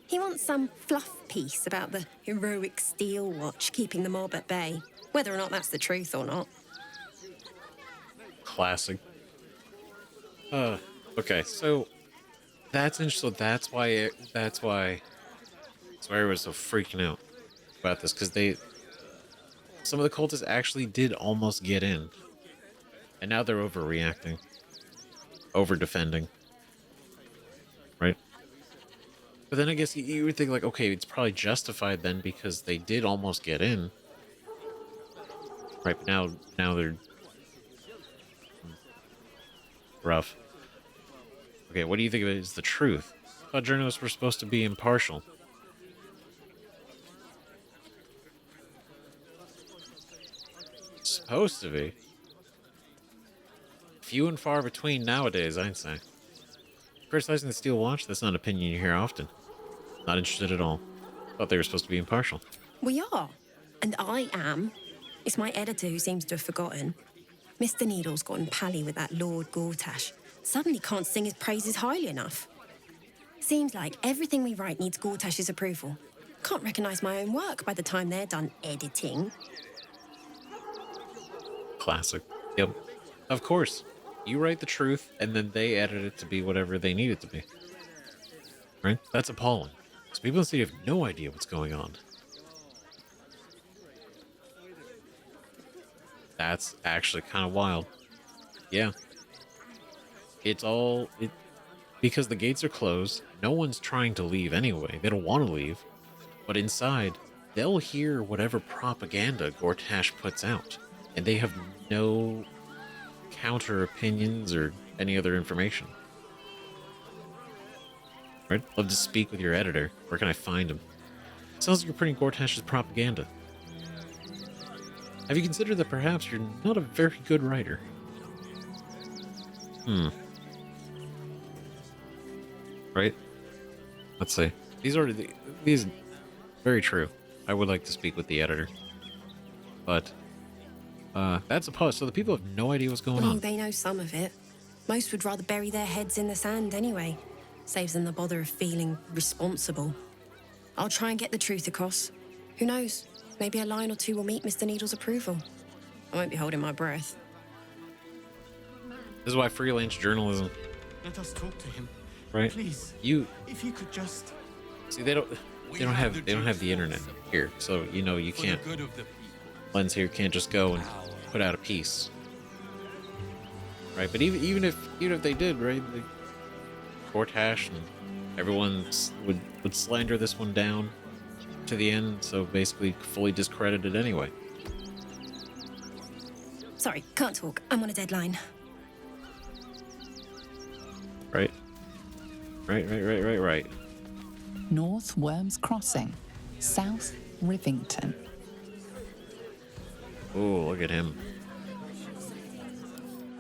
S19: He wants some fluff piece about the heroic steel watch keeping the mob at bay, whether or not that's the truth or not.
S1: Classic. Okay, so that's interesting. So that's why everyone's so freaking out about this, because some of the cultists actually did almost get in, and now they're overreacting, over defending, right? But then I guess you would think, like, okay, it's probably justified then because they did almost get in, right? But now they're rough. Okay, what do you think of it is the truth? I thought journalists were supposed to be impartial. Supposed to be. Few and far between nowadays, I'd say. Criticizing the steel watch, that's not an opinion you hear often. Not interested at all. Thought they were supposed to be impartial.
S19: We are. And I am. It's my editor who seems to have forgotten. Mr. Needle's gotten pally with that Lord Gortash. Suddenly can't sing his praises highly enough. Seems like everything we write needs Gortash's approval. Can't recognise my own work by the time they're done editing.
S1: Classic. Yep. Of course. You write the truth, and then they edit it to be whatever they need it to be. Right? That's appalling. So people in the city have no idea what's going on. That's actually kind of wild. Yeah. Because the gates are closed, no one's trying to leave anyway. They don't want to leave. But inside, they'll hear whatever propaganda Gortash puts out. And they have no counter opinions or any other information. Right? Love to speak with your editor. Where can I find him? Sounds like you're printing Gortash's propaganda. Have you considered that perhaps you're not a very good writer? Right? Let's see. These very true. I would like to speak with the editor. But that's a pause. So the people have no idea what's going on.
S19: They know some of it. Most would rather bury their heads in the sand anyway. Saves them the bother of feeling responsible. I'll try and get the truth across. Who knows? Maybe a line or two will meet Mr. Needle's approval. I won't be holding my breath.
S1: This is why freelance journalism.
S5: Let us talk to him.
S1: Right?
S5: Please.
S1: If
S5: you could just...
S1: See, they don't... they don't have the internet here, so you know you can't. Lens here can't just go and put out a piece, right? But even if they did, right? Gortash and everyone would slander this one down to the end, so basically fully discredited anyway.
S19: Sorry, can't talk. I'm on a deadline.
S1: Right.
S4: North Worms Crossing, South Rivington.
S1: Oh, look at him.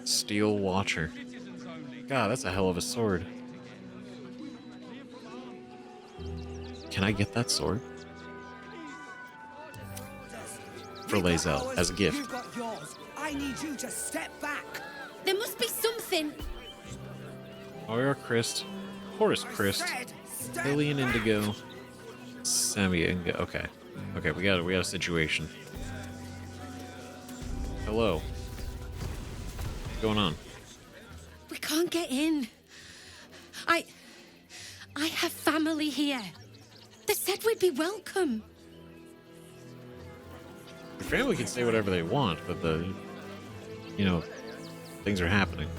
S1: Steel Watcher. God, that's a hell of a sword. Can I get that sword? For Lae'zel, as a gift.
S10: You got yours. I need you to step back.
S19: There must be something.
S1: Oira Christ. Horus Christ. Lillian Indigo. Sammy Indigo. Okay. Okay, we got a situation. Hello. What's going on?
S13: We can't get in. I have family here. They said we'd be welcome.
S1: Your family can say whatever they want, but things are happening.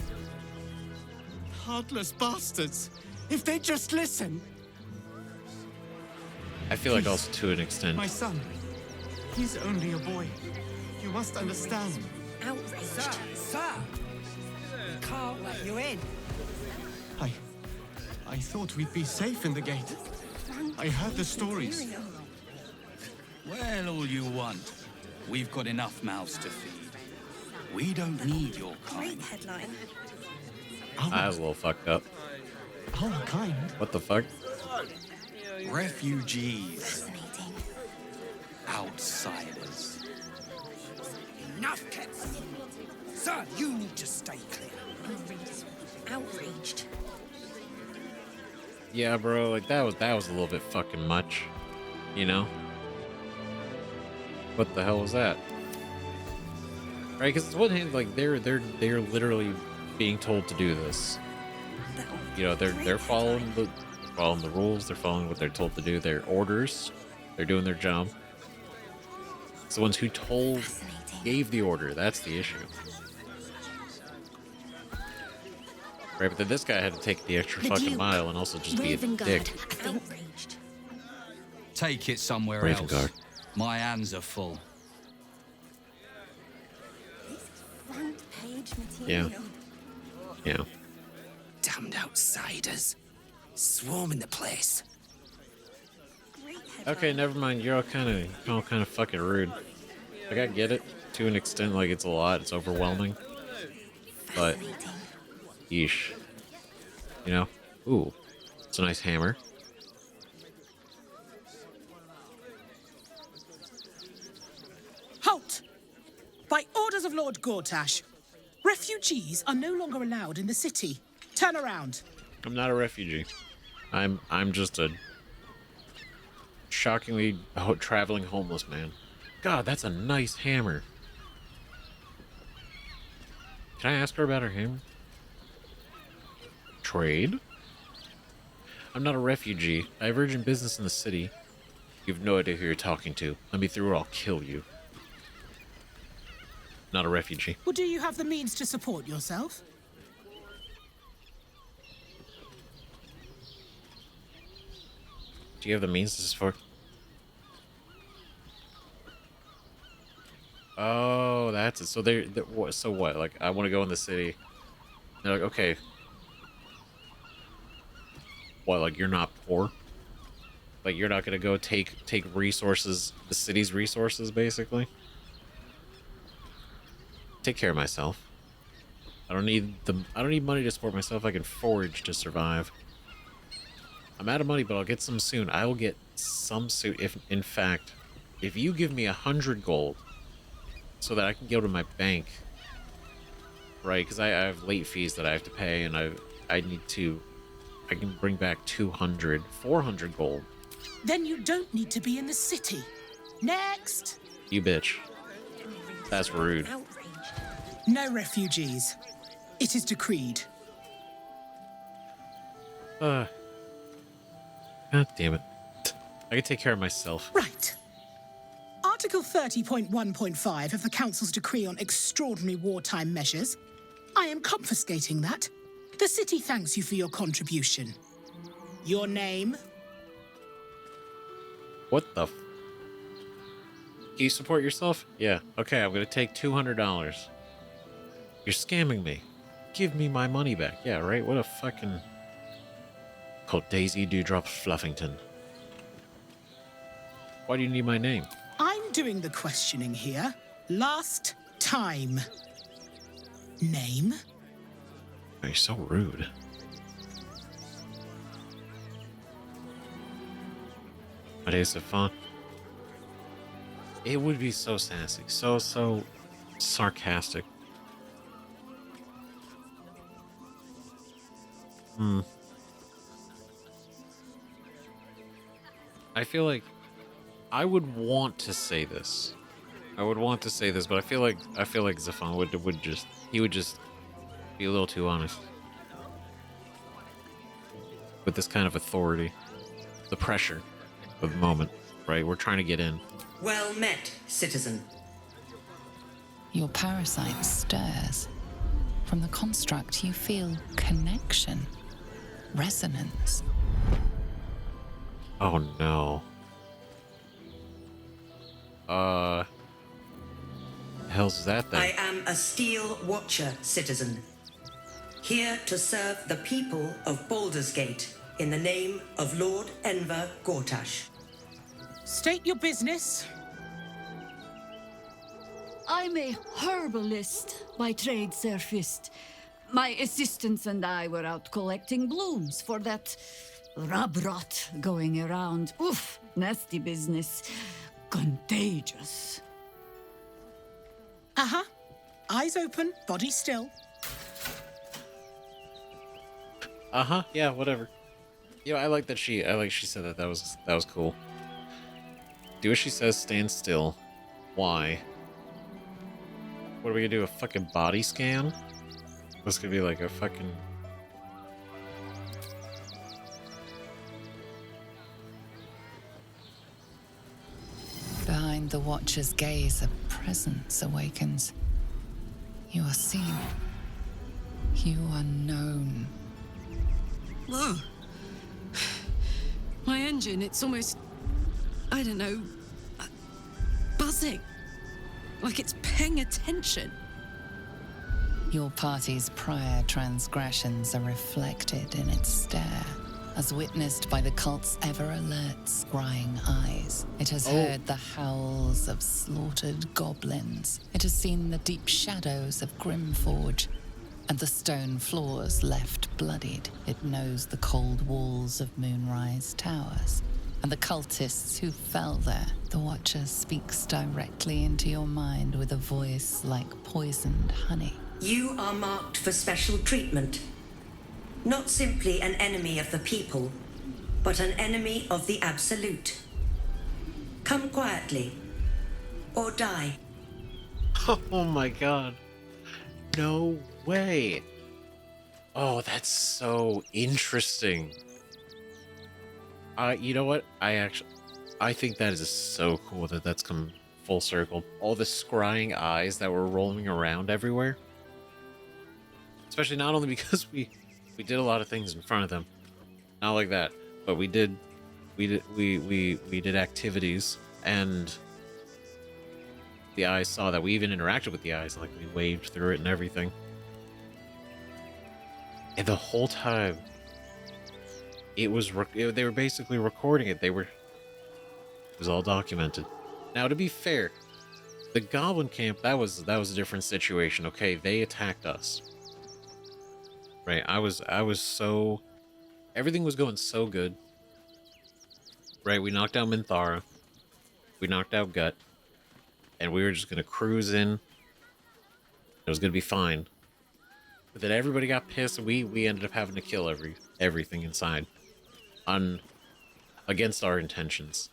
S5: Heartless bastards. If they just listen.
S1: I feel like also to an extent.
S5: My son. He's only a boy. You must understand.
S10: Outraged. Sir! We can't let you in.
S5: I thought we'd be safe in the gate. I heard the stories.
S20: Well, all you want. We've got enough mouths to feed. We don't need your kind.
S19: Great headline.
S1: I was a little fucked up.
S5: Our kind?
S1: What the fuck?
S20: Refugees. Outsiders.
S10: Enough, kids. Sir, you need to stay clear.
S19: Outraged.
S1: Yeah, bro, like that was a little bit fucking much, you know? What the hell was that? Right, because on one hand, like they're literally being told to do this. You know, they're following the rules. They're following what they're told to do. Their orders. They're doing their job. It's the ones who gave the order. That's the issue. Right, but then this guy had to take the extra fucking mile and also just be a dick.
S20: Take it somewhere else. My hands are full.
S19: Front page
S1: Yeah.
S19: material.
S1: Yeah.
S10: Damned outsiders. Swarming the place.
S1: Okay, never mind. You're all kind of fucking rude. Like I get it to an extent. Like it's a lot. It's overwhelming. But, yeesh. You know? Ooh, it's a nice hammer.
S17: Halt! By orders of Lord Gortash, refugees are no longer allowed in the city. Turn around.
S1: I'm not a refugee. I'm just a shockingly traveling homeless man. God, that's a nice hammer. Can I ask her about her hammer? Trade? I'm not a refugee. I have urgent business in the city. You have no idea who you're talking to. Let me through or I'll kill you. Not a refugee.
S17: Well, do you have the means to support yourself?
S1: Do you have the means to support? Oh, that's it. So so what? Like, I want to go in the city. They're like, okay. What? Like, you're not poor? Like, you're not gonna go take resources, the city's resources, basically? Take care of myself. I don't need money to support myself. I can forage to survive. I'm out of money, but I'll get some soon. I will get some soon. If, in fact, if you give me 100 gold, so that I can go to my bank, right? Because I have late fees that I have to pay, and I can bring back 200, 400 gold.
S17: Then you don't need to be in the city. Next!
S1: You bitch. That's rude.
S17: No refugees. It is decreed.
S1: God damn it. I can take care of myself.
S17: Right. Article 30.1.5 of the Council's Decree on Extraordinary Wartime Measures. I am confiscating that. The city thanks you for your contribution. Your name?
S1: What the? Can you support yourself? Yeah. Okay, I'm gonna take $200. You're scamming me. Give me my money back. Yeah, right? What a fucking... Called Daisy Dewdrop Fluffington. Why do you need my name?
S17: I'm doing the questioning here. Last time. Name?
S1: Oh, you're so rude. My name is Stefan. It would be so sassy. So sarcastic. I feel like I would want to say this. But I feel like Zafan would just be a little too honest with this kind of authority, the pressure of the moment. Right, we're trying to get in.
S21: Well met, citizen.
S4: Your parasite stirs. From the construct, you feel connection, resonance.
S1: Oh no. Hell's that thing?
S21: I am a Steel Watcher, citizen. Here to serve the people of Baldur's Gate in the name of Lord Enver Gortash.
S17: State your business.
S6: I'm a herbalist by trade, Sir Fist. My assistants and I were out collecting blooms for that rub rot going around. Oof, nasty business. Contagious.
S17: Uh-huh. Eyes open, body still.
S1: Uh-huh, yeah, whatever. You know, I like she said that. That was cool. Do as she says, stand still. Why? What are we gonna do? A fucking body scan? This could be like a fucking...
S4: Behind the Watcher's gaze, a presence awakens. You are seen. You are known.
S15: Whoa. My engine, it's almost... I don't know... buzzing. Like it's paying attention.
S4: Your party's prior transgressions are reflected in its stare, as witnessed by the cult's ever-alert, scrying eyes. It has heard the howls of slaughtered goblins. It has seen the deep shadows of Grimforge, and the stone floors left bloodied. It knows the cold walls of Moonrise Towers, and the cultists who fell there. The Watcher speaks directly into your mind with a voice like poisoned honey.
S21: You are marked for special treatment. Not simply an enemy of the people, but an enemy of the Absolute. Come quietly, or die.
S1: Oh my god. No way. Oh, that's so interesting. You know what? I think that is so cool that that's come full circle. All the scrying eyes that were rolling around everywhere. Especially not only because we did a lot of things in front of them. Not like that, but we did activities, and the eyes saw that. We even interacted with the eyes, like we waved through it and everything. And the whole time, they were basically recording it. It was all documented. Now, to be fair, the Goblin Camp, that was a different situation. Okay, they attacked us. Right, everything was going so good. Right, we knocked out Minthara. We knocked out Gut. And we were just gonna cruise in. It was gonna be fine. But then everybody got pissed, and we ended up having to kill everything inside. Against our intentions.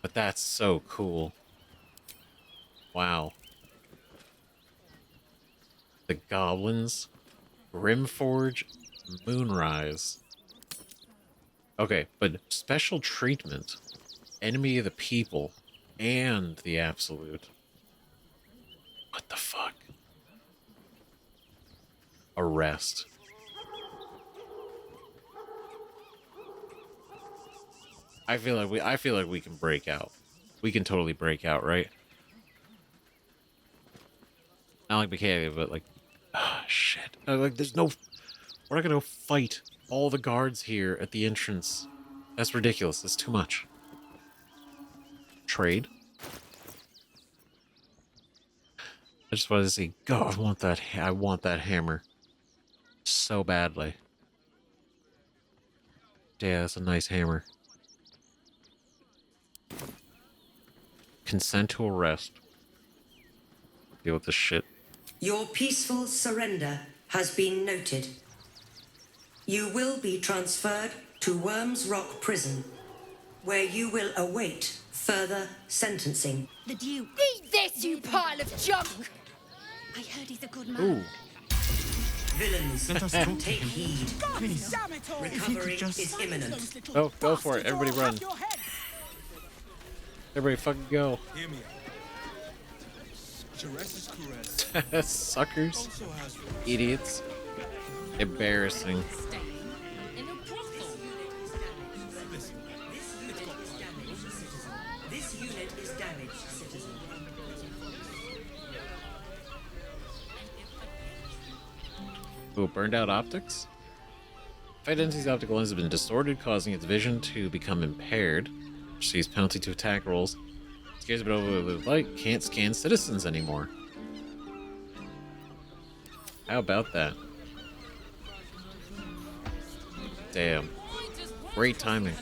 S1: But that's so cool. Wow. The goblins, Grimforge, Moonrise. Okay, but special treatment. Enemy of the people and the absolute. What the fuck? Arrest. I feel like we can break out. We can totally break out, right? Not like Michaela, but like, shit. Like, there's no. We're not gonna fight all the guards here at the entrance. That's ridiculous. That's too much. Trade. I just wanted to see. God, I want that hammer so badly. Yeah, that's a nice hammer. Consent to arrest. Deal with this shit.
S21: Your peaceful surrender has been noted. You will be transferred to Worms Rock Prison, where you will await further sentencing.
S18: The Duke.
S16: Eat this, you pile of junk!
S18: I heard he's a good man.
S1: Ooh.
S21: Villains,
S18: Let us talk to
S21: take
S18: him.
S21: heed.
S18: Please. Damn it all.
S21: Recovery is imminent.
S1: Oh, go for it. Everybody run. Everybody fucking go.
S9: Hear me out.
S1: Suckers. Idiots. Embarrassing.
S21: This unit is damaged, citizen.
S1: Ooh, burned out optics? Identity's optical lens has been distorted, causing its vision to become impaired. Receives penalty to attack rolls. Scares a bit over the light. Can't scan citizens anymore. How about that? Damn. Great timing.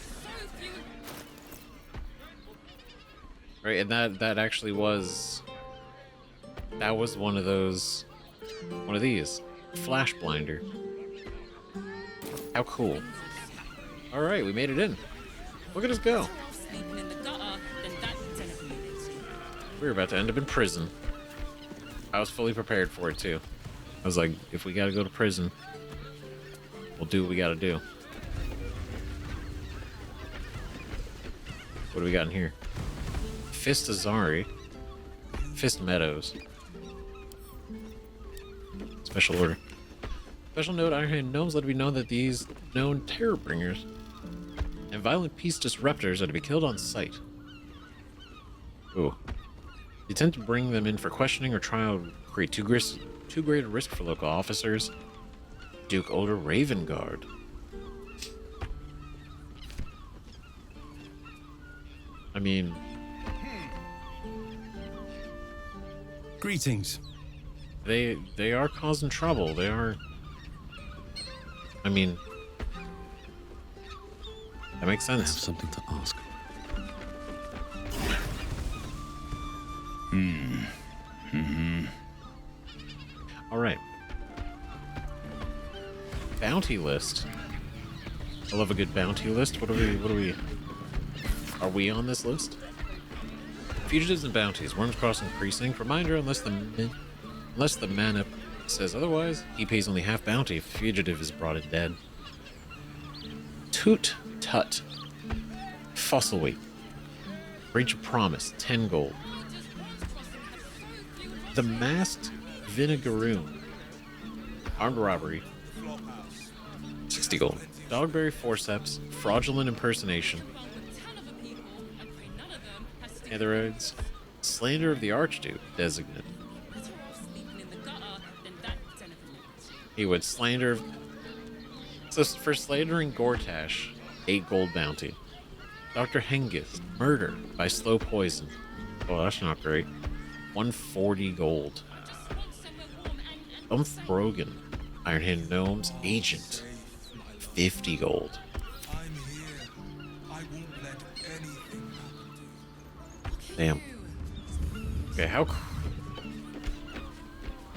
S1: Right, and that actually was... That was one of those... One of these. Flash blinder. How cool. Alright, we made it in. Look at us go. We were about to end up in prison. I was fully prepared for it too. I was like, if we gotta go to prison, we'll do what we gotta do. What do we got in here? Fist Azari. Fist Meadows. Special order. Special note, Ironhand gnomes let it be known that these known terror bringers and violent peace disruptors are to be killed on sight. Ooh. The attempt to bring them in for questioning or trial would create too great a risk for local officers. Duke Older Raven Guard. I mean...
S2: Greetings.
S1: They are causing trouble. They are... I mean... That makes sense.
S14: I have something to ask.
S1: Alright. Bounty list. I love a good bounty list. What are we... Are we on this list? Fugitives and bounties. Worms Crossing Precinct. Reminder, unless the mana says otherwise, he pays only half bounty if the fugitive is brought in dead. Toot Tut. Fossil Weight. Breach of Promise. 10 gold. The Masked Vinegaroon. Armed Robbery. 60 gold. Dogberry Forceps. Fraudulent Impersonation. Atheroids. Slander of the Archduke. Designate. He would slander... So for slandering Gortash, 8 gold bounty. Dr. Hengist. Murder by slow poison. Oh, that's not great. 140 gold. Brogan. Ironhand Gnomes Agent. 50 gold. Damn. Okay, how...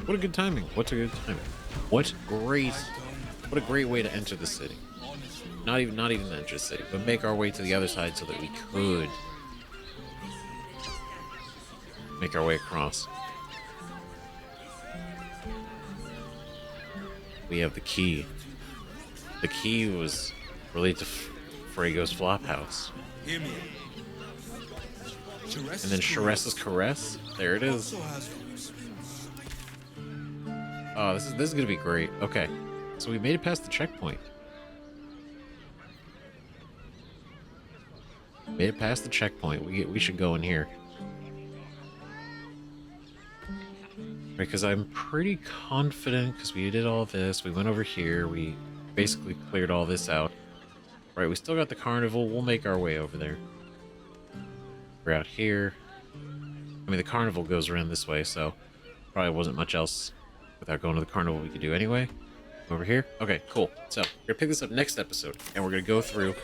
S1: What a good timing. What's a good timing? What a great way to enter the city. Not even to enter the city, but make our way to the other side so that we could make our way across. We have the key. The key was related to Frago's Flophouse.
S9: Hear me.
S1: And then Sharessa's Caress. There it is. Oh, this is gonna be great. Okay, so we made it past the checkpoint. Made it past the checkpoint. We should go in here. Because I'm pretty confident, because we did all this, we went over here, we basically cleared all this out. Right, we still got the carnival, we'll make our way over there. We're out here. I mean, the carnival goes around this way, so probably wasn't much else without going to the carnival we could do anyway. Over here? Okay, cool. So, we're gonna pick this up next episode, and we're gonna go through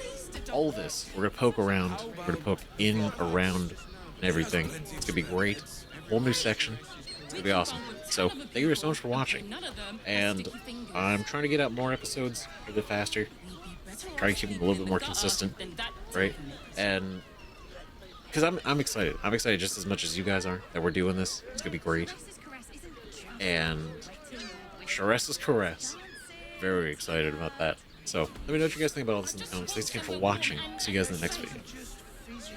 S1: all this. We're gonna poke around, we're gonna poke in, around, and everything. It's gonna be great. Whole new section. It's gonna be awesome. So, thank you so much for watching. And I'm trying to get out more episodes a bit faster. Trying to keep them a little bit more consistent, right? And because I'm excited. I'm excited just as much as you guys are that we're doing this. It's gonna be great. And Sharessa's Caress. Very excited about that. So let me know what you guys think about all this in the comments. Thanks again for watching. See you guys in the next video.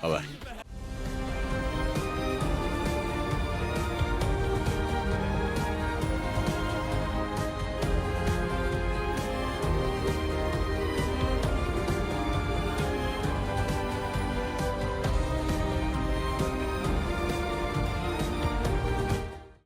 S1: Bye bye.